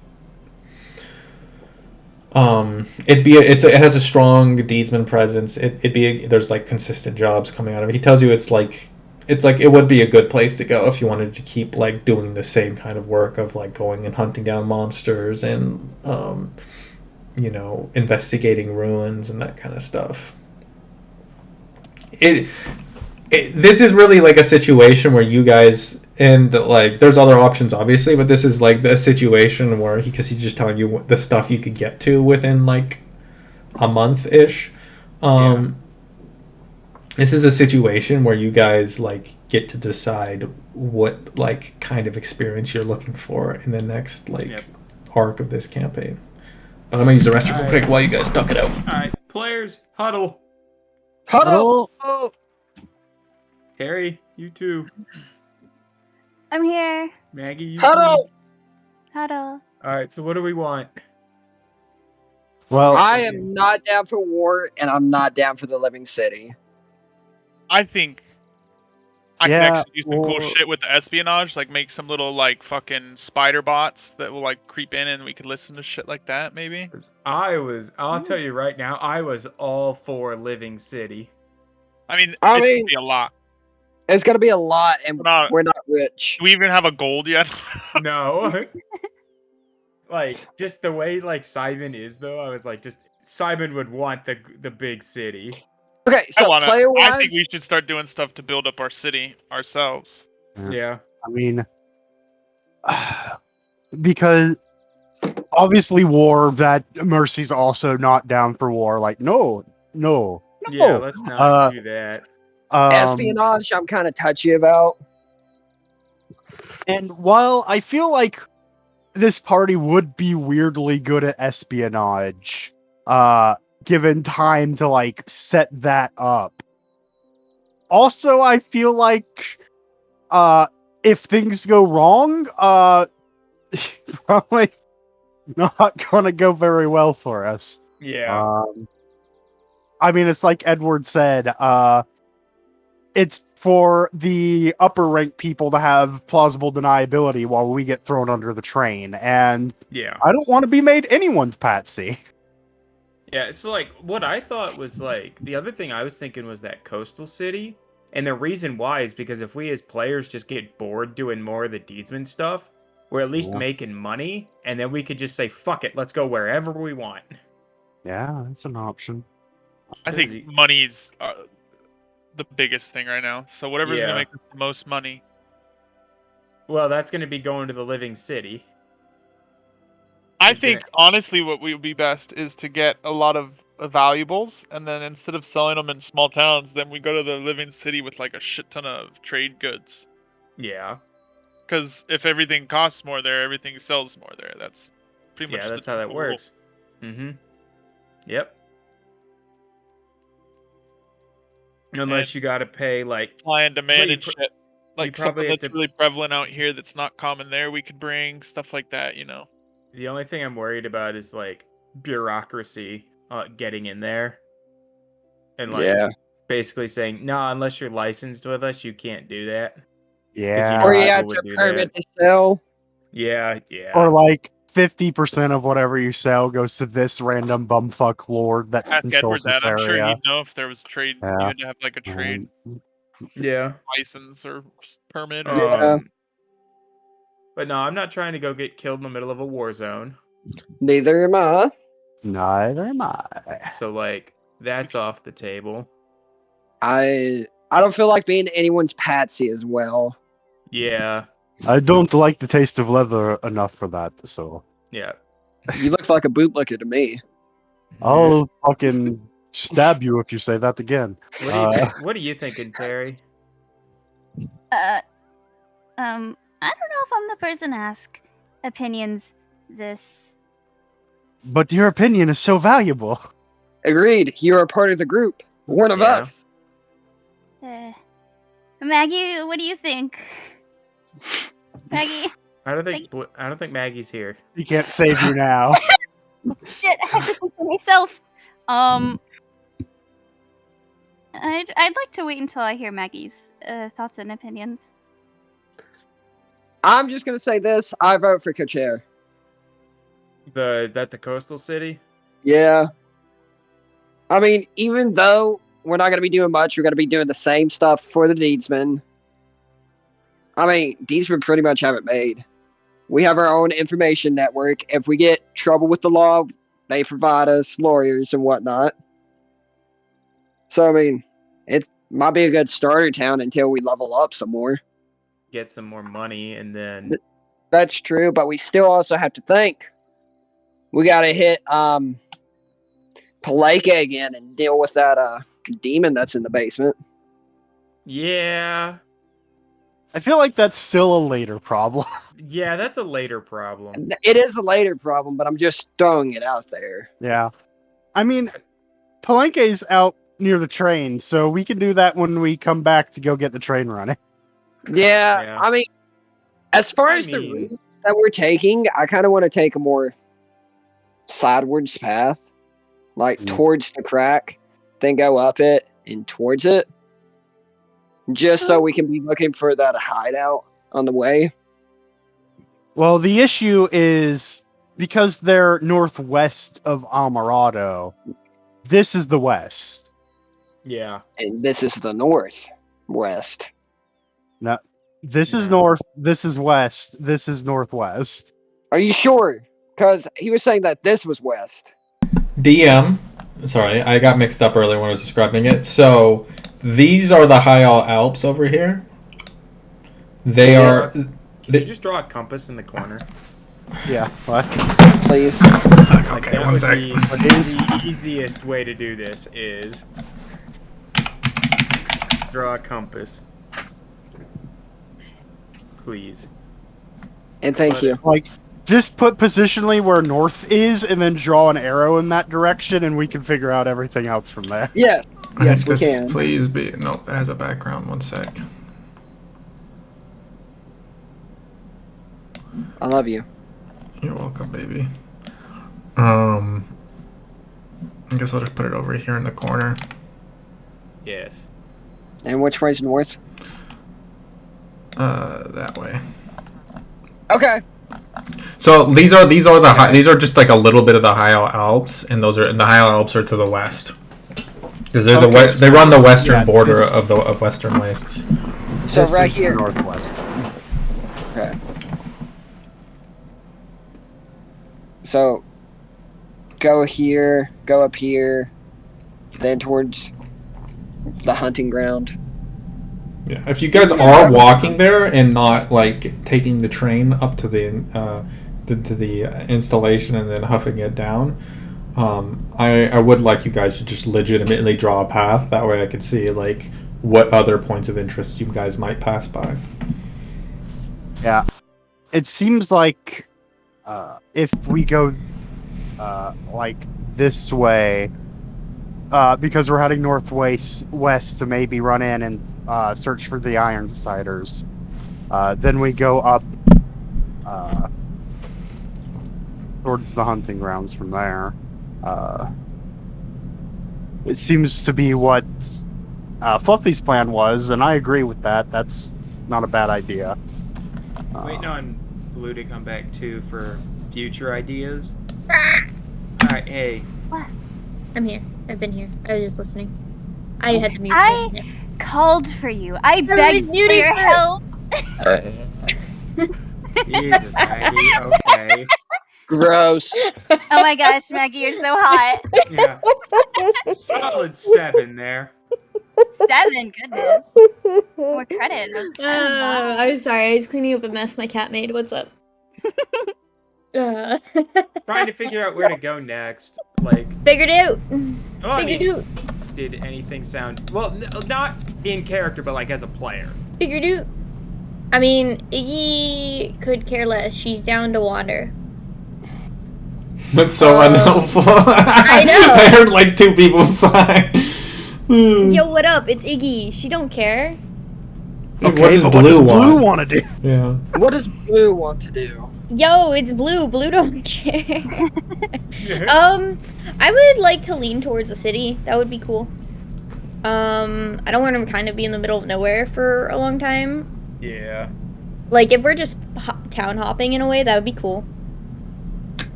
it has a strong deedsman presence. There's like consistent jobs coming out of it. He tells you it's like it would be a good place to go if you wanted to keep like doing the same kind of work of like going and hunting down monsters and investigating ruins and that kind of stuff. This is really like a situation where you guys, and like there's other options obviously, but this is like the situation where because he's just telling you the stuff you could get to within like a month ish. This is a situation where you guys like get to decide what like kind of experience you're looking for in the next arc of this campaign. But I'm gonna use the restroom real quick while you guys duck it out.
Alright, players, huddle.
Huddle!
Harry, you too.
I'm here.
Maggie, you
Huddle!
too.
Huddle.
Alright, so what do we want?
Well,
I am not down for war, and I'm not down for the living city.
I think I
Yeah,
can actually do some cool
or-
shit with the espionage, like make some little like fucking spider bots that will like creep in and we could listen to shit like that maybe.
'Cause I'll tell you right now, I was all for Living City.
I mean,
I
it's
mean-
gonna be a lot.
It's gonna be a lot, and
We're not-
we're not rich.
Do we even have a gold yet?
No. Like, just the way, like, Simon is, though, I was like, Simon would want the big city.
Okay, so
I
player-wise,
think we should start doing stuff to build up our city ourselves.
Yeah.
I mean, because obviously war, that Mercy's also not down for war. Like, no.
Yeah, let's not do that.
espionage, I'm kind of touchy about.
And while I feel like this party would be weirdly good at espionage, given time to like set that up. Also, I feel like if things go wrong, probably not gonna go very well for us.
Yeah.
I mean, it's like Edward said, it's for the upper rank people to have plausible deniability while we get thrown under the train, and
Yeah.
I don't want to be made anyone's patsy.
Yeah, so like what I thought was like the other thing I was thinking was that coastal city. And the reason why is because if we as players just get bored doing more of the deedsman stuff, we're at least
Yeah.
making money, and then we could just say, fuck it, let's go wherever we want.
Yeah, that's an option.
I think money's the biggest thing right now. So whatever's
Yeah.
gonna make us the most money.
Well, that's gonna be going to the living city.
I
Is
think
there-
honestly, what would be best is to get a lot of valuables, and then instead of selling them in small towns, then we go to the living city with like a shit ton of trade goods.
Yeah.
Because if everything costs more there, everything sells more there. That's pretty much.
Yeah,
the
that's how that
rule.
works. Mm-hmm. Yep. Unless you gotta pay like
Supply and demand
Well, you
and
pr-
shit. Like
probably
something
have
that's
to-
really prevalent out here that's not common there. We could bring stuff like that, you know.
the only thing I'm worried about is like bureaucracy getting in there. and like
Yeah.
basically saying, "No, unless you're licensed with us, you can't do that."
Yeah.
Or
know,
you have
people
to
would do
permit to sell.
Yeah, yeah.
Or like 50% of whatever you sell goes to this random bumfuck lord that
Ask
controls
Edward
this
that. I'm sure
area.
he'd know if there was trade.
Yeah.
You had to have like a trade
Yeah.
license or permit. Or
Yeah.
But no, I'm not trying to go get killed in the middle of a war zone.
Neither am I.
Neither am I.
So like that's off the table.
I don't feel like being anyone's patsy as well.
Yeah.
I don't like the taste of leather enough for that, so
Yeah.
You look like a bootlicker to me.
I'll fucking stab you if you say that again.
What are you thinking, Terry?
I don't know if I'm the person to ask opinions this.
But your opinion is so valuable.
Agreed. You're a part of the group. One of
Yeah.
us.
Maggie, what do you think? Maggie,
I don't think Maggie's here.
He can't save you now.
shit, I have to think for myself. I'd like to wait until I hear Maggie's thoughts and opinions.
I'm just gonna say this. I vote for Kocher.
The coastal city?
Yeah. I mean, even though we're not gonna be doing much, we're gonna be doing the same stuff for the Deedsmen. I mean, Deedsmen pretty much have it made. We have our own information network. If we get trouble with the law, they provide us lawyers and whatnot. So, I mean, it might be a good starter town until we level up some more.
Get some more money and then
That's true, but we still also have to think. We gotta hit Paleka again and deal with that demon that's in the basement.
yeah.
I feel like that's still a later problem.
Yeah, that's a later problem.
It is a later problem, but I'm just throwing it out there.
Yeah. I mean, Palenque's out near the train, so we can do that when we come back to go get the train running.
Yeah,
Yeah.
I mean, as far
I
as the
mean-
route that we're taking, I kind of want to take a more sidewards path, like
Mm.
towards the crack, then go up it and towards it, just so we can be looking for that hideout on the way.
Well, the issue is because they're northwest of Alvarado, this is the west.
Yeah.
And this is the northwest.
No, this is
No.
north, this is west, this is northwest.
Are you sure? Because he was saying that this was west.
DM. Sorry, I got mixed up earlier when I was describing it. So these are the High Alps over here. They
Yeah.
are.
Can you just draw a compass in the corner?
Yeah, what?
Please.
Fuck,
Like,
okay,
that
one
would
sec.
be the easiest way to do this is draw a compass. Please.
And thank you.
Like, just put positionally where north is and then draw an arrow in that direction and we can figure out everything else from there.
Yes. Yes, we
This
can.
Please be. No, it has a background. One sec.
I love you.
You're welcome, baby. I guess I'll just put it over here in the corner.
Yes.
And which way's north?
That way.
Okay.
So these are these are just like a little bit of the High Alps, and the High Alps are to the west because they're
Okay,
they run the western
yeah,
border
this-
of Western Wastes.
So
This
right
is the
here.
northwest.
Okay. So go here, go up here, then towards the hunting ground.
Yeah, if you guys are walking there and not like taking the train up to the installation and then huffing it down, I would like you guys to just legitimately draw a path. That way, I could see like what other points of interest you guys might pass by.
Yeah. It seems like if we go like this way, because we're heading west to maybe run in and search for the Ironsiders, then we go up towards the hunting grounds from there. it seems to be what Fluffy's plan was, and I agree with that. That's not a bad idea.
Waiting on Blue to come back too for future ideas.
Ah!
Alright, hey.
I'm here. I've been here. I was just listening. I had to mute.
I called for you. I
was
begged for
muted
your
for-
help.
Jesus, Maggie, okay.
Gross.
Oh my gosh, Maggie, you're so hot.
Yeah. Solid 7 there.
7, goodness. More credit. That's 10. Wow.
I'm sorry. I was cleaning up a mess my cat made. What's up?
Trying to figure out where to go next. Like,
Figured it out.
oh, I
Figured
mean,
out.
did anything sound... Well, not in character, but like as a player.
Figured out. I mean, Iggy could care less. She's down to wander.
That's so unhelpful.
I know.
I heard like 2 people sigh.
Yo, what up? It's Iggy. She don't care.
What
Okay,
does
but what does
Blue
Blue
want?
want to do?
Yeah.
What does Blue want to do?
Yo, it's Blue. Blue don't care. I would like to lean towards the city. That would be cool. I don't want to kind of be in the middle of nowhere for a long time.
Yeah.
Like, if we're just town hopping in a way, that would be cool.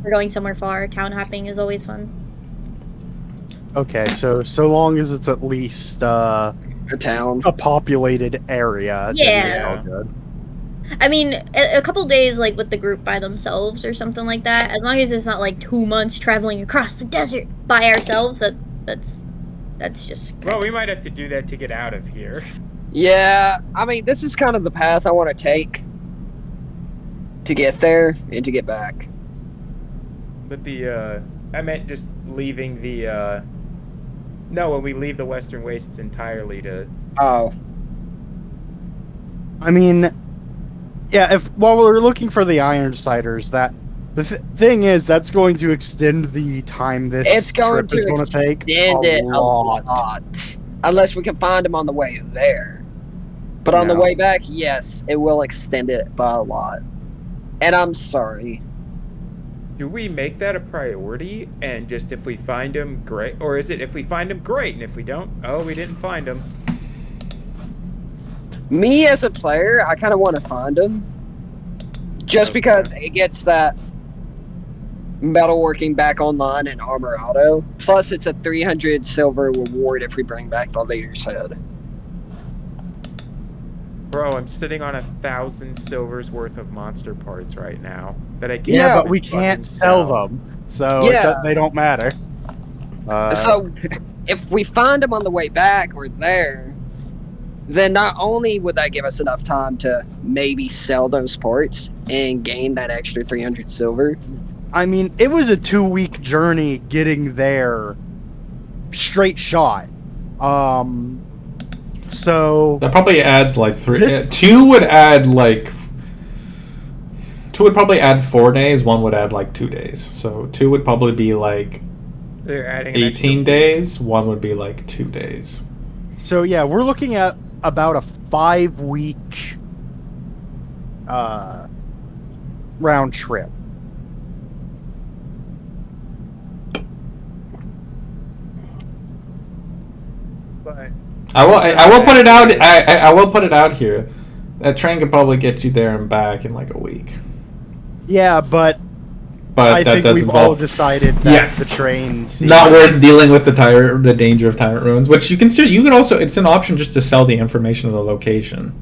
We're going somewhere far. Town hopping is always fun.
Okay, so long as it's at least
A town.
a populated area. then
Yeah.
it's all good.
I mean, a couple days, like, with the group by themselves or something like that, as long as it's not, like, 2 months traveling across the desert by ourselves, that's just...
Well, we might have to do that to get out of here.
Yeah, I mean, this is kind of the path I want to take to get there and to get back.
But I meant just leaving the, no, when we leave the Western Wastes entirely to...
Oh,
I mean, yeah, while we're looking for the Ironsiders, the thing is, that's going to extend the time this
it's going
trip is
to
going to take
extend it
a lot.
Unless we can find them on the way there. But on the
No.
way back, yes, it will extend it by a lot. And I'm sorry.
Do we make that a priority? And just if we find them, great? Or is it if we find them, great, and if we don't, oh, we didn't find them?
Me as a player, I kind of want to find them. Just
Okay.
because it gets that metalworking back online in Armor Auto. Plus, it's a 300 silver reward if we bring back the leader's head.
Bro, I'm sitting on 1,000 silvers worth of monster parts right now that I can't
Yeah, but
even
we
fucking
can't sell them, so
Yeah.
they don't matter.
So, if we find them on the way back or there, then not only would that give us enough time to maybe sell those parts and gain that extra 300 silver.
I mean, it was a 2-week journey getting there, straight shot. So
That probably adds like 3.
This-
2 would add like. 2 would probably add 4 days. 1 would add like 2 days. So 2 would probably be like
They're adding an extra
18
week.
days. 1 would be like 2 days.
So yeah, we're looking at about a 5-week round trip.
But
I will put it out. I will put it out here. That train could probably get you there and back in like a week.
Yeah, but
But
I
that
think
does
we've all
involve
decided that
Yes.
the train
not worth dealing with the danger of tyrant ruins. Which you can still. You could also. It's an option just to sell the information of the location.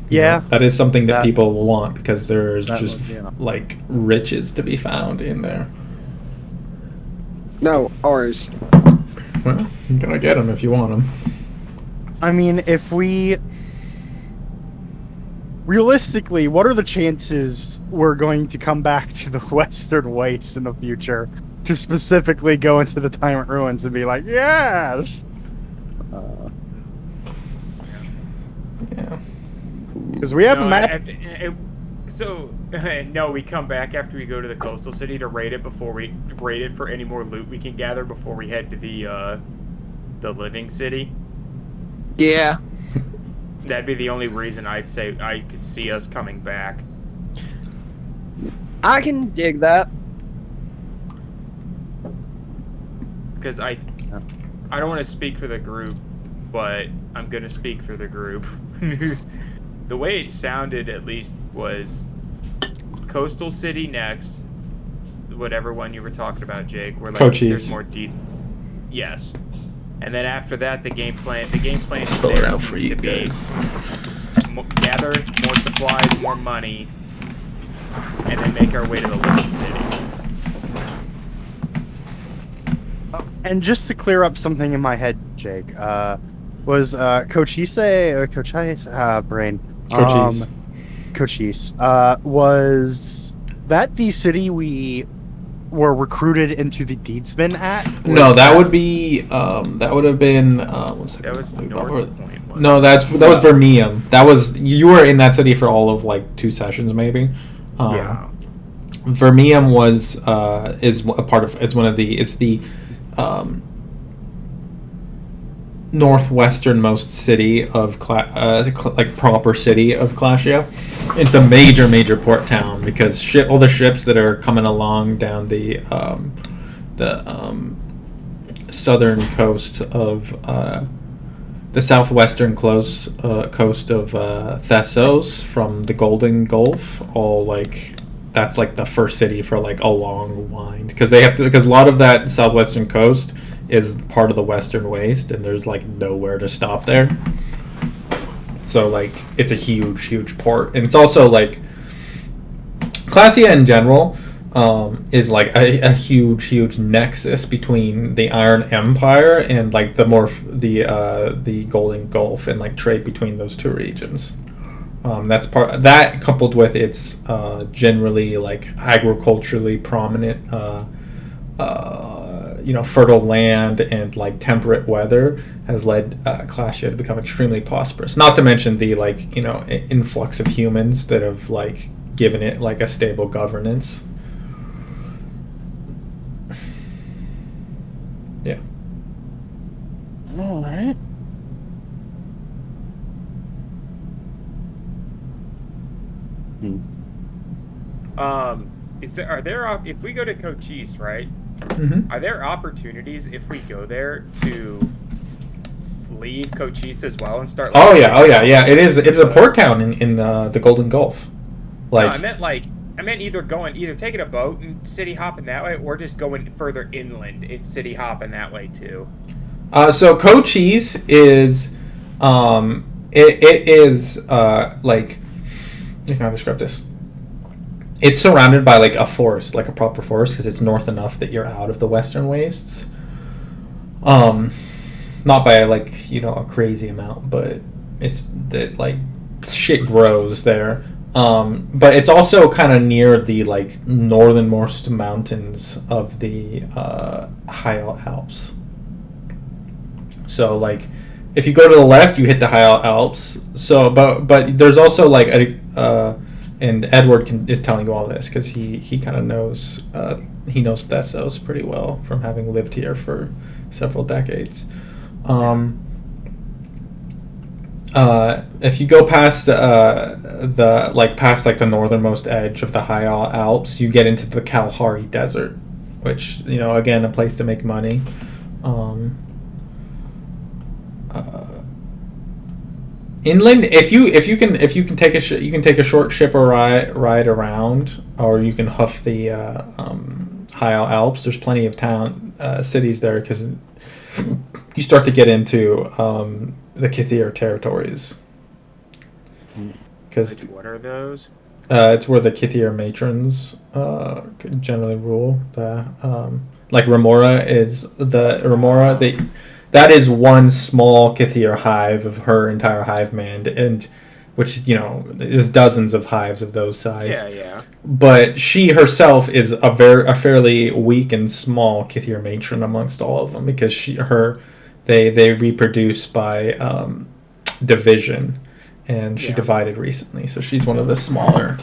You
Yeah.
know, that is something that
That-
people will want because there's
That
just
would, yeah.
like riches to be found in there.
No, ours.
Well, you're gonna get them if you want them.
I mean, if we realistically, what are the chances we're going to come back to the Western Waste in the future to specifically go into the Tyrant Ruins and be like, yes?
Yeah.
Because we have a map.
No, we come back after we go to the coastal city to raid it before we raid it for any more loot we can gather before we head to the living city.
Yeah.
That'd be the only reason I'd say I could see us coming back.
I can dig that.
Because I don't want to speak for the group, but I'm gonna speak for the group. The way it sounded, at least, was Coastal City next. Whatever one you were talking about, Jake. Where like
Cochise.
there's more detail. Yes. And then after that, the game plan. The game plan
Spell it
there
out for
seems
you
to be
guys.
gather more supplies, more money, and then make our way to the Living City.
And just to clear up something in my head, Jake, was Cochise or Cochise? Brain.
Cochise.
Cochise. Was that the city we were recruited into the Deedsman at?
No, that would be that would have been one second.
That was North Point. wasn't
No, that was Vermium. That was you were in that city for all of like 2 sessions maybe.
Yeah.
Vermium was is a part of it's one of the it's the northwesternmost city of like proper city of Clashia. It's a major port town because all the ships that are coming along down the southern coast of the southwestern coast of Thessos from the Golden Gulf, all like that's like the first city for like a long wind because a lot of that southwestern coast is part of the Western Waste and there's like nowhere to stop there. So like it's a huge port, and it's also like Clasia in general is like a huge nexus between the Iron Empire and like the Golden Gulf and like trade between those two regions. That's part that coupled with its generally like agriculturally prominent fertile land and like temperate weather has led Clashia to become extremely prosperous. Not to mention the like influx of humans that have like given it like a stable governance. Yeah.
All right.
If we go to Cochise, right?
Mm-hmm.
Are there opportunities if we go there to leave Cochise as well and start?
Oh yeah. It is. It's a port town in the Golden Gulf. Like
no, I meant either taking a boat and city hopping that way, or just going further inland and city hopping that way too.
So Cochise is it is like how can I describe this? It's surrounded by like a forest, like a proper forest, because it's north enough that you're out of the Western Wastes. Not by like a crazy amount, but it's that like shit grows there. But it's also kind of near the like northernmost mountains of the High Alps. So like if you go to the left, you hit the High Alps. So but there's also like and Edward is telling you all this because he kind of knows knows Thessos pretty well from having lived here for several decades. If you go past past like the northernmost edge of the High Alps, you get into the Kalahari Desert, which again a place to make money. Inland, if you can take a short ship or ride around, or you can huff the High Alps. There's plenty of cities there because you start to get into the Kithir territories. Because
what are those?
It's where the Kithir matrons generally rule. Like Remora is that is one small Kithir hive of her entire hive mand, and which is dozens of hives of those size.
Yeah.
But she herself is a fairly weak and small Kithir matron amongst all of them because they reproduce by division, and she divided recently, so she's one of the smaller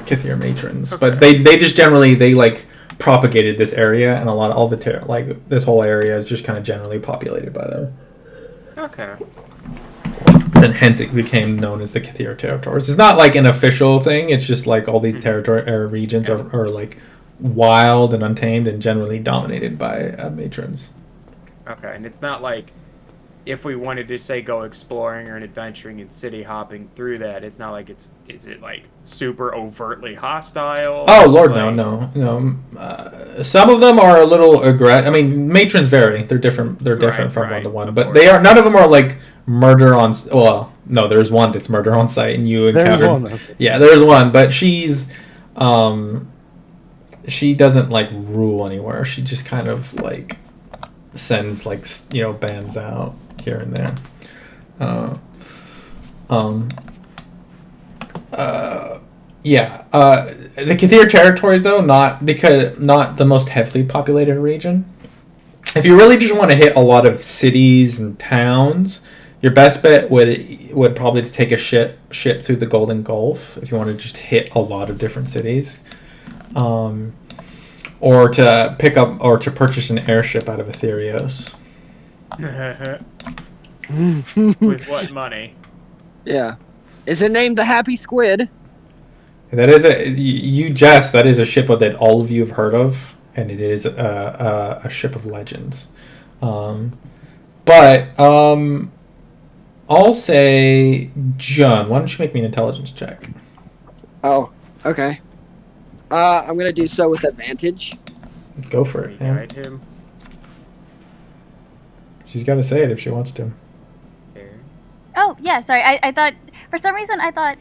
Kithir matrons. Okay. But they just generally like propagated this area, and all the this whole area is just kind of generally populated by them.
Okay.
And hence it became known as the Kithir territories. It's not like an official thing. It's just like all these regions are like wild and untamed and generally dominated by matrons.
Okay, and it's not like if we wanted to say go exploring or adventuring and city hopping through that, it's not like is it like super overtly hostile?
Oh Lord,
Like-
no. Some of them are a little aggressive. I mean, matrons vary. They're different. They're different from one to one.
of
But
course.
they are. None of them are like murder on. Well, no. There's one that's murder on site, and you
There's
encountered.
one.
Yeah, there's one, but she's, she doesn't like rule anywhere. She just kind of like sends like bands out here and there. Yeah. The Kathir territories, though, not the most heavily populated region. If you really just want to hit a lot of cities and towns, your best bet would probably to take a ship through the Golden Gulf if you want to just hit a lot of different cities, or to pick up or to purchase an airship out of Aetherios.
With what money?
Yeah. Is it named the Happy Squid?
That is you jest. That is a ship that all of you have heard of, and it is a ship of legends. But I'll say, John, why don't you make me an intelligence check?
Oh, okay. I'm gonna do so with advantage.
Go for it. Yeah.
Guide him.
She's got to say it if she wants to.
There.
Oh, yeah, sorry. I thought, for some reason, I thought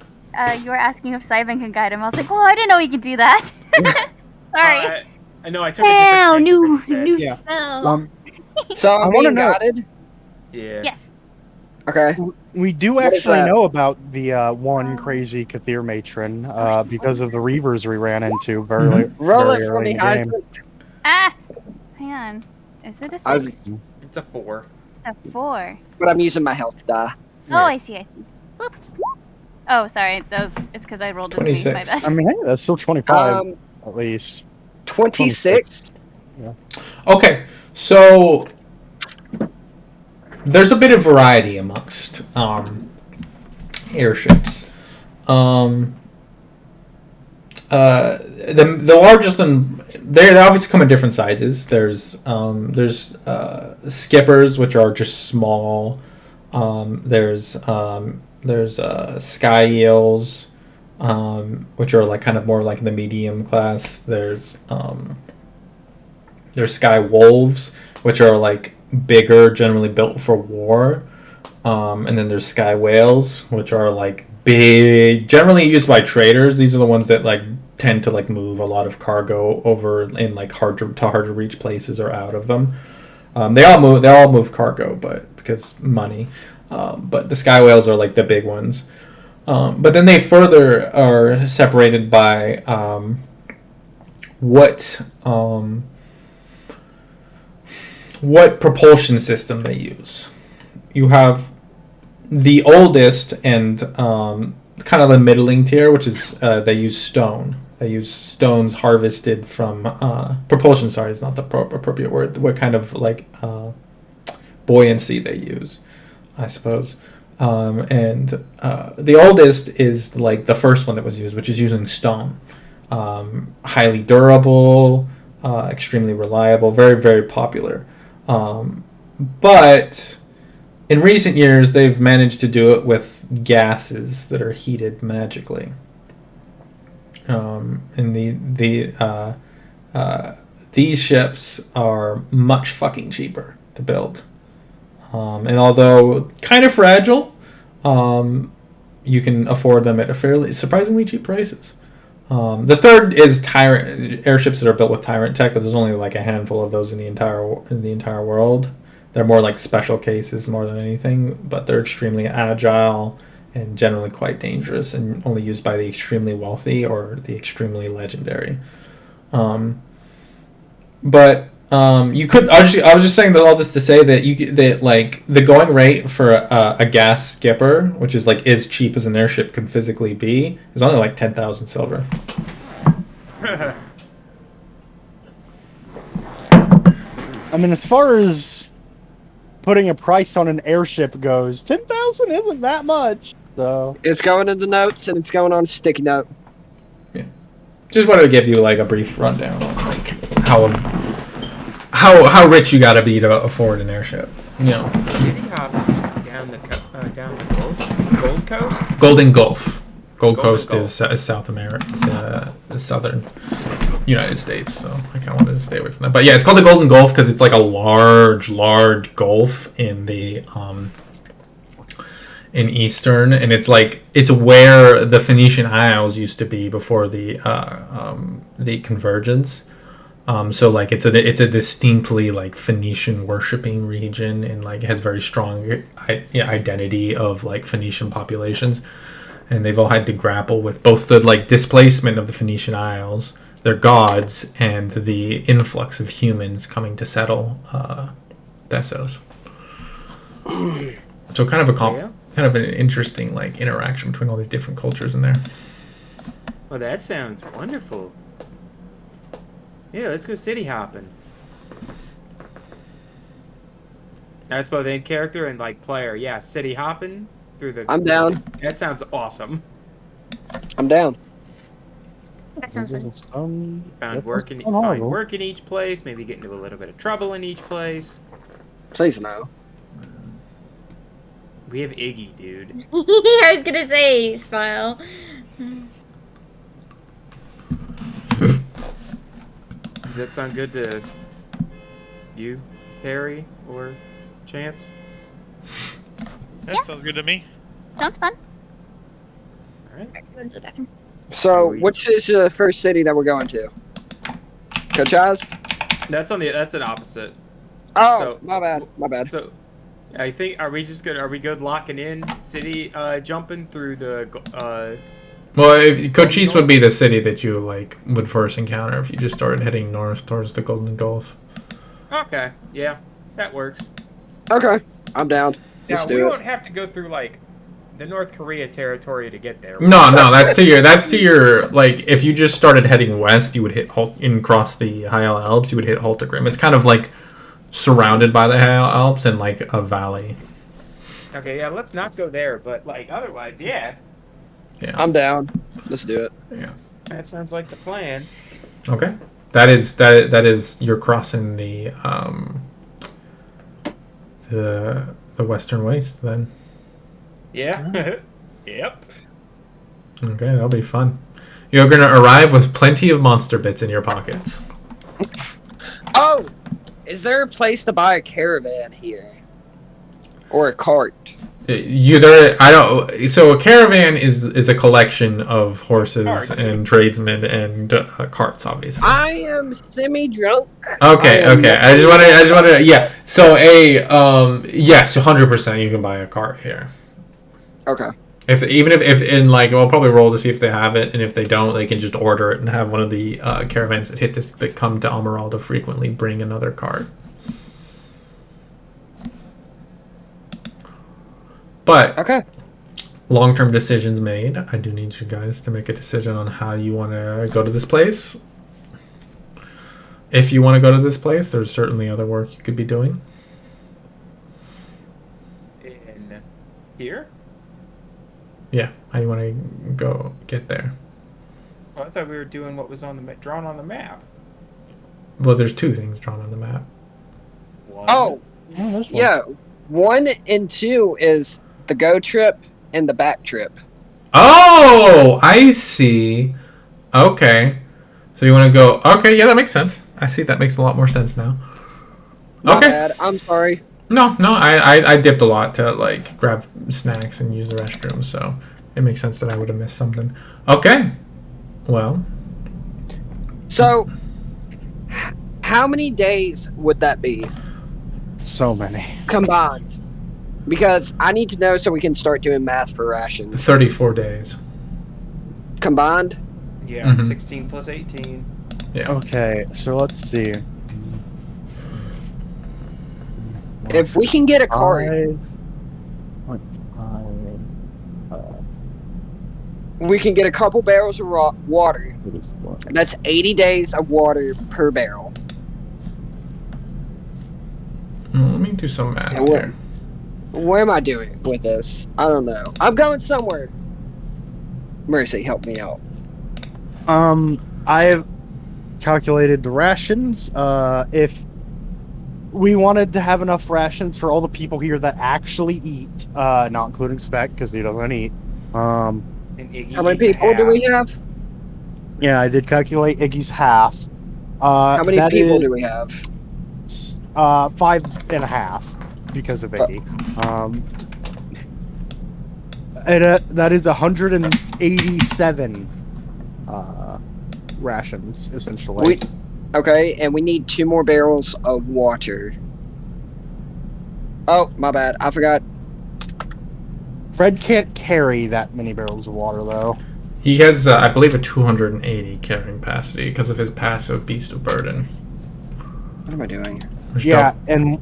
you were asking if Simon can guide him. I was like, oh, I didn't know he could do that. Sorry.
I know. I took
Wow,
a different
new
Yeah.
spell.
So
I
I'm
wanna
being
know-
guided.
Yeah.
Yes.
Okay.
We do
What is
actually
that?
know about the one crazy Kathir matron because of the Reavers we ran into very
Roll
very
it for
early
me,
in the game.
Isaac.
Ah! Hang on. Is it a 6?
I was-
It's a 4.
It's a 4.
But I'm using my health die.
Oh, I see. Whoop. Oh, sorry. It's because I rolled a 3. My
26.
bad.
I mean, hey, that's still 25
Um,
at least.
26.
Okay, so there's a bit of variety amongst airships. The largest one, they obviously come in different sizes. There's skippers, which are just small. There's sky eels, which are like kind of more like the medium class. There's sky wolves, which are like bigger, generally built for war. And then there's sky whales, which are like big, generally used by traders. These are the ones that like tend to like move a lot of cargo over in like hard to reach places or out of them. They all move cargo, but because money. But the sky whales are like the big ones. But then they further are separated by what propulsion system they use. You have the oldest and kind of the middling tier, which is they use stone. They use stones harvested from propulsion. Sorry, is not the appropriate word. What kind of like buoyancy they use, I suppose. And the oldest is like the first one that was used, which is using stone. Highly durable, extremely reliable, very, very popular. But in recent years, they've managed to do it with gases that are heated magically. And these ships are much fucking cheaper to build. And although kind of fragile, you can afford them at a fairly surprisingly cheap prices. The third is Tyrant airships that are built with Tyrant tech, but there's only like a handful of those in the entire world. They're more like special cases more than anything, but they're extremely agile and generally quite dangerous, and only used by the extremely wealthy or the extremely legendary. But you could. I was just saying that all this to say that like the going rate for a gas skipper, which is like as cheap as an airship can physically be, is only like 10,000 silver.
I mean, as far as putting a price on an airship goes, 10,000 isn't that much. So
It's going in the notes and it's going on sticky note.
Just wanted to give you like a brief rundown on like how how rich you gotta be to afford an airship. You know,
City hopping's down the Gold Coast.
Golden Gulf. Gold
Golden
Coast
Gulf.
is South America, the southern United States. So I kind of wanted to stay away from that. But yeah, it's called the Golden Gulf because it's like a large gulf in the in Eastern, and it's where the Phoenician Isles used to be before the convergence. So like it's a distinctly like Phoenician worshipping region, and like has very strong identity of like Phoenician populations, and they've all had to grapple with both the like displacement of the Phoenician Isles, their gods, and the influx of humans coming to settle Thessos. So kind of an interesting like interaction between all these different cultures in there.
Well, that sounds wonderful. Yeah, let's go city hopping. That's both in character and like player. Yeah, city hopping through the.
I'm down.
That sounds awesome.
I'm down.
That sounds fun.
Find work in each place. Maybe get into a little bit of trouble in each place.
Please no.
We have Iggy, dude.
I was gonna say, smile.
Does that sound good to you, Perry, or Chance?
That sounds good to me.
Sounds fun.
All right.
Go to the bathroom.
So, which is the first city that we're going to? Cochise?
That's an opposite.
Oh,
So-
my bad.
So, I think are we good locking in city jumping through the
Well, Cochise would be the city that you like would first encounter if you just started heading north towards the Golden Gulf.
Okay, yeah, that works.
Okay, I'm down.
Now
Let's
we
do it.
won't have to go through like the North Korea territory to get there.
No, that's to your like if you just started heading west, you would hit and cross the High Alps. You would hit Haltegrim. It's kind of like surrounded by the High Alps and like a valley.
Okay, yeah, let's not go there, but like otherwise, yeah,
I'm down. Let's do it.
that sounds like the plan.
Okay, that is you're crossing the Western Waste then.
Yeah. Yep.
Okay, that'll be fun. You're gonna arrive with plenty of monster bits in your pockets.
Oh, is there a place to buy a caravan here, or a cart?
So a caravan is a collection of horses
Carts.
and tradesmen and carts, obviously.
I am semi-drunk.
Okay. I just wanted. Yeah. So yes, 100% you can buy a cart here.
Okay.
If we'll probably roll to see if they have it, and if they don't, they can just order it and have one of the caravans that come to Almeralda frequently bring another cart. But
Okay.
long-term decisions made. I do need you guys to make a decision on how you want to go to this place. If you want to go to this place, there's certainly other work you could be doing.
In here?
Yeah, how you want to go get there.
Oh, I thought we were doing what was drawn on the map.
Well, there's two things drawn on the map.
One.
Oh,
there's one.
yeah. 1 and 2 is the go trip and the back trip.
Oh, I see. Okay. So you want to go... Okay, yeah, that makes sense. I see that makes a lot more sense now.
My
Okay.
bad. I'm sorry.
No, I dipped a lot to, like, grab snacks and use the restroom, so it makes sense that I would have missed something. Okay. Well,
So, how many days would that be
So many.
combined? Because I need to know so we can start doing math for rations.
34 days.
Combined?
Yeah,
Mhm.
16 plus 18.
Yeah.
Okay, so let's see.
If we can get a cart, we can get a couple barrels of water. That's 80 days of water per barrel.
Well, let me do some math
Yeah, what-
here.
Where am I doing with this? I don't know. I'm going somewhere. Mercy, help me out.
I've calculated the rations. If we wanted to have enough rations for all the people here that actually eat, not including Spec because he doesn't eat.
And Iggy
How many
eats
people do we
half.
have?
Yeah, I did calculate Iggy's half.
How many
that
people
is,
do we have?
5.5 because of Iggy. And that is 187 rations essentially.
Okay, and we need 2 more barrels of water. Oh, my bad. I forgot.
Fred can't carry that many barrels of water though.
He has, I believe, a 280 carrying capacity because of his passive Beast of Burden.
What am I doing?
Which
Yeah,
don't-
and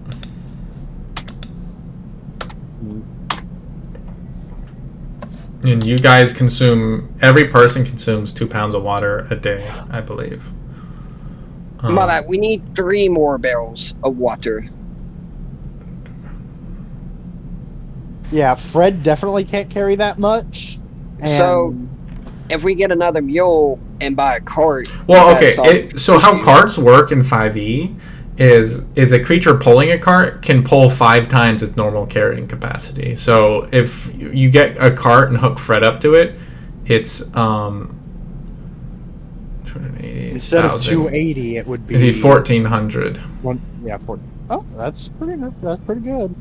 And you guys consume, every person consumes 2 pounds of water a day, I believe.
My bad. We need 3 more barrels of water.
yeah, Fred definitely can't carry that much. And
So, if we get another mule and buy a cart.
Well,
that's
okay.
all-
So how carts work in 5e is a creature pulling a cart can pull 5 times its normal carrying capacity. So if you get a cart and hook Fred up to it, it's 280.
instead of 280, it would be
It'd be 1400.
Yeah, 40. Oh, that's pretty good. That's pretty good.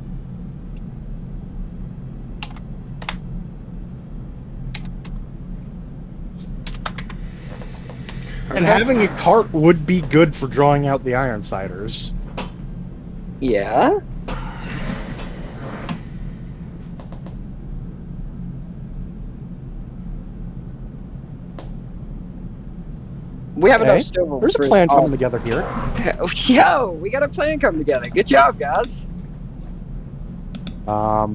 And having a cart would be good for drawing out the iron ciders.
Yeah. We have
Okay.
enough silver.
There's a
for
plan
all-
coming together here.
Yo, we got a plan coming together. Good job, guys.
I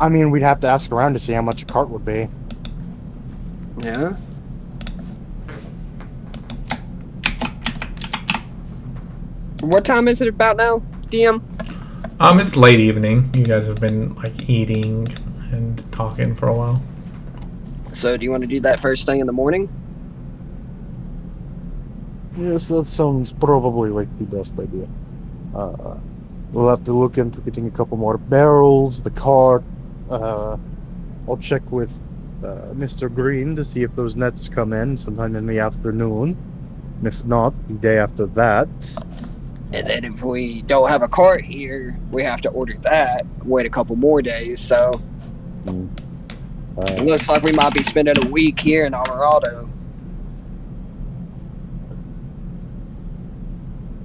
mean, we'd have to ask around to see how much a cart would be.
Yeah. What time is it about now, DM?
It's late evening. You guys have been like eating and talking for a while.
So, do you want to do that first thing in the morning?
Yes, that sounds probably like the best idea. We'll have to look into getting a couple more barrels, the cart. I'll check with Mr. Green to see if those nets come in sometime in the afternoon. And if not, the day after that.
And then if we don't have a cart here, we have to order that. Wait a couple more days. So, it looks like we might be spending a week here in Alvarado.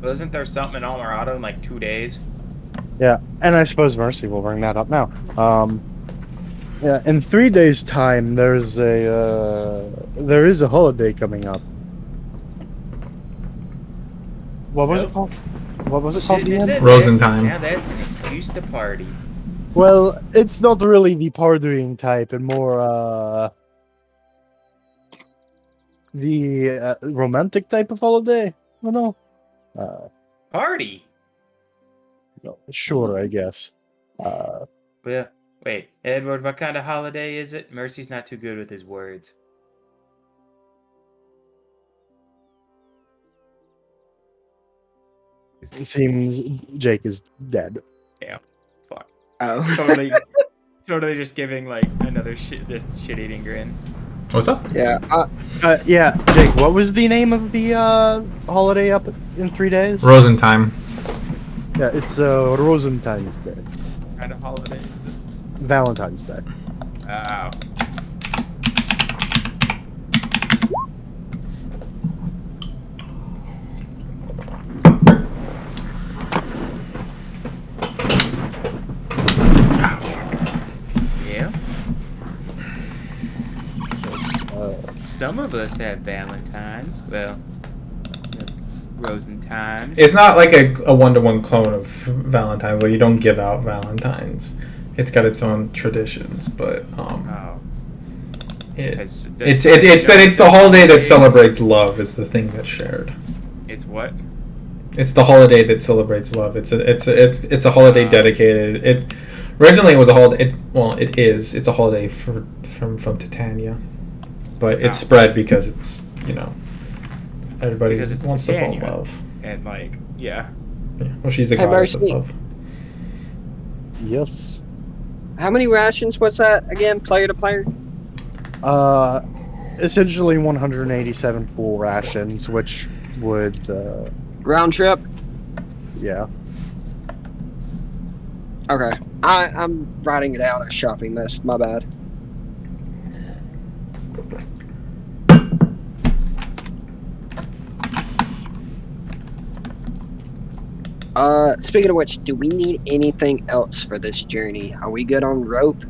Wasn't there something in Alvarado in like 2 days?
Yeah, and I suppose Mercy will bring that up now. Yeah, in 3 days' time, there is a holiday coming up. What was it called? What was it called
Shit, is
again?
it?
Rosentime.
Yeah, that's an excuse to party.
Well, it's not really the partying type, and more the romantic type of holiday. I don't know.
Party?
No, sure, I guess.
Well, wait, Edward, what kind of holiday is it? Mercy's not too good with his words.
It seems Jake is dead.
Yeah, fuck.
Oh.
Totally just giving like another shit-eating grin.
What's up?
Yeah.
Yeah, Jake, what was the name of the holiday up in 3 days?
Rosentime.
Yeah, it's Rosentine's Day.
What kind of holiday is it?
Valentine's Day.
Oh. Yeah. Some of us have Valentines. Well, Rosentimes.
It's not like a 1-to-1 clone of Valentine's where you don't give out Valentines. It's got its own traditions, but
Oh.
it's
Does-
it's the holiday that celebrates love is the thing that's shared.
It's what?
It's the holiday that celebrates love. It's a holiday dedicated. It originally it was a holiday. It's a holiday from Titania, but it's spread because it's everybody
Because it's
wants to fall in
Titania.
love.
And like, yeah.
Yeah. Well, she's the
Hey,
goddess of
Mercy.
love.
Yes.
How many rations was that again, player to player?
Essentially 187 full rations, which would,
Round trip?
yeah.
Okay. I'm writing it out as shopping list. My bad. Speaking of which, do we need anything else for this journey? Are we good on rope,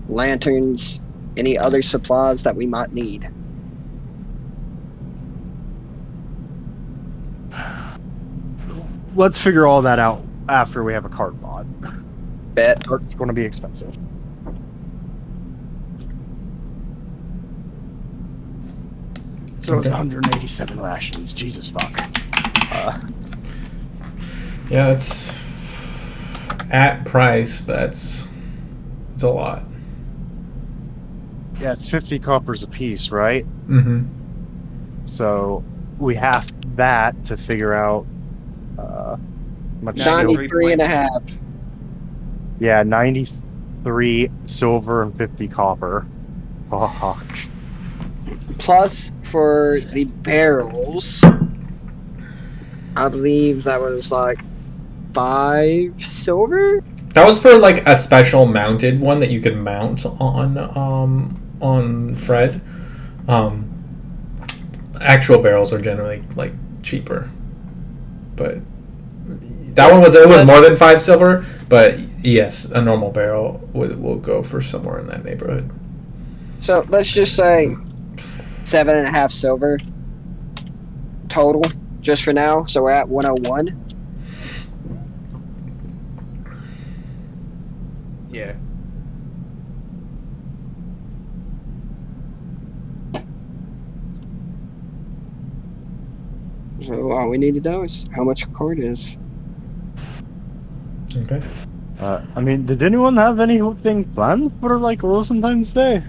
lanterns, any other supplies that we might need?
Let's figure all that out after we have a cart mod.
Bet.
Cart's going to be expensive. So it's
Okay.
187 rations. Jesus fuck.
Yeah, that's at price. It's a lot.
Yeah, it's 50 coppers a piece, right?
Mm-hmm.
So we have that to figure out much
Ninety-
skill.
93 and a half.
Yeah, 93 silver and 50 copper. Fuck.
Plus, for the barrels, I believe that was like 5 silver?
That was for like a special mounted one that you could mount on Fred. Actual barrels are generally like cheaper, but that one was more than 5 silver. But yes, a normal barrel will go for somewhere in that neighborhood.
So let's just say 7.5 silver total, just for now. So we're at 101.
Yeah.
So all we need to know is how much a card is.
Okay.
I mean, did anyone have anything planned for like Rosentine's Day?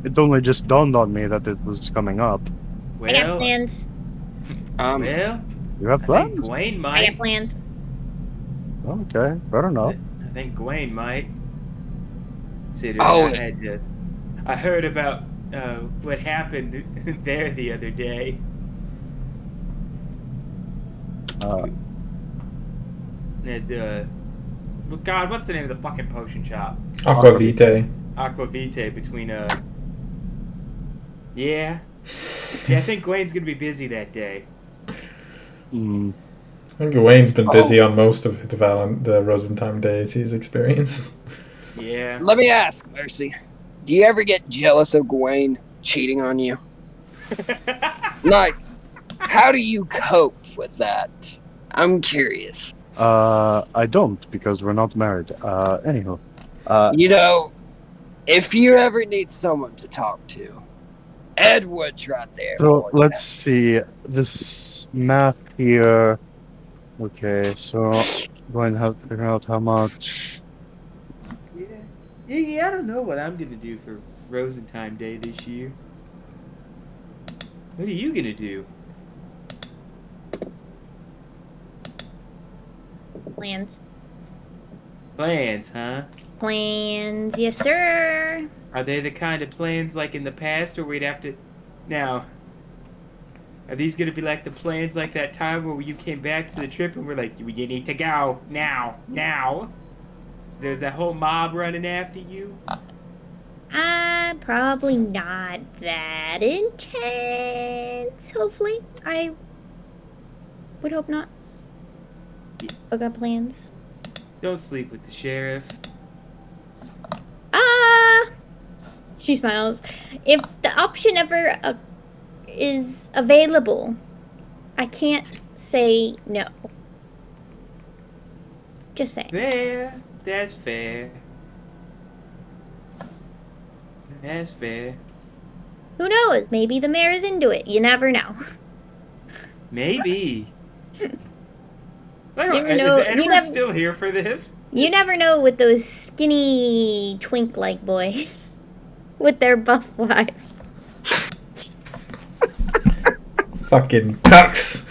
It only just dawned on me that it was coming up.
I got
Well,
plans.
Um,
well,
You have
I think
plans?
Gwen
I got
might.
plans.
Okay, fair enough.
I think Gwen might. Considering
Oh.
I heard about what happened there the other day. And well, God, what's the name of the fucking potion shop?
Aquavite.
Aquavite between yeah. Yeah, I think Gwen's gonna be busy that day.
Mm,
I think Wayne's been busy on most of the Rosentime days he's experienced.
Yeah.
let me ask, Mercy. Do you ever get jealous of Gawain cheating on you? Like, how do you cope with that? I'm curious.
I don't because we're not married. Anywho.
You know, if you ever need someone to talk to, Edward's right there.
So
for you.
let's see this math here. Okay, so going to have to figure out how much.
Yeah, I don't know what I'm gonna do for Rosentime Day this year. What are you gonna do?
Plans.
Plans, huh?
Plans, yes, sir.
Are they the kind of plans like in the past, or we'd have to... Now, are these gonna be like the plans like that time where you came back to the trip and we're like, we need to go, now? There's that whole mob running after you?
Probably not that intense. Hopefully. I would hope not. I got plans.
Don't sleep with the sheriff.
She smiles. If the option ever is available, I can't say no. Just saying.
Fair. That's fair. That's fair.
Who knows? Maybe the mayor is into it. You never know.
Maybe.
never
Is
know- you
anyone
never-
still here for this?
You never know with those skinny twink-like boys with their buff wife.
Fucking cucks.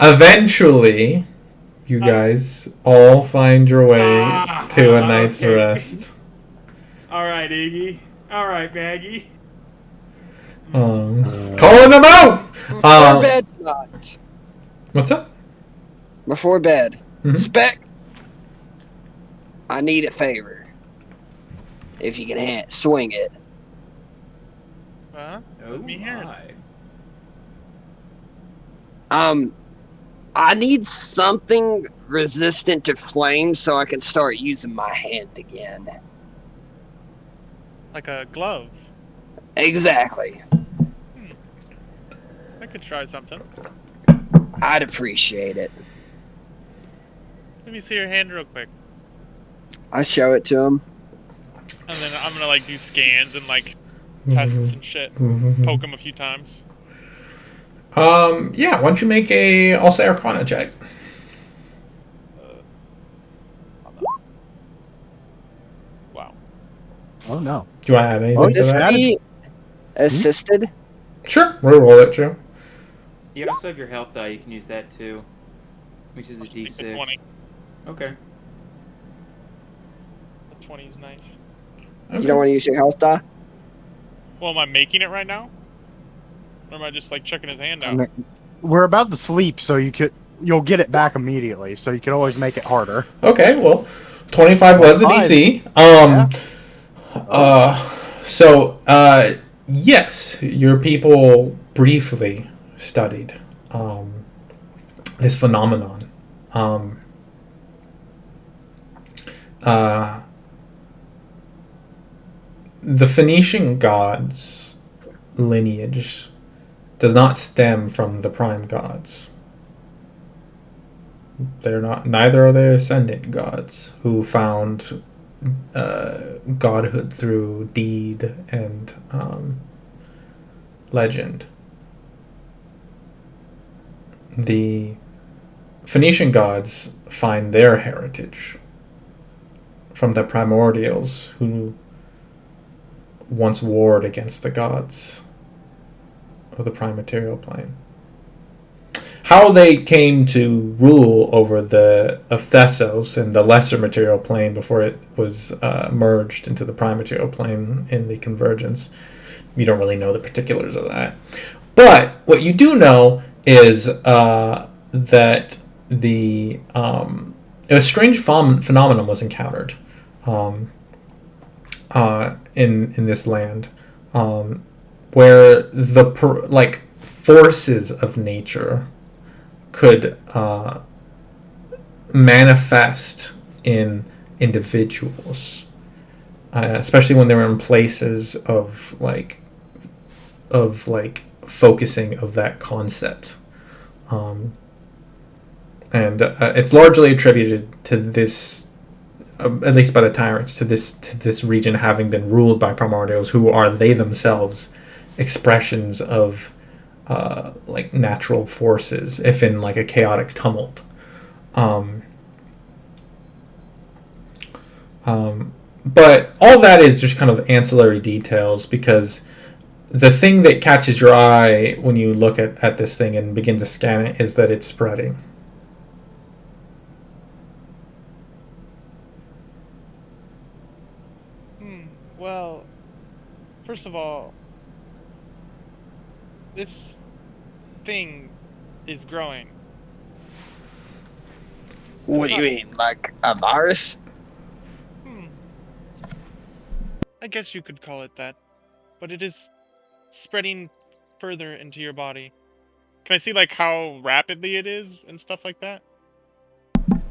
Eventually, you guys all find your way to a night's
okay.
rest.
All right, Iggy. All right, Maggie.
Calling them out.
Before bed tonight.
What's up?
Before bed.
Mhm.
Spec. I need a favor. If you can swing it.
Huh?
Oh
Let me hear it.
my.
I need something resistant to flames so I can start using my hand again.
Like a glove.
Exactly.
I could try something.
I'd appreciate it.
Let me see your hand real quick.
I show it to him.
And then I'm gonna like do scans and like tests and shit. Poke him a few times.
Yeah, why don't you make a, I'll say Arcana check.
Wow.
Oh no.
Do you want to add anything
Oh,
to
This
that?
be assisted.
Sure, we'll roll it too.
You also have your health die. You can use that too, which is a
Take the
D6.
20.
Okay.
The 20 is nice.
Okay.
You don't want to use your health die?
Well, am I making it right now? Or am I just like checking his hand out?
I mean, we're about to sleep, so you'll get it back immediately. So you can always make it harder.
Okay, well, 25 was the DC. Yes, your people briefly studied this phenomenon. The Phoenician gods' lineage does not stem from the prime gods. They're not. Neither are they ascendant gods who found godhood through deed and legend. The Phoenician gods find their heritage from the primordials who once warred against the gods of the prime material plane. How they came to rule over the of Thessos and the lesser material plane before it was merged into the prime material plane in the convergence, you don't really know the particulars of that. But what you do know is that a strange phenomenon was encountered in this land, where the forces of nature could manifest in individuals, especially when they were in places of focusing of that concept, and it's largely attributed to this, at least by the tyrants, to this region having been ruled by primordials, who are they themselves expressions of natural forces, if in a chaotic tumult. But all that is just kind of ancillary details, because the thing that catches your eye when you look at this thing and begin to scan it is that it's spreading.
Well, first of all, this thing is growing.
What do you mean, like a virus?
I guess you could call it that. But it is spreading further into your body. Can I see how rapidly it is and stuff like that?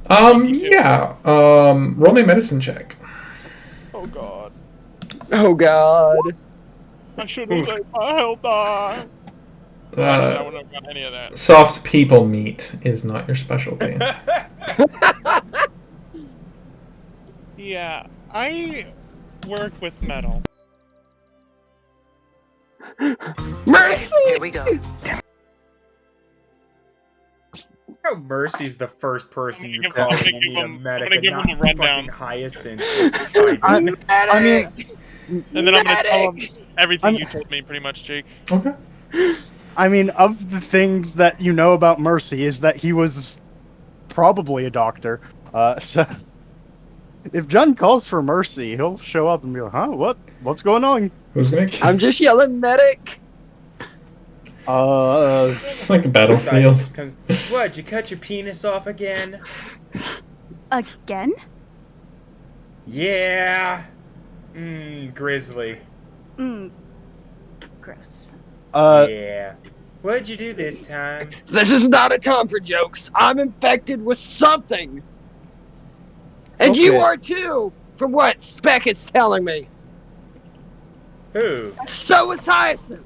Yeah. Roll me a medicine check.
Oh god.
Oh god.
I should have let my health die. I wouldn't have got any of that.
Soft people meat is not your specialty.
Yeah, I work with metal.
Mercy!
Here we go.
Mercy's the first person you
I'm
call
gonna
when you
give
need a
him-
medic,
I'm gonna
and
give
not
him a rundown.
fucking Hyacinth or Simon.
Medic!
And then I'm gonna tell him
Medic!
everything you told me, pretty much, Jake.
Okay.
I mean, of the things that you know about Mercy is that he was probably a doctor. So if John calls for Mercy, he'll show up and be like, "Huh? What's going on?"
Who's gonna?
I'm just yelling medic.
It's like a
Simon
battlefield.
just comes, what, you cut your penis off again?
Again?
Yeah. Grizzly.
Gross.
Yeah. What'd you do this time?
This is not a time for jokes. I'm infected with something. And you
Okay.
are too, from what Spec is telling me.
Who?
So is Hyacinth.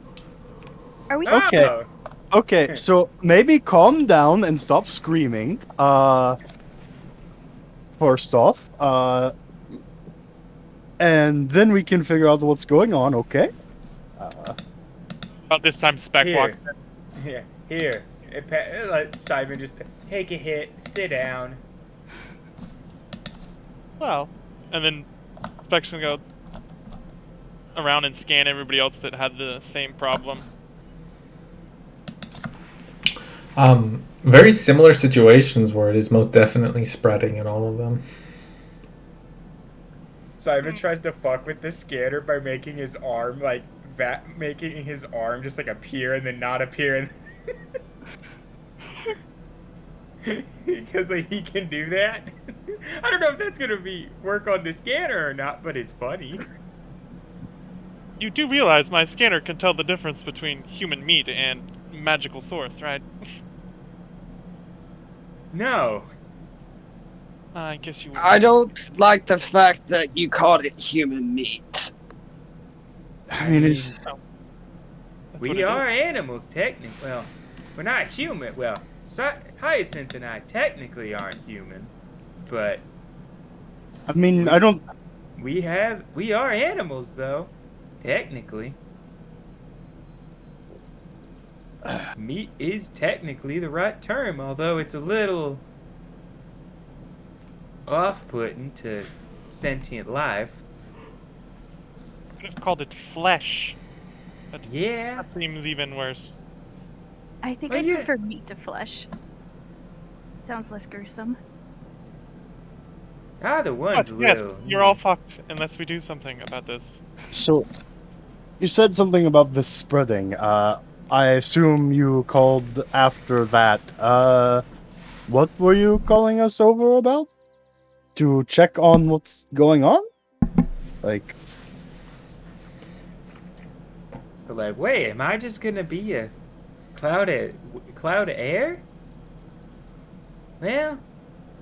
Are we?
Okay.
Oh.
Okay, so maybe calm down and stop screaming. First off, and then we can figure out what's going on. Okay.
About this time, Spec
Here.
walked in.
Yeah, here. Let Simon just take a hit, sit down.
Well, and then Spec's gonna go around and scan everybody else that had the same problem.
Very similar situations where it is most definitely spreading in all of them.
Simon tries to fuck with the scanner by making his arm like making his arm just like appear and then not appear, because like he can do that. I don't know if that's gonna work on the scanner or not, but it's funny.
You do realize my scanner can tell the difference between human meat and magical source, right?
No.
I guess you.
I don't like the fact that you called it human meat.
I mean, it's
That's what
We
it
are
is.
animals, technically. Well, we're not human. Well, Hyacinth and I technically aren't human, but
I mean, I don't.
we are animals, though. Technically. Meat is technically the right term, although it's a little off-putting to sentient life.
Could have called it flesh.
Yeah.
That seems even worse.
I think
Well,
I
you-
prefer meat to flesh. Sounds less gruesome.
Either one's
But yes,
little.
you're all fucked unless we do something about this.
So, you said something about this spreading. I assume you called after that. What were you calling us over about? To check on what's going on? Like,
Like, wait, am I just gonna be a cloud of air? Well,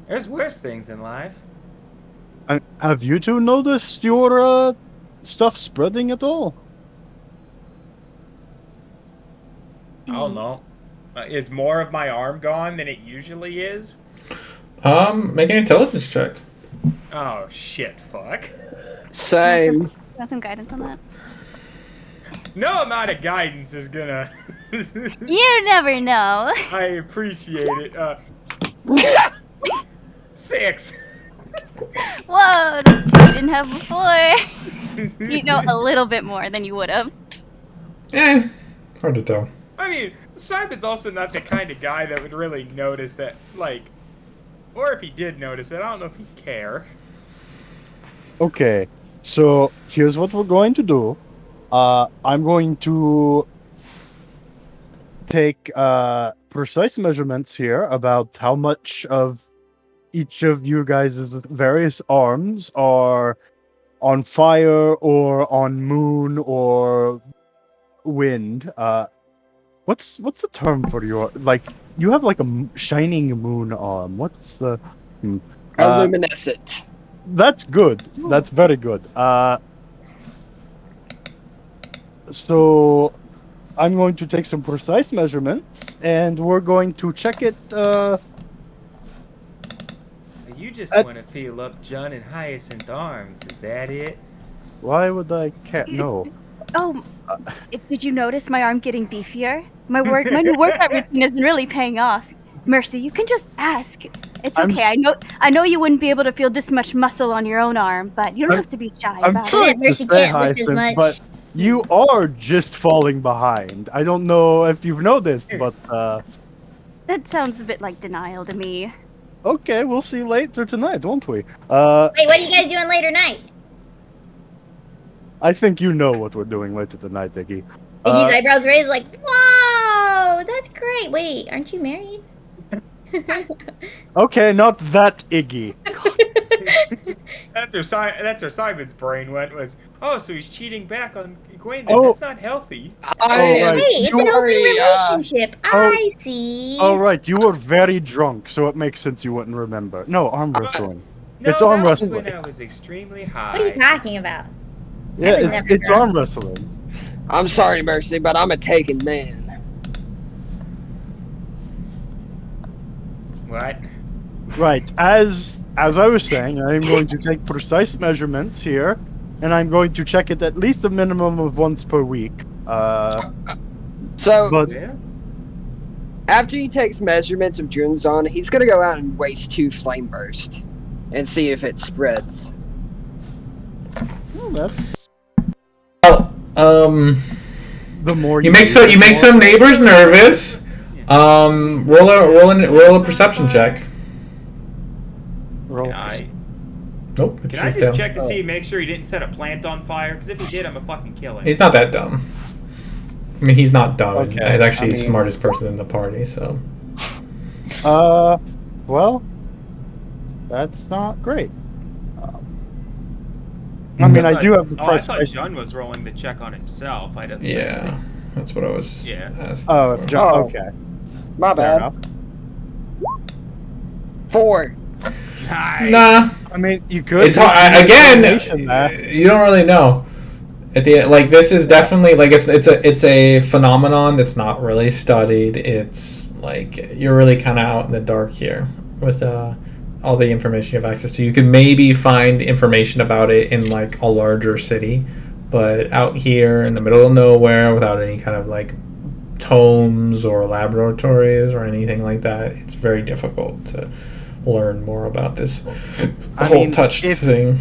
there's worse things in life.
have you two noticed your stuff spreading at all?
I don't know. Is more of my arm gone than it usually is?
Make an intelligence check.
Oh shit! Fuck.
Same.
Want some guidance on that?
No amount of guidance is gonna.
You never know.
I appreciate it. 6.
Whoa, that's two you didn't have before. You know a little bit more than you would have.
Hard to tell.
I mean, Simon's also not the kind of guy that would really notice that, like, or if he did notice it, I don't know if he'd care.
Okay, so here's what we're going to do. I'm going to take precise measurements here about how much of each of you guys' various arms are on fire or on moon or wind. What's the term for your, like, you have like a shining moon arm. What's the
Luminescent.
That's good. That's very good. So I'm going to take some precise measurements, and we're going to check it.
You just
Uh,
want to feel up John and Hyacinth arms, is that it?
Why would I can't know?
Oh, did you notice my arm getting beefier? My new workout routine isn't really paying off. Mercy, you can just ask. It's
I'm
okay.
s-
I know you wouldn't be able to feel this much muscle on your own arm, but you don't
I'm-
have to be shy
I'm
about
sorry
it.
to
Mercy
say,
can't lift as
Hyacinth,
much.
but You are just falling behind. I don't know if you've noticed, but
That sounds a bit like denial to me.
okay, we'll see later tonight, won't we?
Wait, what are you guys doing later night?
I think you know what we're doing later tonight, Iggy.
Iggy's eyebrows raised like, whoa, that's great. Wait, aren't you married?
Okay, not that Iggy.
That's where Simon's brain went. Was so he's cheating back on Gwen.
Oh.
That's not healthy.
I
right.
Hey, it's an open
sorry,
relationship. I see.
All right, you were very drunk, so it makes sense you wouldn't remember. No, arm wrestling.
No,
It's arm
that was
wrestling.
when I was extremely high.
What are you talking about?
Yeah,
I was
it's
never
it's
drunk.
arm wrestling.
I'm sorry, Mercy, but I'm a taken man.
What?
Right. As I was saying, I am going to take precise measurements here, and I'm going to check it at least a minimum of once per week.
So
But
Yeah.
after he takes measurements of Junzon, he's gonna go out and waste 2 flame burst and see if it spreads.
well, that's
Well,
the more
you make
do, the more-
some neighbors nervous. Roll a perception check.
roll.
Can I,
Nope, it's
can I
just
just
him.
check to see, make sure he didn't set a plant on fire? Because if he did, I'm a fucking killer.
He's not that dumb. I mean, he's not dumb.
Okay,
He's actually
I
the
mean-
smartest person in the party. So
Well, that's not great. I mean, I do have the
Oh, I thought
precise.
John was rolling the check on himself. I didn't.
yeah, that's what I was.
Yeah.
asking
Oh,
for.
John.
Oh.
Okay.
My
Fair
bad.
enough.
4.
Nice.
Nah,
I mean, you could.
it's hard. Again,
Combination there.
you don't really know. At the end, like this is definitely like it's a phenomenon that's not really studied. It's like you're really kind of out in the dark here with all the information you have access to. You could maybe find information about it in like a larger city, but out here in the middle of nowhere without any kind of like tomes or laboratories or anything like that, it's very difficult to learn more about this
I
whole
mean,
touch
if-
thing.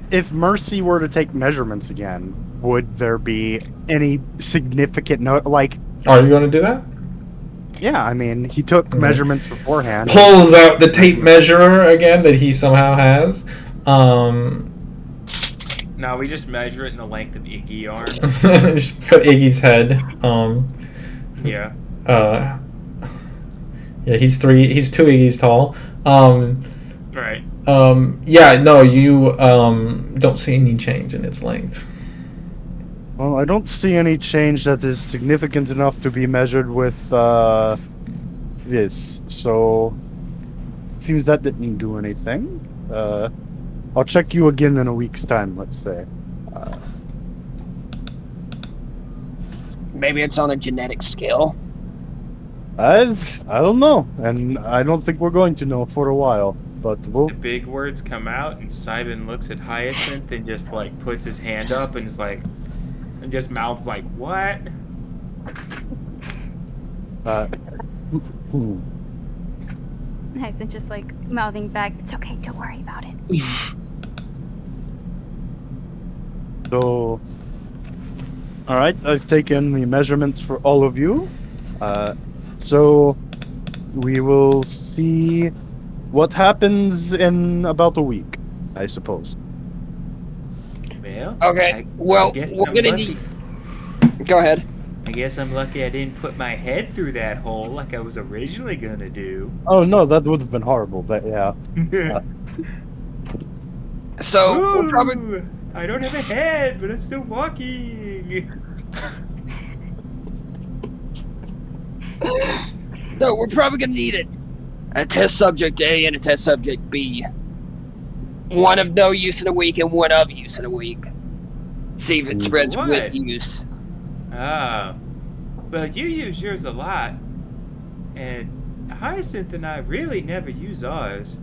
If Mercy were to take measurements again, would there be any significant like?
Are you going to do that?
Yeah, I mean, he took measurements beforehand.
Pulls out the tape measurer again that he somehow has.
No, we just measure it in the length of Iggy arm.
Just put Iggy's head.
Yeah.
Yeah, he's 2 Iggy's tall.
Right.
Yeah, no, you don't see any change in its length.
Well, I don't see any change that is significant enough to be measured with this. So, seems that didn't do anything. I'll check you again in a week's time, let's say.
Maybe it's on a genetic scale.
I don't know, and I don't think we're going to know for a while. But we'll.
The big words come out, and Simon looks at Hyacinth and just like puts his hand up and is like, and just mouths like, "What?"
Nice, and just like mouthing back, "It's okay, don't worry about it."
So, all right, I've taken the measurements for all of you. So we will see what happens in about a week, I suppose.
Well,
Okay, well,
guess
we're
I'm
gonna
lucky.
need. Go ahead.
I guess I'm lucky I didn't put my head through that hole like I was originally gonna do.
Oh no, that would have been horrible, but yeah.
So, we're probably.
Ooh, I don't have a head, but I'm still walking.
So, we're probably gonna need it. A test subject A and a test subject B. One of no use in a week and one of use in a week. See if it spreads
What?
with use.
Ah, but you use yours a lot, and Hyacinth and I really never use ours.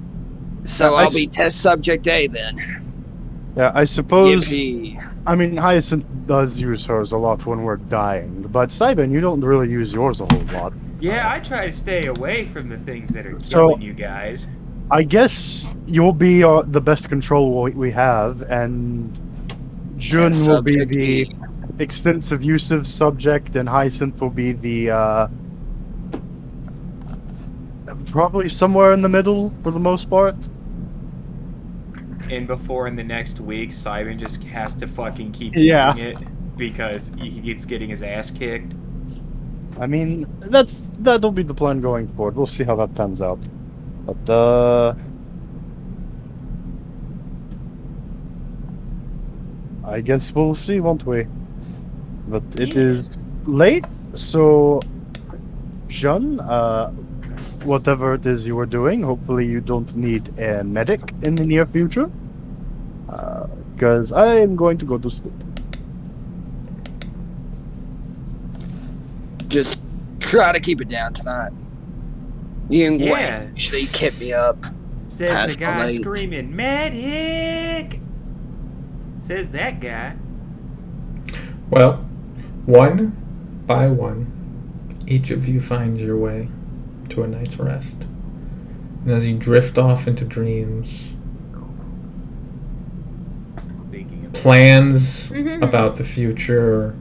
So,
I
I'll
s-
be test subject A then.
Yeah, I suppose.
Yippee.
I mean, Hyacinth does use hers a lot when we're dying, but Simon, you don't really use yours a whole lot.
Yeah, I try to stay away from the things that are
So-
killing you guys.
I guess you'll be the best control we have, and Jun
Test
will be
subject
the
B.
extensive use subject, and Hyacinth will be the probably somewhere in the middle for the most part.
And before in the next week, Simon just has to fucking keep
Yeah.
doing it because he keeps getting his ass kicked.
I mean, that'll be the plan going forward. We'll see how that pans out. But I guess we'll see, won't we? But it is late, so Jean, whatever it is you were doing, hopefully you don't need a medic in the near future. Because I am going to go to sleep.
Just try to keep it down tonight. You and
Yeah.
Gwen usually kept me up.
Says
Past
the
the
guy
light.
screaming, "Medic!" Says that guy.
Well, one by one, each of you finds your way to a night's rest. And as you drift off into dreams,
Speaking of
plans
Mhm.
about the future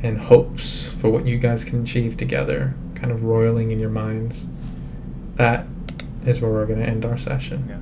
and hopes for what you guys can achieve together kind of roiling in your minds, that is where we're going to end our session.
Yeah.